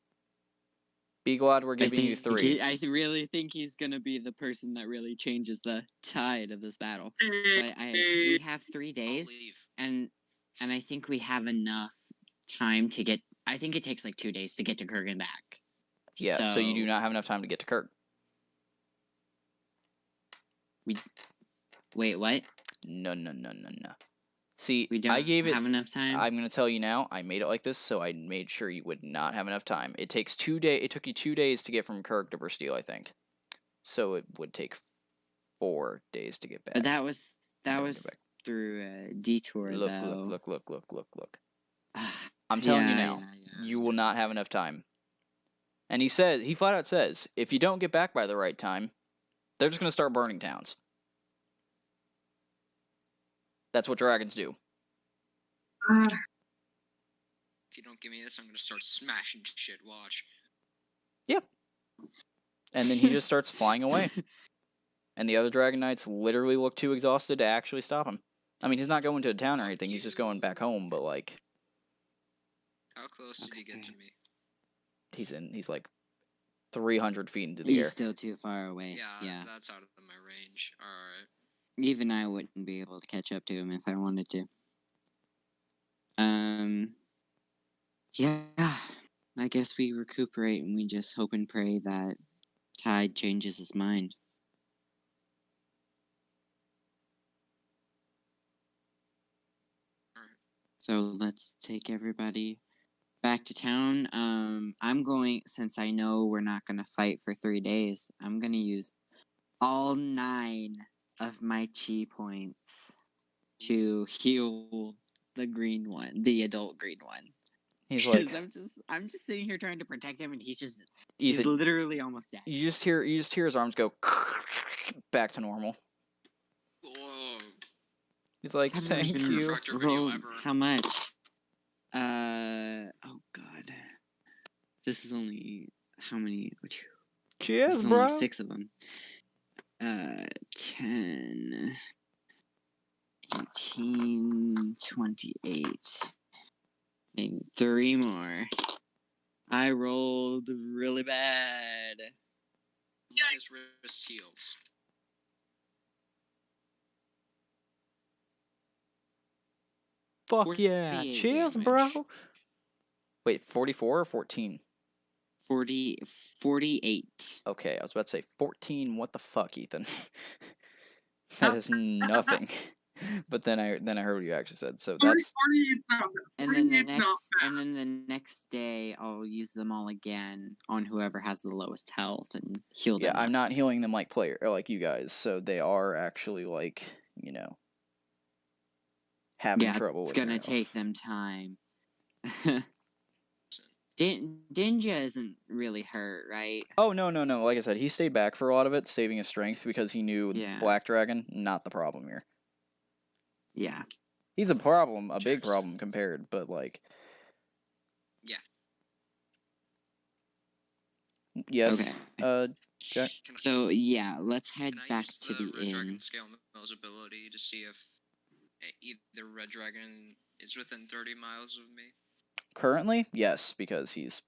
Be glad we're giving you 3. I really think he's gonna be the person that really changes the tide of this battle. But we have 3 I'll days, leave. and I think we have enough time to get. I think it takes like 2 days to get to Kurgan back. Yeah, so you do not have enough time to get to Kirk. Wait, what? No. See, We don't I gave it. have enough time. I'm gonna tell you now. I made it like this, so I made sure you would not have enough time. It takes 2 days. It took you 2 days to get from Kirk to Bastille, I think. So it would take 4 days to get back. But that was Never get back. through a detour, Look. though. I'm telling you Yeah, now, yeah. you will not have enough time. And he flat out says, if you don't get back by the right time, they're just gonna start burning towns. That's what dragons do. If you don't give me this, I'm gonna start smashing shit. Watch. And then he just starts flying away. And the other Dragon Knights literally look too exhausted to actually stop him. I mean, he's not going to a town or anything. He's just going back home, but like... How close did he get to me? He's like 300 feet into the He's air. still too far away. Yeah. That's out of my range. Alright. Even I wouldn't be able to catch up to him if I wanted to. Yeah. I guess we recuperate and we just hope and pray that Tide changes his mind. Alright. So let's take everybody back to town. I'm going, since I know we're not going to fight for 3 days, I'm going to use all 9 of my chi points to heal the green one, the adult green one. He's like, Because I'm just sitting here trying to protect him, and he's Ethan, literally almost dead. you just hear his arms go back to normal. Whoa. He's like, Haven't thank even you. Doctor video rolled ever. how much? Oh god. This is only how many? This Cheers, is bro. only 6 of them. 10, 18, 28. And 3 more. I rolled really bad. His wrist heals. Fuck yeah. 48 Cheers, damage. bro. Wait, 44 or 14? 48. Okay, I was about to say 14. What the fuck, Ethan? That is nothing. But then I heard what you actually said. So 40, that's 40 is not bad. And then 40 is not bad. the next day I'll use them all again on whoever has the lowest health and heal them. yeah. I'm up. not healing them like like you guys. So they are actually like having trouble. It's with gonna their take them time. Dinja isn't really hurt, right? Oh no. Like I said, he stayed back for a lot of it, saving his strength because he knew Yeah. Black Dragon not the problem here. Yeah. He's a problem, a big Cheers. problem compared, but like. Yeah. Yes. Okay. Jack? So yeah, let's head Can I back use to the the Red inn. Dragon scale Mel's ability to see if either Red Dragon is within 30 miles of me? Currently, yes, because he's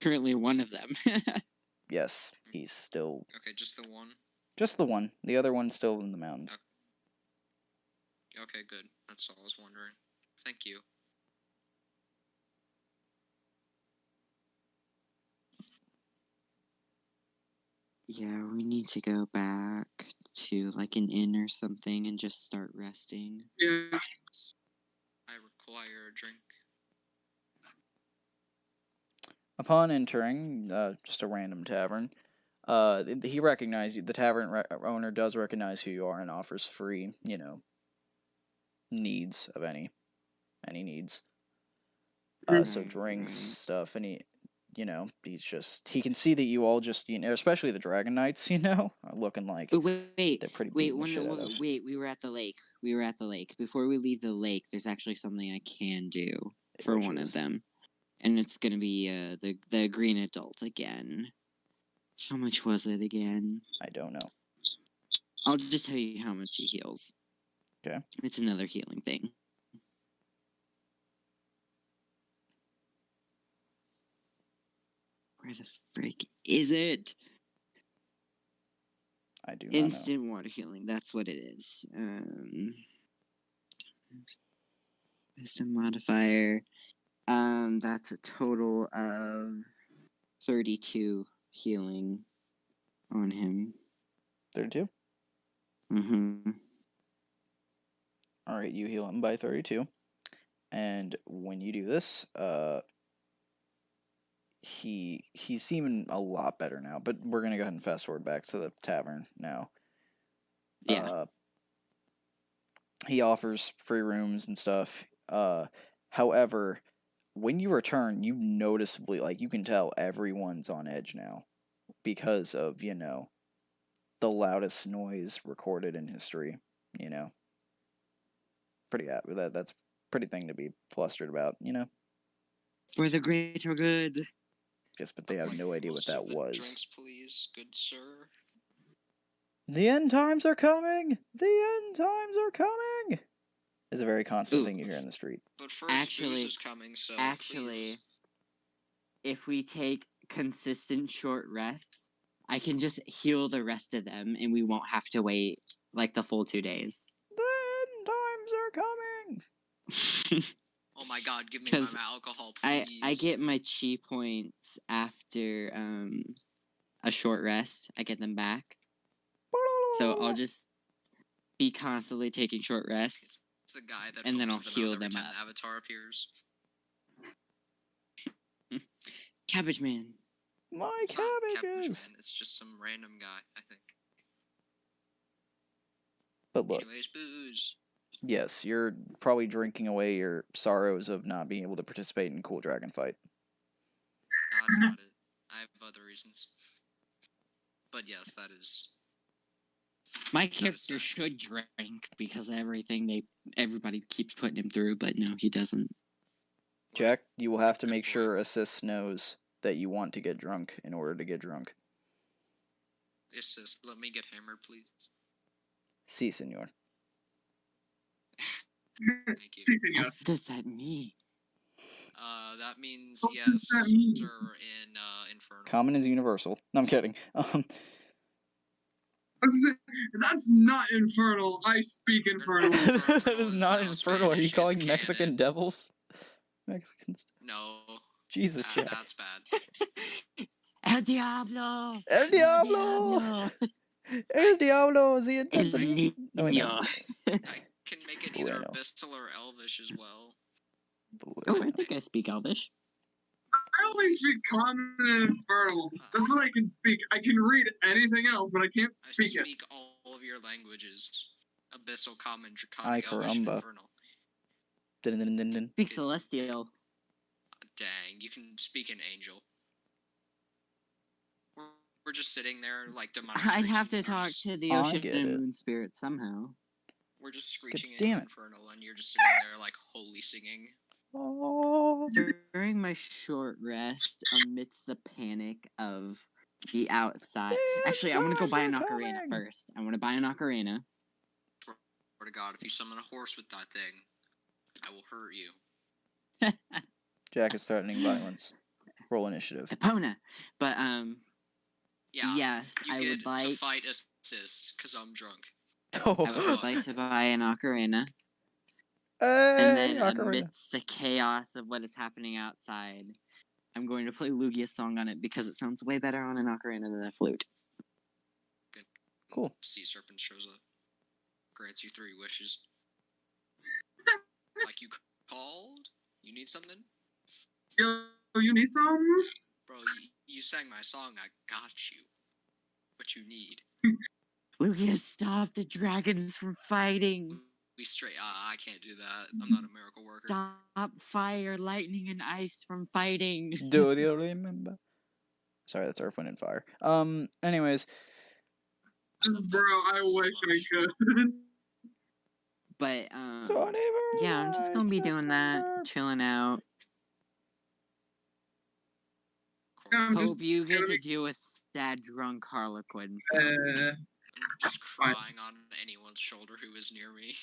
Currently one of them. yes, he's still Okay, just the one? just the one. The other one's still in the mountains. Okay, good. That's all I was wondering. Thank you. Yeah, we need to go back to like an inn or something and just start resting. Yeah. I require a drink. Upon entering, just a random tavern, he recognizes the tavern owner does recognize who you are and offers free, needs of any needs. So Right, drinks, right. stuff, and he can see that you all just especially the Dragon Knights, are looking like Wait, they're pretty wait, beaten the shit out of. wait, we were at the lake. Before we leave the lake, there's actually something I can do for Which one is? of them. And it's gonna be the green adult again. How much was it again? I don't know. I'll just tell you how much he heals. Okay. It's another healing thing. Where the frick is it? I do not know. Instant water healing. That's what it is. Wisdom modifier. That's a total of 32 healing on him. 32? Mm-hmm. All right, you heal him by 32. And when you do this, he's seeming a lot better now. But we're gonna go ahead and fast forward back to the tavern now. Yeah. He offers free rooms and stuff. However, when you return, you noticeably you can tell everyone's on edge now because of the loudest noise recorded in history. Pretty that's pretty thing to be flustered about. For the greater good. Yes, but they have no idea what Most of that the was. Drinks, please, good sir. The end times are coming! The end times are coming! is a very constant Ooh. thing you hear in the street. But first, Actually- booze is coming, so Actually, please. if we take consistent short rests, I can just heal the rest of them, and we won't have to wait like the full 2 days. Then times are coming. Oh my god, give me my 'Cause alcohol, please. I get my chi points after a short rest. I get them back, so I'll just be constantly taking short rests. the guy that and then I'll foams at the heal mouth every them time up. the avatar appears. Cabbage Man. My It's not cabbages. Man, it's just some random guy, I think. But look, Anyways, booze. yes, you're probably drinking away your sorrows of not being able to participate in Cool Dragon Fight. No, that's not it. I have other reasons. But yes, that is. My is character sad. should drink because of everybody keeps putting him through, but no, he doesn't. Jack, you will have to Good make boy. sure Assist knows that you want to get drunk in order to get drunk. It's just, let me get hammered, please. Si, senor. Thank you. See, senor. What does that mean? That means What yes, does that mean? sir, in Infernal. Common is universal. No, I'm kidding. That's not infernal. I speak infernal. That is is not now infernal. Are you Spanish, it's calling Mexican canon. devils? Mexicans. No. Jesus, Jack. That's bad. El Diablo! El Diablo! El Diablo, the El intensity. Oh, wait, no. Niño. I can make it either Bueno. Abyssal or Elvish as well. Oh, I think I speak Elvish. I only speak common and infernal. That's what I can speak. I can read anything else, but I can't I speak it. speak all of your languages. Abyssal, Common, Ay, Draconic, Elvish, and caramba. Infernal. Dun, dun, dun, dun. Speak Celestial. Dang, you can speak in Angel. We're just sitting there like demonic. I have to talk to the I ocean get and it. moon spirit somehow. We're just screeching damn into it. Infernal, and you're just sitting there like holy singing. Oh. During my short rest, amidst the panic of the outside. Actually, I want to go buy an Times are ocarina coming. first. I want to buy an ocarina. Swear to God, if you summon a horse with that thing, I will hurt you. Jack is threatening violence. Roll initiative. Epona. But Yeah. yes, You I get would to like fight assist because I'm drunk. I would like to buy an ocarina. Hey, And then ocarina. amidst the chaos of what is happening outside, I'm going to play Lugia's song on it because it sounds way better on an ocarina than a flute. Cool. Sea Serpent shows up. Grants you 3 wishes. Like you called? You need something? Yo, you need some? Bro, you sang my song, I got you. What you need. Lugia, stop the dragons from fighting! We straight, I can't do that. I'm not a miracle worker. Stop fire, lightning, and ice from fighting! Do you remember? Sorry, that's Earth, Wind, and Fire. Anyways, love that Bro, song I so wish much. I could. But, 24 yeah, I'm just gonna be doing that, September. chilling out. I'm just Hope you get to gonna- deal with sad drunk Harlequin. So. I'm just crying on anyone's shoulder who is near me.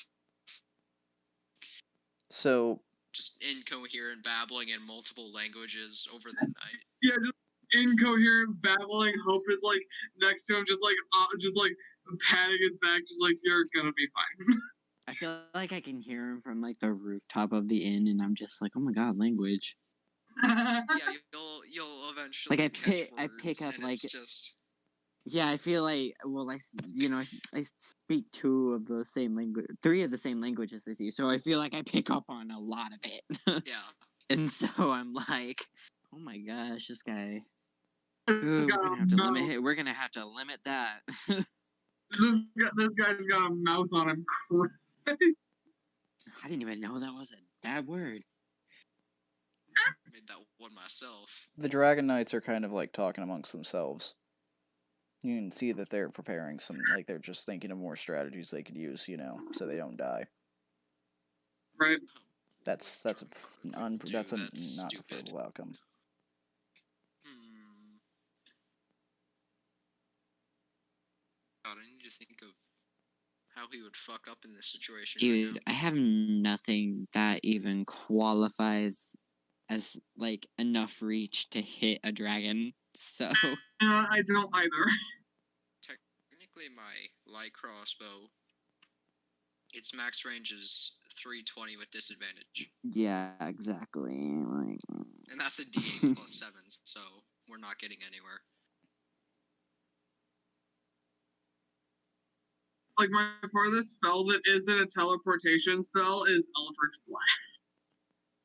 So, Just incoherent babbling in multiple languages over the night. Yeah, just incoherent babbling. Hope is like next to him, just like patting his back, just like you're gonna be fine. I feel like I can hear him from like the rooftop of the inn, and I'm just like, oh my god, language. Yeah, you'll eventually Like, I catch pick words, up, and like- it's just Yeah, I feel like, well, I speak 2 of the same language, 3 of the same languages as you, so I feel like I pick up on a lot of it. yeah. And so I'm like, oh my gosh, this guy. This Ooh, got a mouth. we're gonna have to limit that. This guy's got a mouth on him. I didn't even know that was a bad word. Made that one myself. the Dragon Knights are kind of like talking amongst themselves. You can see that they're preparing some, like they're just thinking of more strategies they could use, so they don't die. Right. That's a Dude, that's a that's not stupid. preferable outcome. God, I need to think of how he would fuck up in this situation. Dude, I have nothing that even qualifies as like enough reach to hit a dragon. So I don't either. Technically, my light crossbow, its max range is 320 with disadvantage, yeah, exactly. Like, and that's a D8 plus 7, so we're not getting anywhere. Like my farthest spell that isn't a teleportation spell is Eldritch Blast.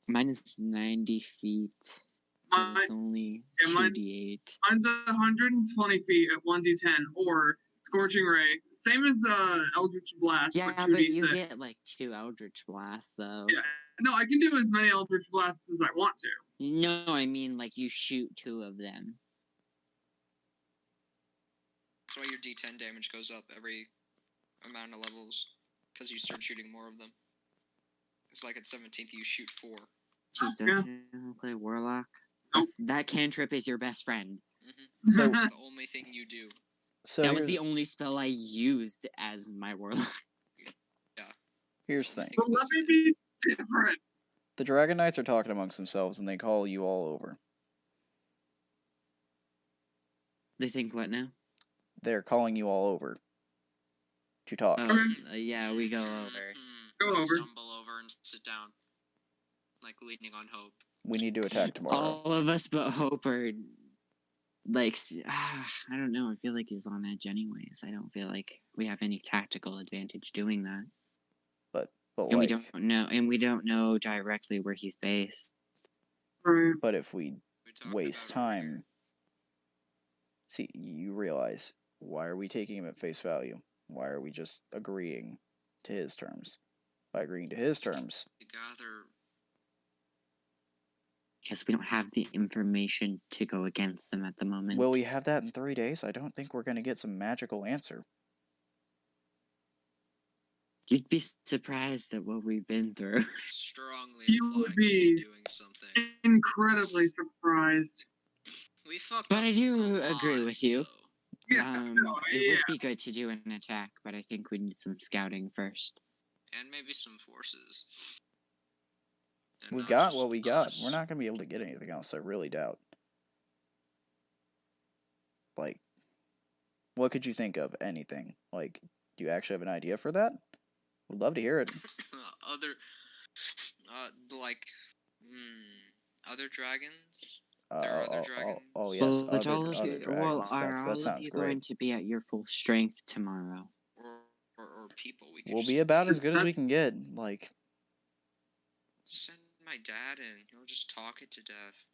mine is 90 feet. But it's only yeah, mine- 2d8. Mine's 120 feet at 1d10, or Scorching Ray. Same as Eldritch Blast, Yeah, but but 2d6. you get like 2 Eldritch Blasts though. Yeah. No, I can do as many Eldritch Blasts as I want to. No, I mean like you shoot 2 of them. That's why your D10 damage goes up every amount of levels, because you start shooting more of them. It's like at 17th, you shoot 4. Jeez, Yeah. don't you know how to play Warlock? That cantrip is your best friend. So- It's the only thing you do. So That was here's, the only spell I used as my Warlock. here's the thing. But let me be different. The Dragon Knights are talking amongst themselves, and they call you all over. They think what now? They're calling you all over to talk. Oh, yeah, we go over. Go We over. Stumble over and sit down, like leaning on hope. We need to attack tomorrow. All of us but Hope are like I don't know. I feel like he's on edge anyways. I don't feel like we have any tactical advantage doing that. But And we like, don't know directly where he's based. Right. but if we We talked waste about earlier. time, see, you realize, why are we taking him at face value? Why are we just agreeing to his terms? By agreeing to his terms, You gather. Because we don't have the information to go against them at the moment. will we have that in 3 days? I don't think we're going to get some magical answer. You'd be surprised at what we've been through. Strongly You implying would we'll be- doing something. Incredibly surprised. We fucked But up I do a agree lot, with you. so- Yeah, no, It yeah. would be good to do an attack, but I think we need some scouting first. And maybe some forces. And We've not got just what we got. us. We're not going to be able to get anything else, I really doubt. Like, what could you think of? Anything? Like, do you actually have an idea for that? Would love to hear it. other, like, other dragons. There are other dragons. Oh, yes, Well, but other, all of other you, dragons. well, are that all of sounds you great. going to be at your full strength tomorrow? Or people. We could We'll just be about as good as we That's- can get. Like, send my dad in. He'll just talk it to death.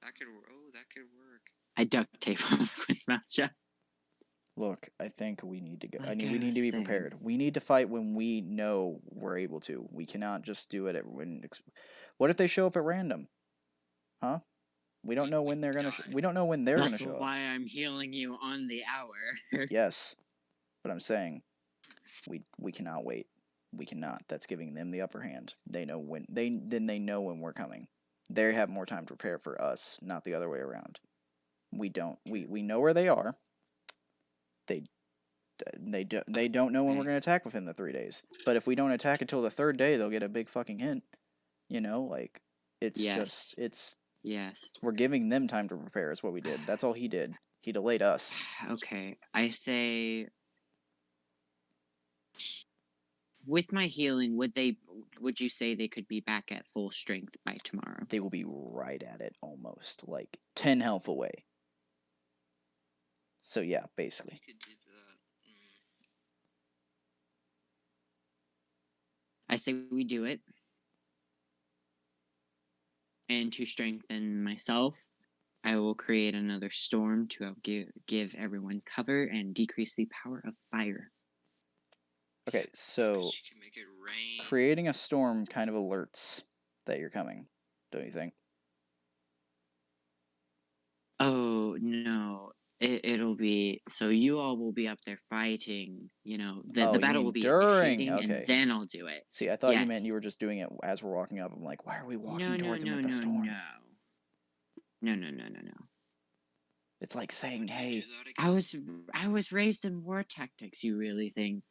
That could work. I duct tape Quinn's mouth shut. look, I think we need to go. Like we I need was to be saying. prepared. We need to fight when we know we're able to. We cannot just do it when. What if they show up at random? Huh? We don't know when they're gonna. die. We don't know when they're That's gonna show up. why I'm healing you on the hour. Yes, but I'm saying, we cannot wait. We cannot. That's giving them the upper hand. They know when they know when we're coming. They have more time to prepare for us, not the other way around. We don't. We know where they are. They don't know when we're Right. going to attack within the 3 days. But if we don't attack until the 3rd day, they'll get a big fucking hint. You know, like it's Yes. just Yes. we're giving them time to prepare. Is what we did. That's all he did. He delayed us. Okay, I say with my healing, would you say they could be back at full strength by tomorrow? They will be right at it, almost like 10 health away. So yeah, basically. We could do that. I say we do it. And to strengthen myself, I will create another storm to help give everyone cover and decrease the power of fire. Okay, so You can make it rain. creating a storm kind of alerts that you're coming, don't you think? Oh no. It'll be so you all will be up there fighting, the Oh, you battle mean will be during? initiating, Okay. and then I'll do it. See, I thought you meant Yes. you were just doing it as we're walking up. I'm like, why are we walking No, towards him with the storm? No. It's like saying, Would you hey, do that again? I was raised in war tactics, you really think?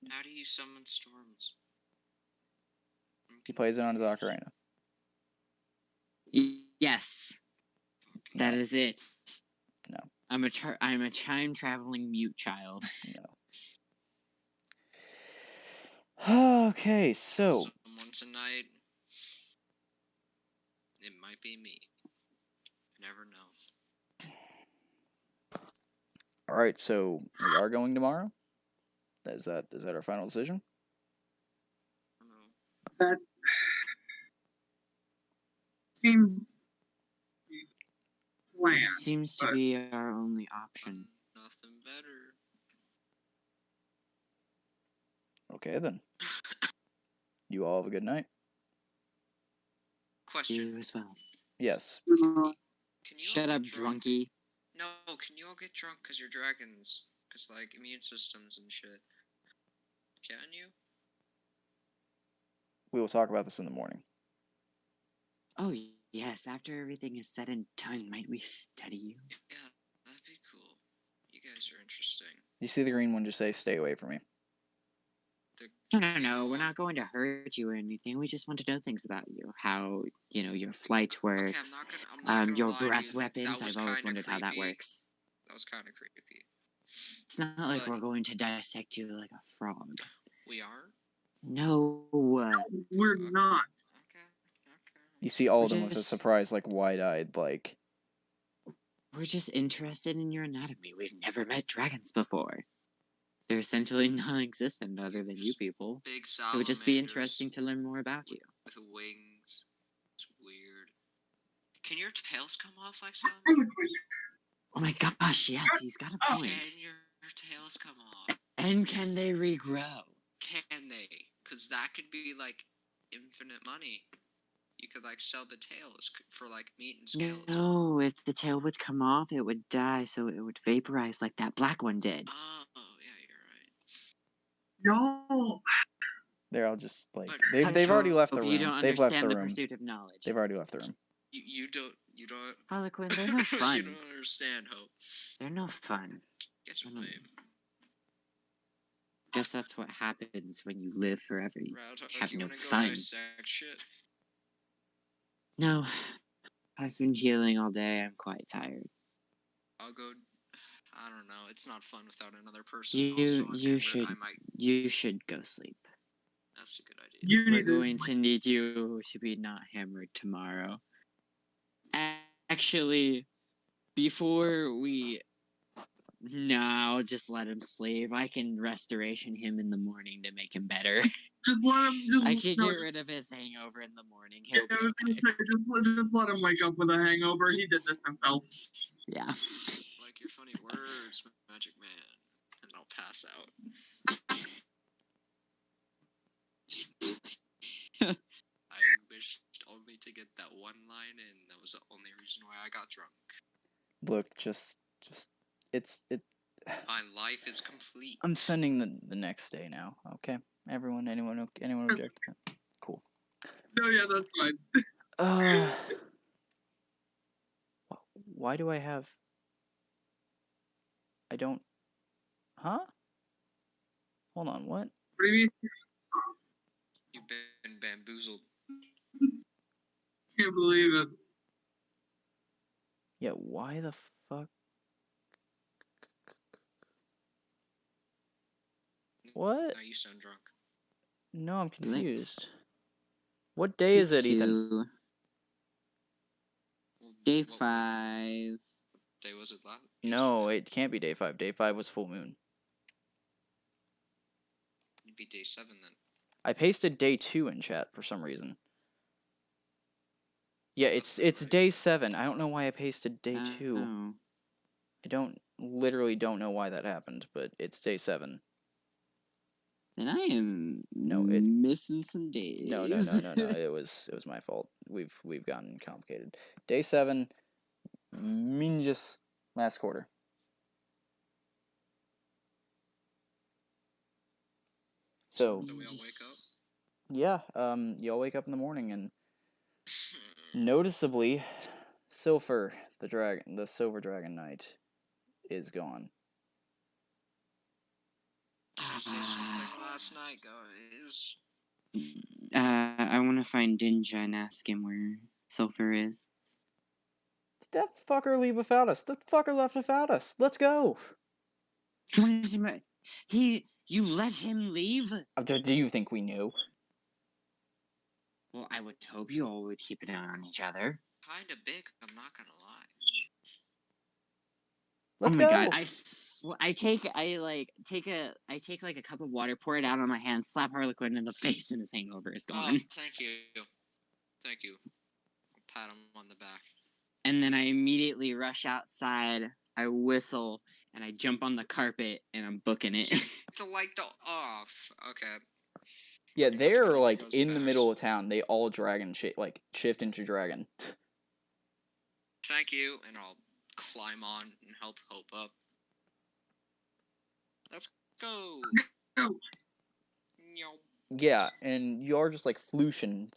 How do you summon storms? He plays it on his ocarina. Yes, that is it. No. I'm a time traveling mute child. No. Okay, so Someone tonight. It might be me. You never know. all right, so we are going tomorrow. Is that our final decision? I don't know. That seems It planned. seems to but- be our only option. Nothing better. Okay then. You all have a good night. Question. You as well. Yes. Uh, Can you Shut all up, get drunk? drunkie. No, can you all get drunk because you're dragons? Because, like, immune systems and shit. Can you? We will talk about this in the morning. Oh yes, after everything is said and done, might we study you? Yeah, that'd be cool. You guys are interesting. You see the green one, just say, stay away from me. No, we're not going to hurt you or anything. We just want to know things about you. How, your flight Okay, works. I'm not gonna Your lie to breath you, weapons. that was I've always kinda wondered how that creepy. works. That was kind of creepy. It's not like But- we're going to dissect you like a frog. We are? No. we're not. Okay. You see all We're of them with a just- surprise, like wide-eyed, like, We're just interested in your anatomy. We've never met dragons before. They're essentially non-existent other than you people. Big It would just be salamanders interesting to learn more about you. with wings. It's weird. Can your tails come off like salamanders? Oh my gosh, yes, he's got a point. Can your tails come off? And can they regrow? Can they? Because that could be like infinite money. You could like sell the tails for like meat and scales. No, if the tail would come off, it would die, so it would vaporize like that black one did. Oh, yeah, you're right. No. they're all just, like, But- they've already left the Okay, room. You don't They've left understand the the room. pursuit of knowledge. They've already left the room. You don't. Harlequin, they're no you fun. don't understand, Hope. They're no fun. Guess I what, don't- babe? Guess that's what happens when you live forever. You Roundhog, have you no wanna go fun. dissect shit? No, I've been healing all day. I'm quite tired. I'll go. I don't know. It's not fun without another person. You I might. you should go sleep. That's a good idea. You We're need to going to need you to be not hammered tomorrow. Actually, before we. No, I'll just let him sleep. I can restoration him in the morning to make him better. just let him. Just, I can no, get just- rid of his hangover in the morning. yeah, He'll be I was gonna okay. say, just let him wake up with a hangover. He did this himself. Yeah. Like your funny words, Magic Man, and I'll pass out. I wished only to get that one line in. That was the only reason why I got drunk. Look, just, it. My life is complete. I'm sending the next day now. Okay, everyone, anyone object? Cool. No, yeah, that's fine. Why do I have? I don't. Huh? Hold on. What? What do you mean? You've been bamboozled. Can't believe it. Yeah. Why the fuck? What? Now you sound drunk. No, I'm Let's- confused. What day is it, Ethan? Well, Day 5. Day was it last? No, it can't be day 5. Day 5 was full moon. It'd be day 7 then. I pasted day 2 in chat for some reason. Yeah, it's right. day 7. I don't know why I pasted day 2. Oh. I literally don't know why that happened, but it's day 7. Then I am No, missing some days. No. It was my fault. We've gotten complicated. Day 7, means last quarter. So So we all wake up? yeah, you all wake up in the morning and noticeably, the silver dragon knight is gone. Did you say something last night, guys? I want to find Dinja and ask him where Sulfur is. Did that fucker leave without us? The fucker left without us. Let's go. You let him leave? Do you think we knew? Well, I would hope you all would keep an eye on each other. Kinda big, I'm not gonna lie. Let's oh my go. god! I take like a cup of water, pour it out on my hand, slap Harlequin in the face, and his hangover is Oh, gone. thank you. Thank you. I'll pat him on the back. And then I immediately rush outside. I whistle and I jump on the carpet and I'm booking it. The light off. Okay. Yeah, You have to they're get all like those in the facts. middle of town. They all shift into dragon. Thank you, and I'll climb on and help Hope up. Let's go. Go. Meow. Yeah, and you're just like flooshin'.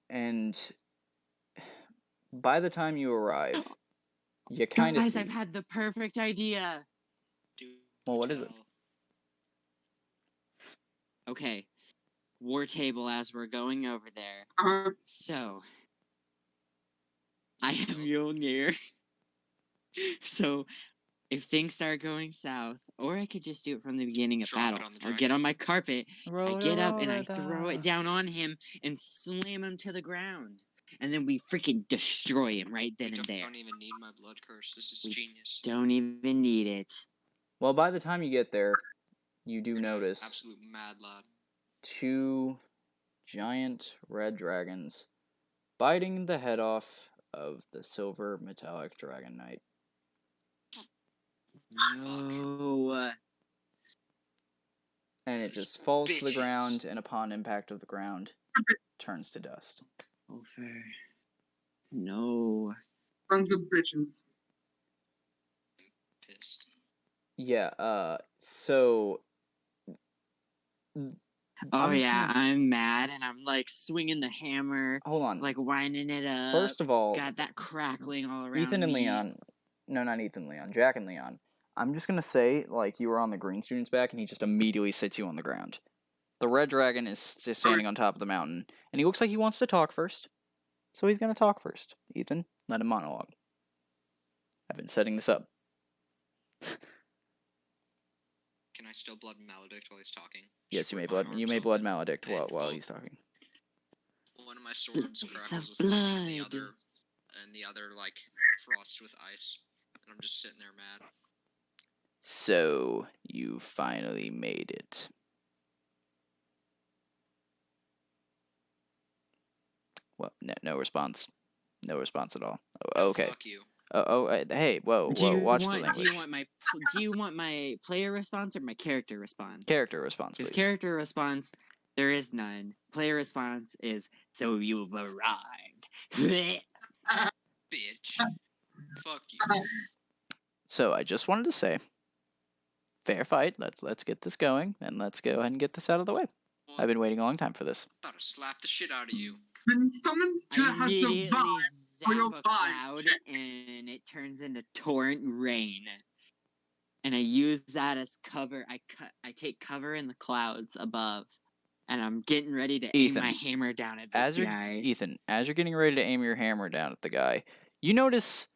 And by the time you arrive, you kind of Guys, see. I've had the perfect idea. Well, what is it? Okay. War table as we're going over there. So, I have Mjolnir. So, if things start going south, or I could just do it from the beginning of Drop it battle. on the I'll dragon. get on my carpet, I Roll get up it and I over throw it the- down on him and slam him to the ground. And then we freaking destroy him right then and there. Don't even need my blood curse. This is We genius. Don't even need it. Well, by the time you get there, you do notice Absolute mad lad. 2 giant red dragons biting the head off of the silver metallic dragon knight. No. And it Those just falls to the bitches. ground, and upon impact of the ground, turns to dust. Over. No. Sons of bitches. Pissed. Yeah, so... Oh yeah, I'm mad and I'm like swinging the hammer, Hold on. like winding it up. First of all, got that crackling all around Ethan and me. Leon... No, not Ethan, Leon. Jack and Leon. I'm just gonna say, like, you were on the green student's back, and he just immediately sits you on the ground. The red dragon is just standing on top of the mountain, and he looks like he wants to talk first. So he's gonna talk first. Ethan, let him monologue. I've been setting this up. Can I still blood maledict while he's talking? Yes, Just you may whip my blood. You arms may blood open maledict and while boom. he's talking. One of my swords Blades grapples of with lightning, blood. and the other like frost with ice. And I'm just sitting there mad. So you finally made it. Well, no response. No response at all. Oh, okay. Fuck you. Hey, whoa, watch the language. Do you want my player response or my character response? Character response, Because please. character response, there is none. Player response is, so you've arrived. Bitch. Fuck you. So I just wanted to say, fair fight. Let's get this going, and let's go ahead and get this out of the way. I've been waiting a long time for this. About to slap the shit out of you. Then someone I has immediately survived. zap you'll a die. cloud and it turns into torrent rain. And I use that as cover. I take cover in the clouds above. And I'm getting ready to aim Ethan, my hammer down at this guy. Ethan, as you're getting ready to aim your hammer down at the guy, you notice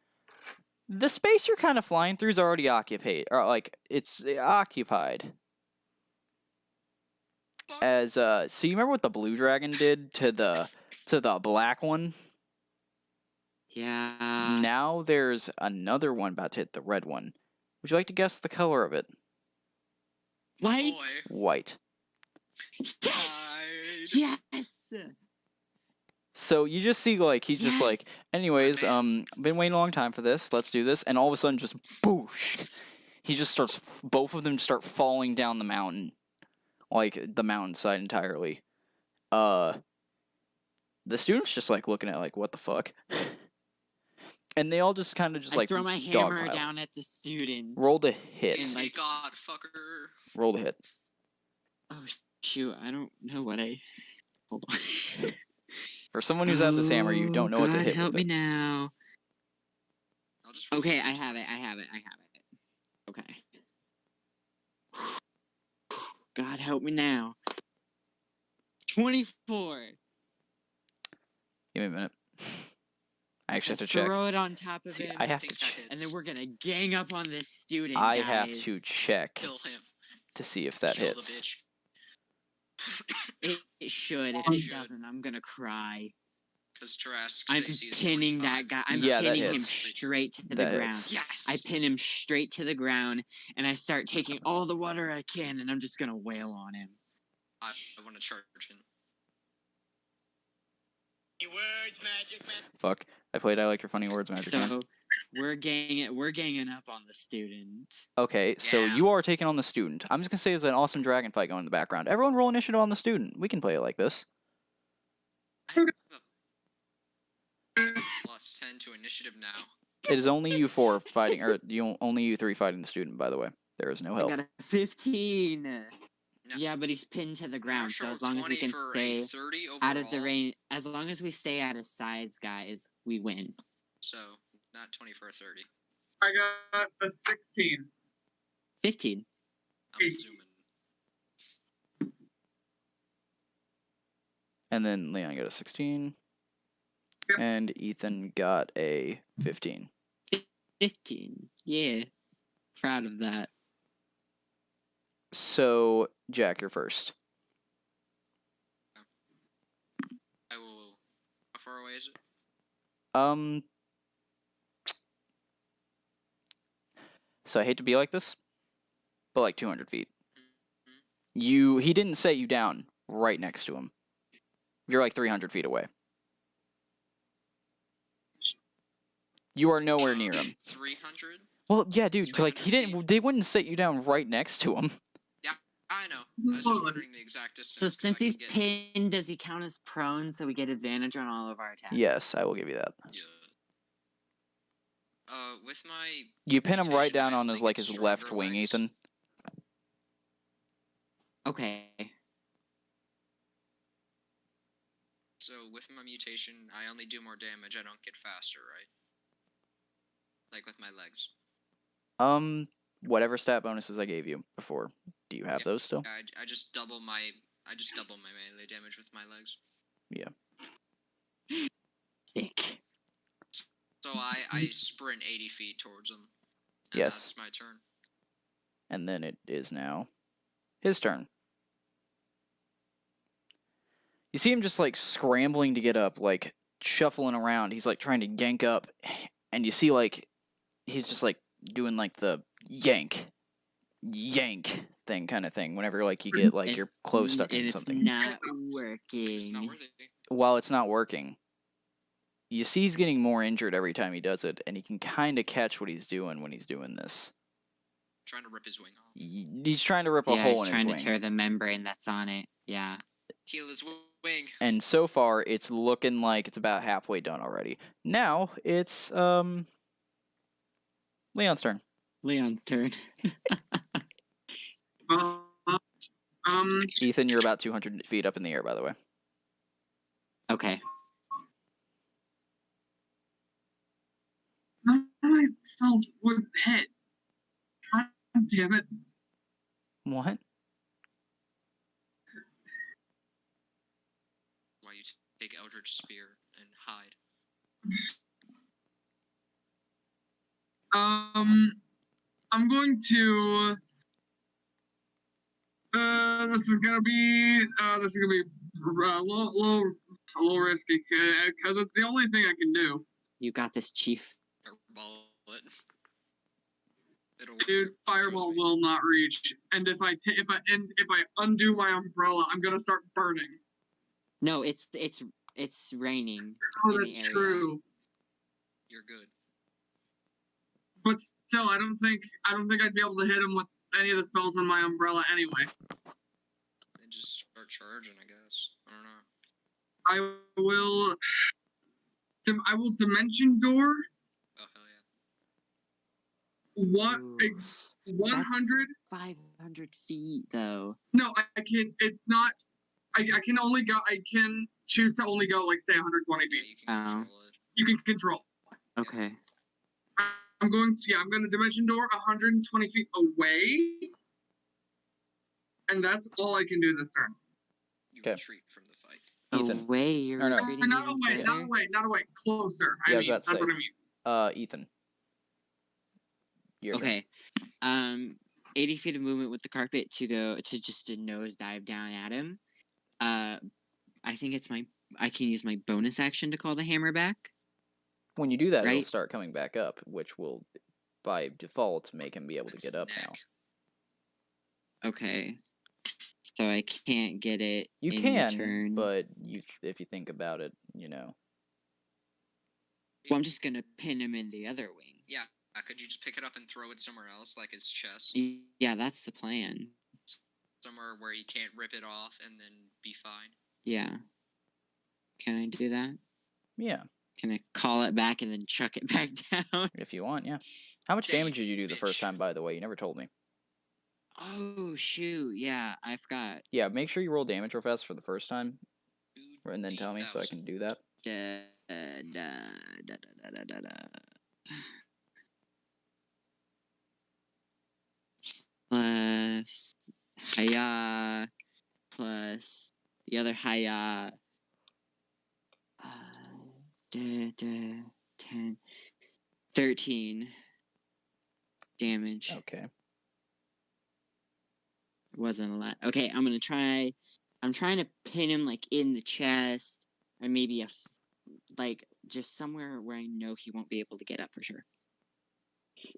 the space you're kind of flying through is already occupied, or like it's occupied. As so you remember what the blue dragon did to the black one? Yeah. Now there's another one about to hit the red one. Would you like to guess the color of it? White? Boy. White. Yes! Hide. Yes! So you just see like he's just like, Yes! anyways, Man. been waiting a long time for this. Let's do this, and all of a sudden, just boosh! He just starts. Both of them start falling down the mountain, like the mountainside entirely. The students just like looking at like, what the fuck? And they all just kind of just I like throw my hammer dogpile. down at the students. Roll to hit. And, like- Hey God, fucker. Roll to hit. Oh, shoot. I don't know what I... Hold on. For someone who's at this hammer, you don't know what to God, hit help with me it. now. I'll just Okay, I have it. Okay. God help me now. 24. Give me a minute. I actually have to check. Throw it on top of See, him. I have to think that check. hits. And then we're gonna gang up on this student, I guys. have to check Kill him. to see if that Kill hits. the bitch. It should. If It it should. doesn't, I'm gonna cry. Because Jurassic I'm Stacy is pinning 25. that guy. I'm Yeah, that pinning him hits. straight to the That ground. hits. Yes. I pin him straight to the ground, and I start taking all the water I can, and I'm just gonna wail on him. I want to charge him. Fuck. I played I Like Your Funny Words, Magic Man. So we're ganging up on the student. Okay, so Yeah. you are taking on the student. I'm just gonna say there's an awesome dragon fight going in the background. Everyone roll initiative on the student. We can play it like this. I have a plus 10 to initiative now. It is only you four fighting, or only you three fighting the student, by the way. There is no I help. got a 15. No. Yeah, but he's pinned to the ground, so Natural as long as we 20 can for a stay 30 out of the overall. range, as long as we stay out of sides, guys, we win. So, not 20 for a 30. I got a 16. 15. I'm zooming. And then Leon got a 16. Yep. And Ethan got a 15. 15. Yeah. Proud of that. So, Jack, you're first. I will. How far away is it? So I hate to be like this, but like 200 feet. Mhm. He didn't set you down right next to him. You're like 300 feet away. You are nowhere near him. 300? Well, yeah, dude. Like 300 feet. They wouldn't set you down right next to him. I know. I was just wondering the exact distance. So 'cause I since can he's get- pinned, does he count as prone so we get advantage on all of our attacks? Yes, I will give you that. Yeah. With my You pin him right mutation, down I on only his like get his left stronger wing, legs. Ethan. Okay. So with my mutation, I only do more damage. I don't get faster, right? Like with my legs. Whatever stat bonuses I gave you before. Do you have Yeah. those still? I just double my melee damage with my legs. Thick. So I sprint 80 feet towards him. And Yes. That's my turn. And then it is now his turn. You see him just like scrambling to get up, like shuffling around. He's like trying to yank up, and you see like he's just like doing like the yank thing kind of thing whenever like you get like your clothes stuck and in it's something. not It's working. not worthy. While it's not working, you see he's getting more injured every time he does it, and you can kind of catch what he's doing when he's doing this. Trying to rip his wing off. He's trying to rip a Yeah, hole he's in his trying to wing. tear the membrane that's on it. Yeah. Heal his wing. And so far, it's looking like it's about halfway done already. Now it's Leon's turn. Leon's turn. Ethan, you're about 200 feet up in the air, by the way. Okay. None of my spells would hit. God damn it. What? Why you take Eldritch Spear and hide. I'm going to. This is gonna be a little risky because it's the only thing I can do. You got this, Chief. Fireball it. It'll work. Dude, Trust fireball me. will not reach, and if I undo my umbrella, I'm gonna start burning. No, it's raining Oh, in that's the area. true. You're good. But still, I don't think I'd be able to hit him with any of the spells on my umbrella anyway. Then just start charging, I guess. I don't know. I will dimension door. Oh hell yeah. Ooh, 100. 500 feet, though. No, I can. It's not. I can only go. I can choose to only go like say 120 Yeah, feet. you can Oh. control it. You can control. Okay. I'm going to dimension door 120 feet away. And that's all I can do this turn. You 'Kay. retreat from the fight. Ethan. Away, you're Or no. retreating Not even away, further? not away, not away. Closer. Yeah, I I was mean, about to that's say. what I mean. Ethan. Your turn. Okay. 80 feet of movement with the carpet to go to just a nosedive down at him. I think I can use my bonus action to call the hammer back. When you do that, it'll Right. start coming back up, which will, by default, make him be able to It's get up neck. now. Okay. So I can't get it You in can, return. but if you think about it, you know. Well, I'm just gonna pin him in the other wing. Yeah. Could you just pick it up and throw it somewhere else, like his chest? Yeah, that's the plan. Somewhere where he can't rip it off and then be fine. Yeah. Can I do that? Yeah, Can I call it back and then chuck it back down? if you want, yeah. How much Dang, damage did you do the first bitch. time, by the way? You never told me. Oh shoot! Yeah, I forgot. Yeah, make sure you roll damage real fast for the first time, and then tell me so I 2,000. can do that. Plus Haya plus the other Haya. 10, 13 damage. Okay. Wasn't a lot. Okay, I'm gonna try. I'm trying to pin him like in the chest, or maybe like just somewhere where I know he won't be able to get up for sure.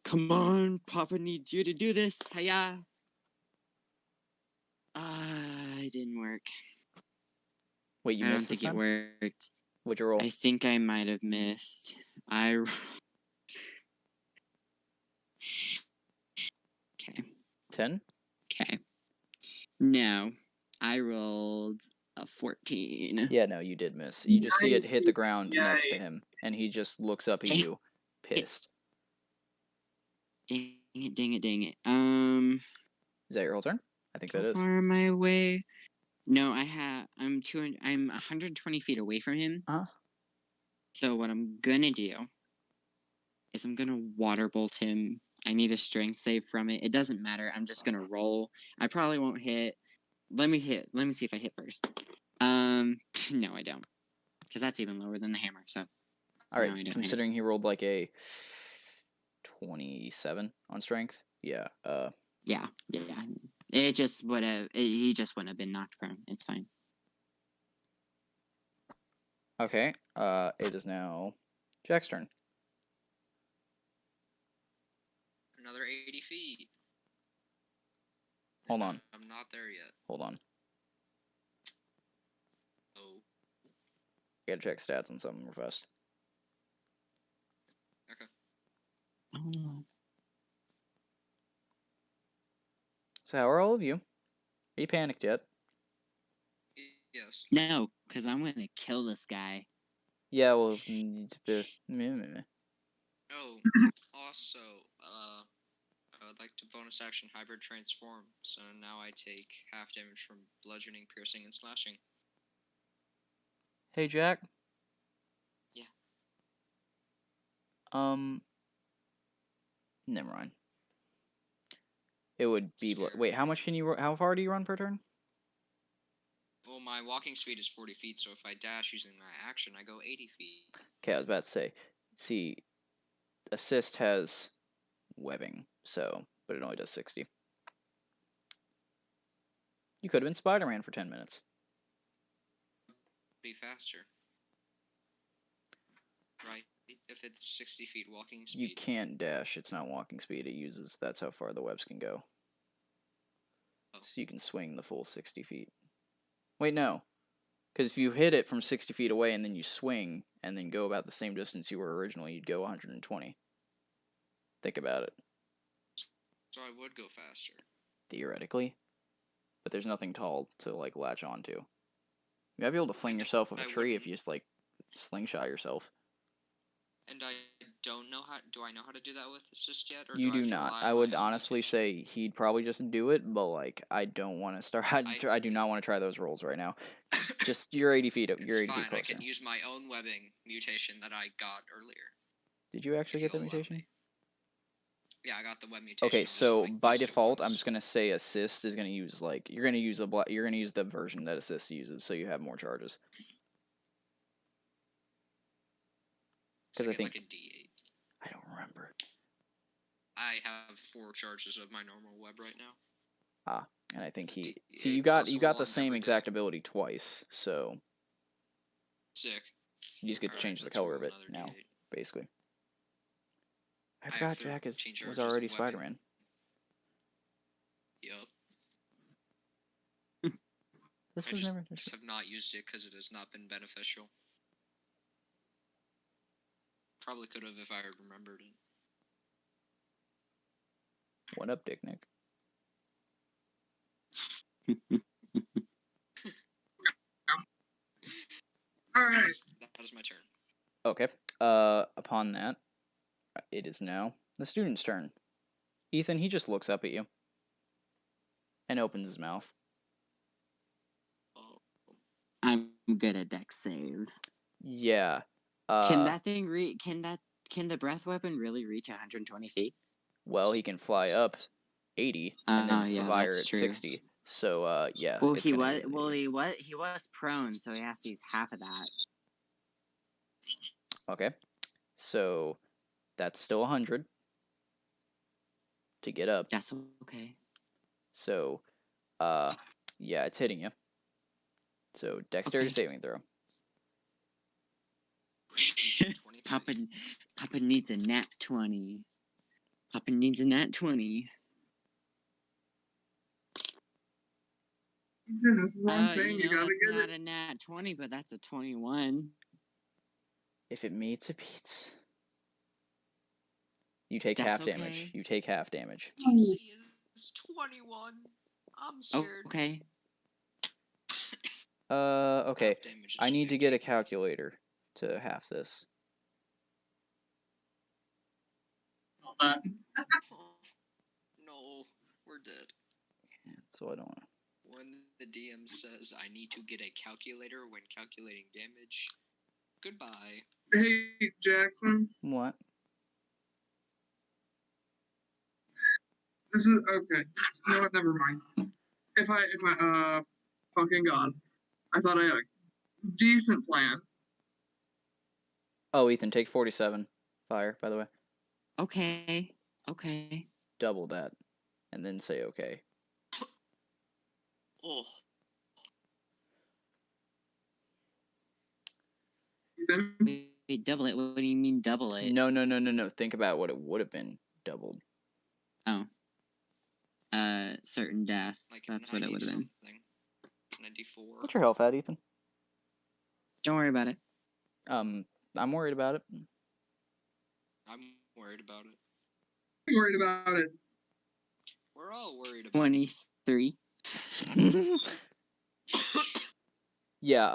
Come on, Papa needs you to do this. Hiya. It didn't work. Wait, you I don't missed this think it time? worked. What'd you roll? I think I might have missed. Okay. 10? Okay. No, I rolled a 14. Yeah, no, you did miss. You just see it hit the ground next to Yay. him, and he just looks up at Dang you, pissed. Dang it! Dang it! Dang it! Is that your whole turn? I think How that is. far am I away? No, I'm 200. I'm 120 feet away from him. Uh-huh. So what I'm gonna do is I'm gonna water bolt him. I need a strength save from it. It doesn't matter. I'm just gonna roll. I probably won't hit. Let me hit. Let me see if I hit first. No, I don't, because that's even lower than the hammer. So All right, No, I don't hit. considering he rolled like a 27 on strength. Yeah. yeah. It just would have. He just wouldn't have been knocked prone. It's fine. Okay. It is now Jack's turn. Another 80 feet. Hold on. I'm not there yet. Hold on. Oh. Gotta check stats on something real fast. Okay. Oh. So how are all of you? Are you panicked yet? Yes. No, because I'm gonna kill this guy. Yeah, well, Oh, also, I would like to bonus action hybrid transform. So now I take half damage from bludgeoning, piercing, and slashing. Hey, Jack. Yeah. Never mind. It would be wait. How much can you? How far do you run per turn? Well, my walking speed is 40 feet, so if I dash using my action, I go 80 feet. Okay, I was about to say. See, assist has webbing, so but it only does 60. You could have been Spider-Man for 10 minutes. Be faster. Right? If it's 60 feet walking speed. You can't dash. It's not walking speed. It uses. That's how far the webs can go. Oh. So you can swing the full 60 feet. Wait, no. Because if you hit it from 60 feet away and then you swing and then go about the same distance you were originally, you'd go 120. Think about it. So I would go faster. Theoretically. But there's nothing tall to, like, latch onto. You might be able to fling yourself with a I tree if wouldn't. you just, like, slingshot yourself. And I don't know how. Do I know how to do that with assist yet? Or You do I do have to not. rely I on would my own honestly mutation? say he'd probably just do it, but, like, I don't want to start. I do not want to try those rolls right now. Just, you're 80 feet. It's You're 80 fine. feet closer. I can use my own webbing mutation that I got earlier. Did you actually if get the you'll allow mutation? me. Yeah, I got the web mutation. Okay, just, so like, by used it default, I'm once. just gonna say assist is gonna use like you're gonna use the version that assist uses, so you have more charges. So 'Cause I get, think- like a D8. I don't remember. I have 4 charges of my normal web right now. And I think he D8 see you got plus the 1 same every exact day. ability twice, so Sick. you just get to Alright, change the let's color roll of it another now, D8. basically. I I forgot have Jack 13 was charges already of webbing. Spider-Man. Yup. This I was just never. have not used it because it has not been beneficial. Probably could have if I had remembered it. What up, Dick Nick? All right. That is my turn. Okay. Upon that, it is now the student's turn. Ethan, he just looks up at you and opens his mouth. Oh, I'm good at dex saves. Yeah. Can that thing can the breath weapon really reach 120 feet? Well, he can fly up 80 and then Yeah, fire that's at true. 60. So, yeah. Well, it's he gonna was be an well 80. he was prone, so he has to use half of that. Okay. So, that's still 100 to get up. That's okay. So, yeah, it's hitting you. So, dexterity Okay. saving throw. 23. Papa needs a nat 20. Papa needs a nat 20. Ethan, this is what I'm saying. You gotta that's get not it. a nat 20, but that's a 21. If it meets, it beats. You take That's half damage. okay. You take half damage. DC is 21. I'm scared. Okay. Okay. Half damage is I need to get a 50. calculator to half this. That. No, we're dead. So I don't want to. When the DM says I need to get a calculator when calculating damage, goodbye. Hey, Jackson. What? This is okay. You know what? Never mind. If I fucking god, I thought I had a decent plan. Oh, Ethan, take 47 fire, by the way. Okay. Okay. Double that. And then say okay. Oh, Ethan. Wait, double it. What do you mean double it? No. Think about what it would have been doubled. Oh. Certain death. like That's what it would have been. something. 94. What's your health at, Ethan? Don't worry about it. I'm worried about it. I'm worried about it. I'm worried about it. We're all worried about 23. Yeah,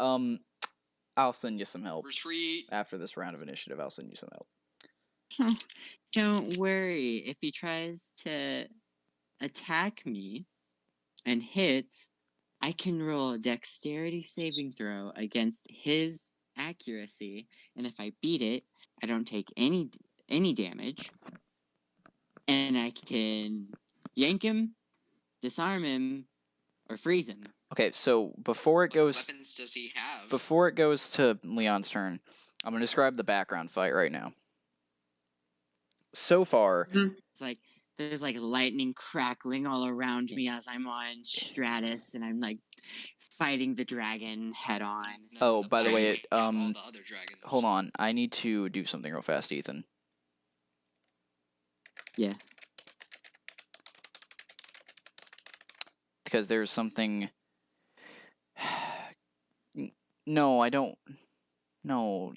I'll send you some help. Retreat. After this round of initiative, I'll send you some help. Don't worry. If he tries to attack me and hits, I can roll a dexterity saving throw against his accuracy, and if I beat it, I don't take any damage, and I can yank him, disarm him, or freeze him. Okay, so before it What goes weapons does he have? before it goes to Leon's turn, I'm gonna describe the background fight right now. So far, It's like there's like lightning crackling all around me as I'm on Stratus, and I'm like fighting the dragon head on. Oh, by the way, all the other dragons. hold on. I need to do something real fast, Ethan. Yeah. Because there's something. No, I don't. No.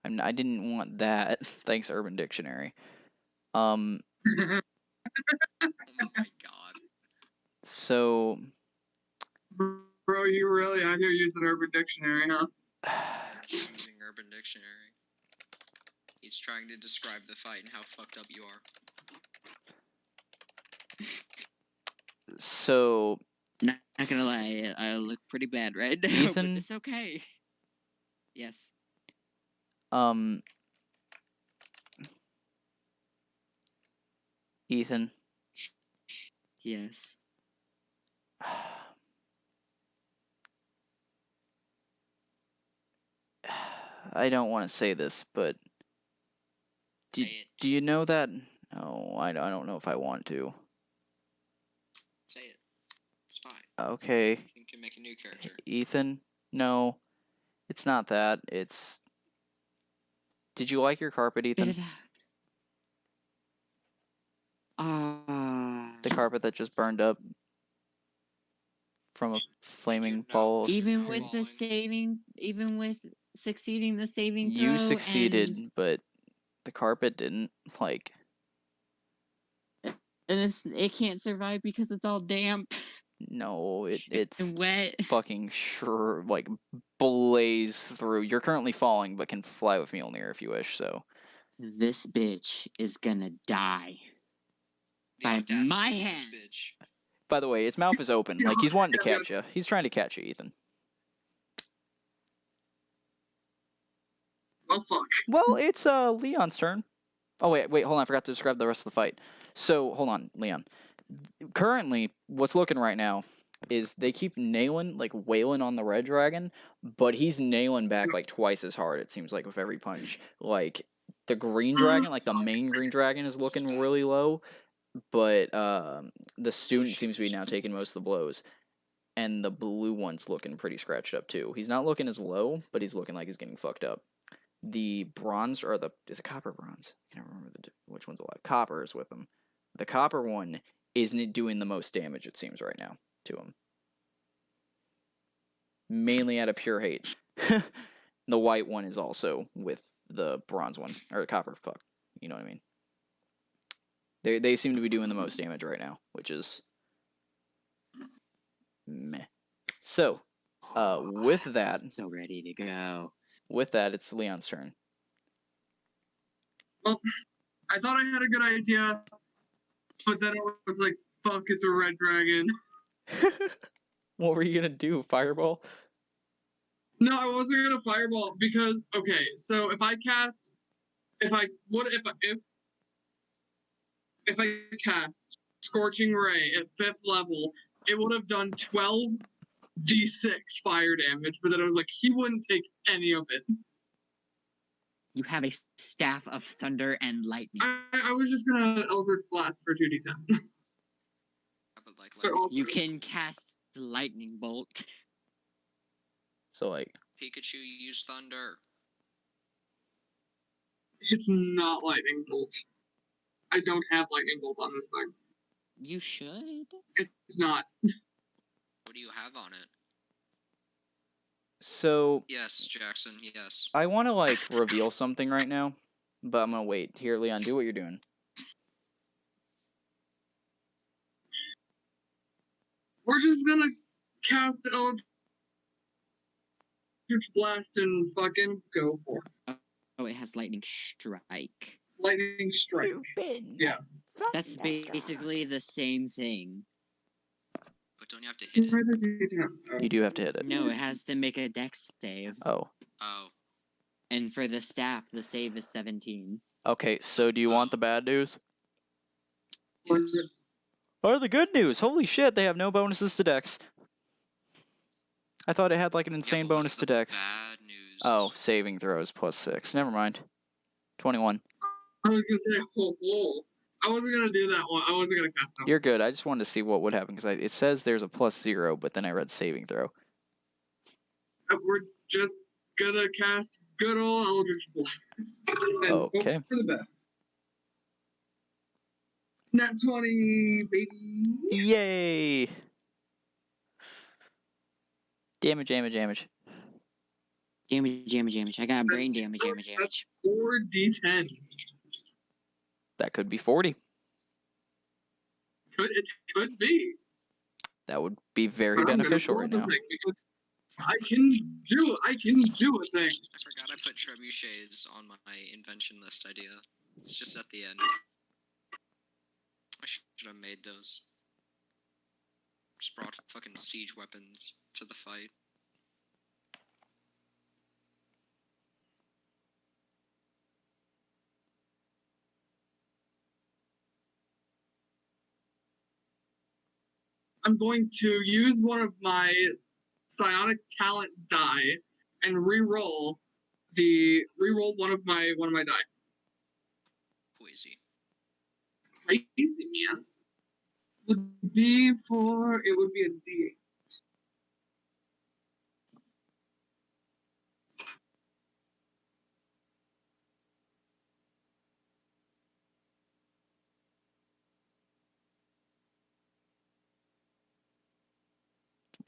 I didn't want that. Thanks, Urban Dictionary. Oh my god. So. Bro, you really out here using Urban Dictionary, huh? Using Urban Dictionary. He's trying to describe the fight and how fucked up you are. So. Not gonna lie, I look pretty bad right now, Ethan? but it's okay. Yes. Ethan. Yes. I don't want to say this, but do Say it. you know that? Oh, I don't know if I want to. Say it. It's fine. Okay, You can make a new character. Ethan. No, it's not that. It's. Did you like your carpet, Spit Ethan? it out. The carpet that just burned up from a flaming know, ball. Even Of with the falling. saving, even with succeeding the saving throw, You succeeded, and but the carpet didn't. Like, it can't survive because it's all damp no, it's and wet. fucking sure like blaze through. You're currently falling, but can fly with Mjolnir if you wish. So This bitch is gonna die. The By audacity my of this hand. bitch. by the way, its mouth is open. Like he's wanting to Yeah, catch you. He's trying to catch you, Ethan. Oh fuck. Well, it's Leon's turn. Oh wait, hold on. I forgot to describe the rest of the fight. So hold on, Leon. Currently, what's looking right now is they keep nailing, like wailing on the red dragon, but he's nailing back like twice as hard. It seems like with every punch. Like the green dragon, like the main green dragon, is looking really low, but the student seems to be now taking most of the blows. And the blue one's looking pretty scratched up too. He's not looking as low, but he's looking like he's getting fucked up. The bronze or is it copper bronze? I can't remember which one's alive. Copper is with him. The copper one isn't doing the most damage, it seems, right now to him. Mainly out of pure hate. The white one is also with the bronze one or the copper. Fuck, you know what I mean. They seem to be doing the most damage right now, which is meh. So, with that, So ready to go. it's Leon's turn. Well, I thought I had a good idea, but then it was like, fuck, it's a red dragon. What were you gonna do? Fireball? No, I wasn't gonna fireball because okay, so if I cast cast Scorching Ray at 5th level, it would have done 12d6 fire damage, but then I was like, he wouldn't take any of it. You have a staff of thunder and lightning. I was just gonna Eldritch Blast for 2d10. But like, But also, You can cast lightning bolt. So like, Pikachu use thunder. it's not lightning bolt. I don't have lightning bolt on this thing. You should. It's not. What do you have on it? so Yes, Jackson, yes. I want to like reveal something right now, but I'm gonna wait. Here, Leon, do what you're doing. We're just gonna cast Eldritch Blast and fucking go for it. Oh, it has lightning strike. Lightning Strike. Yeah. That's basically the same thing. But don't you have to hit it? You do have to hit it. No, it has to make a dex save. Oh, Oh. And for the staff, the save is 17. okay. So do you want the bad news Yes. or the good news? Holy shit! They have no bonuses to Dex. I thought it had like an Yeah, insane but what's bonus to the Dex. Bad news. Oh, saving throws +6. Never mind. 21. I was gonna say, I wasn't gonna do that one. I wasn't gonna cast that. You're good. I just wanted to see what would happen because it says there's a +0, but then I read saving throw. We're just gonna cast good old Eldritch Blast. And Okay. hope for the best. Nat 20, baby. Yay! Damage. Damage. I got brain damage. 4d10. That could be 40. It could be. That would be very But I'm gonna beneficial roll right the now. thing because I can do a thing. I forgot I put trebuchets on my invention list idea. It's just at the end. I should have made those. Just brought fucking siege weapons to the fight. I'm going to use one of my psionic talent die and re-roll one of my die. Poesy. Crazy, man. Would be for it would be a D8.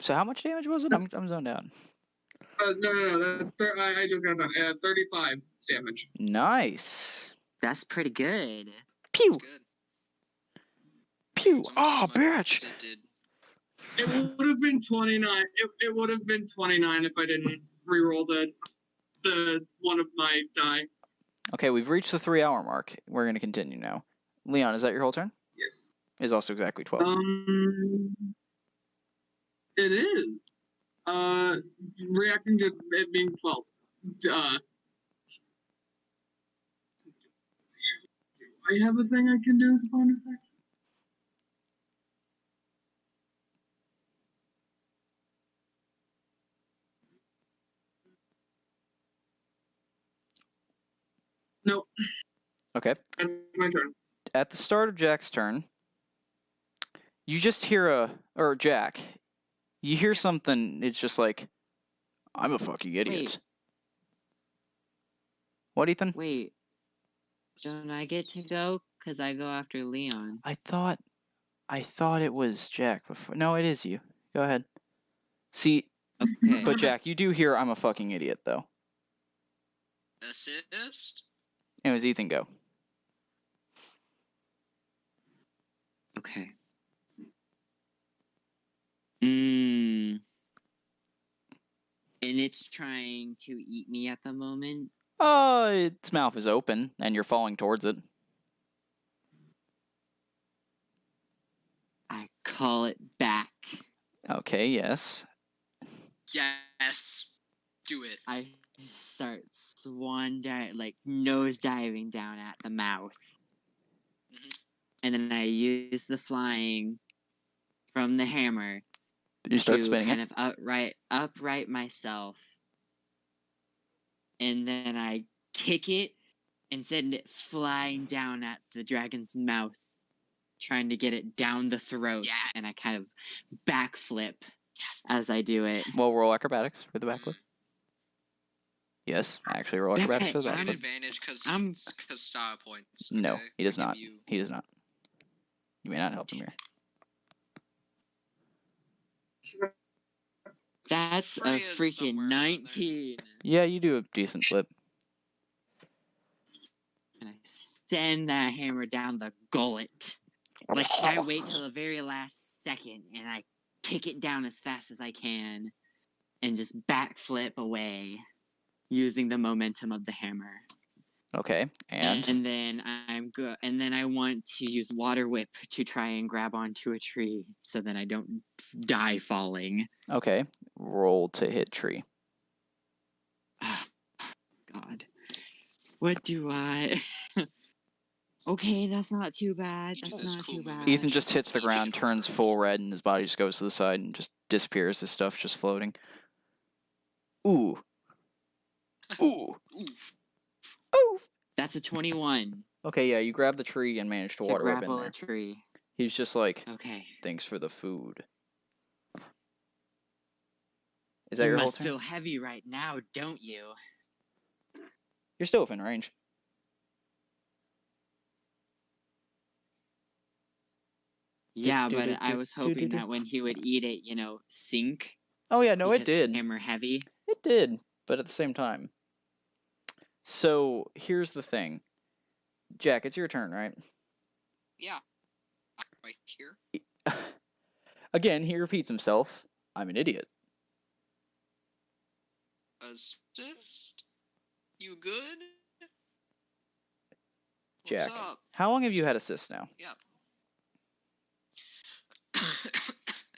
So how much damage was it? I'm zoned out. No. That's I just got done. 35 damage. Nice. That's pretty good. Pew. That's good. Pew. It's almost Oh, as much bitch. as it did. It would have been 29. It would have been 29 if I didn't re-roll the one of my die. Okay, we've reached the 3-hour mark. We're going to continue now. Leon, is that your whole turn? Yes. It's also exactly 12. It is. Reacting to it being 12. Do I have a thing I can do as a bonus action? No, Okay. that's my turn. At the start of Jack's turn, you just hear Jack, you hear something, it's just like, I'm a fucking idiot. Wait. What, Ethan? Wait. Don't I get to go? Because I go after Leon. I thought it was Jack before. No, it is you. Go ahead. See, Okay. but Jack, you do hear I'm a fucking idiot, though. Assist? Anyways, Ethan, go. Okay. And it's trying to eat me at the moment. Its mouth is open, and you're falling towards it. I call it back. Okay, yes. Yes. Do it. I start nose diving down at the mouth. Mhm. And then I use the flying from the hammer You start to spinning kind it. of upright myself. And then I kick it and send it flying down at the dragon's mouth, trying to get it down the throat. Yeah. And I kind of backflip Yes. as I do it. Well, roll acrobatics for the backflip. Yes, actually, roll acrobatics for the You get backflip. advantage because I'm- style points. No, okay? he does I give not. you- He does not. You may not help him Damn here. it. That's a Freya's freaking somewhere around there. 19. Yeah, you do a decent flip. And I send that hammer down the gullet. Like, I wait till the very last second and I kick it down as fast as I can and just backflip away using the momentum of the hammer. Okay, and And then I'm good. And then I want to use water whip to try and grab onto a tree so that I don't die falling. okay, roll to hit tree. God. What do I? Okay, that's not too bad. You do That's this not cool too move. bad. Ethan just hits the Bullshit ground, turns already. full red, and his body just goes to the side and just disappears. His stuff just floating. Ooh. Ooh. Oof. Ooh. That's a 21 Okay, yeah, you grab the tree and manage to to water whip in grapple there. a tree. He's just like, Okay. thanks for the food. Is that You your whole must turn? feel heavy right now, don't you? You're still within range. Yeah, but I was hoping that when he would eat it, sink. Oh yeah, no, it because did. Hammer heavy. It did, but at the same time. So here's the thing, Jack. It's your turn, right? Yeah. Right here. Again, he repeats himself. I'm an idiot. Assist? You good? Jack, What's up? how long have you had assist now? Yeah.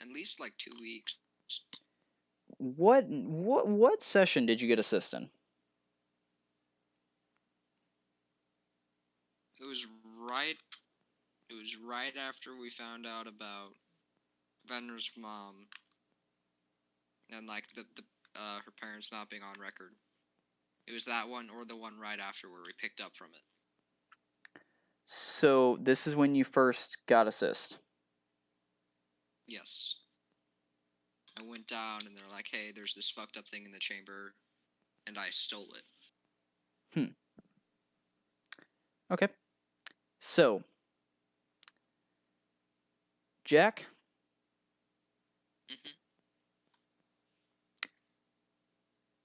At least like 2 weeks. What session did you get assist in? It was right. It was right after we found out about Vendor's mom, and like the her parents not being on record. It was that one or the one right after where we picked up from it. So this is when you first got assist. Yes. I went down and they're like, "Hey, there's this fucked up thing in the chamber," and I stole it. Okay. So, Jack, Mhm.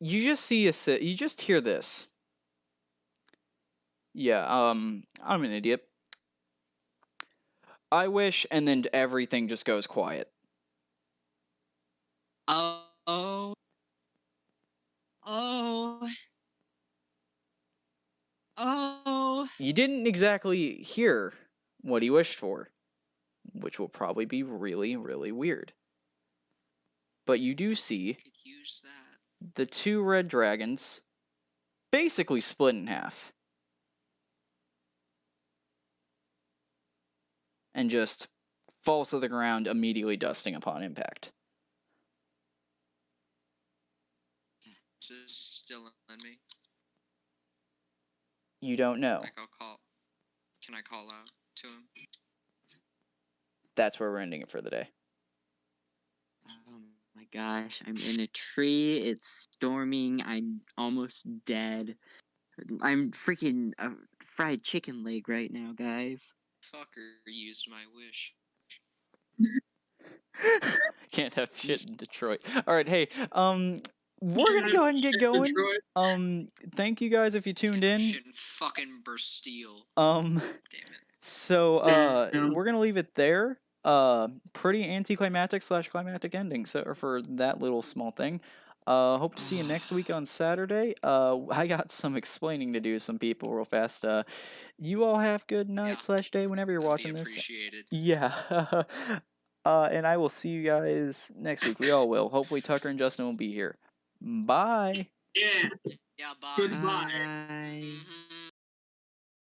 you just see you just hear this. Yeah, I'm an idiot. I wish, and then everything just goes quiet. Oh. You didn't exactly hear what he wished for, which will probably be really, really weird. But you do see Could use that. the two red dragons basically split in half. And just falls to the ground, immediately dusting upon impact. This is still in me. You don't know. Like I'll call. Can I call out to him? That's where we're ending it for the day. Oh my gosh, I'm in a tree, it's storming, I'm almost dead. I'm freaking a fried chicken leg right now, guys. Fucker used my wish. Can't have shit in Detroit. All right, hey, we're gonna go ahead and get going. Detroit. Thank you guys if you tuned in. Shit in fucking Bastille. Um, Damn it. so Damn. we're gonna leave it there. Pretty anticlimactic / climactic ending. So for that little small thing. Hope to see you next week on Saturday. I got some explaining to do to some people real fast. You all have good night Yeah. / day whenever you're That'd watching be this. appreciated. Yeah. And I will see you guys next week. We all will. Hopefully Tucker and Justin will be here. Bye. Yeah. Yeah, bye. Goodbye. Bye. Mhm.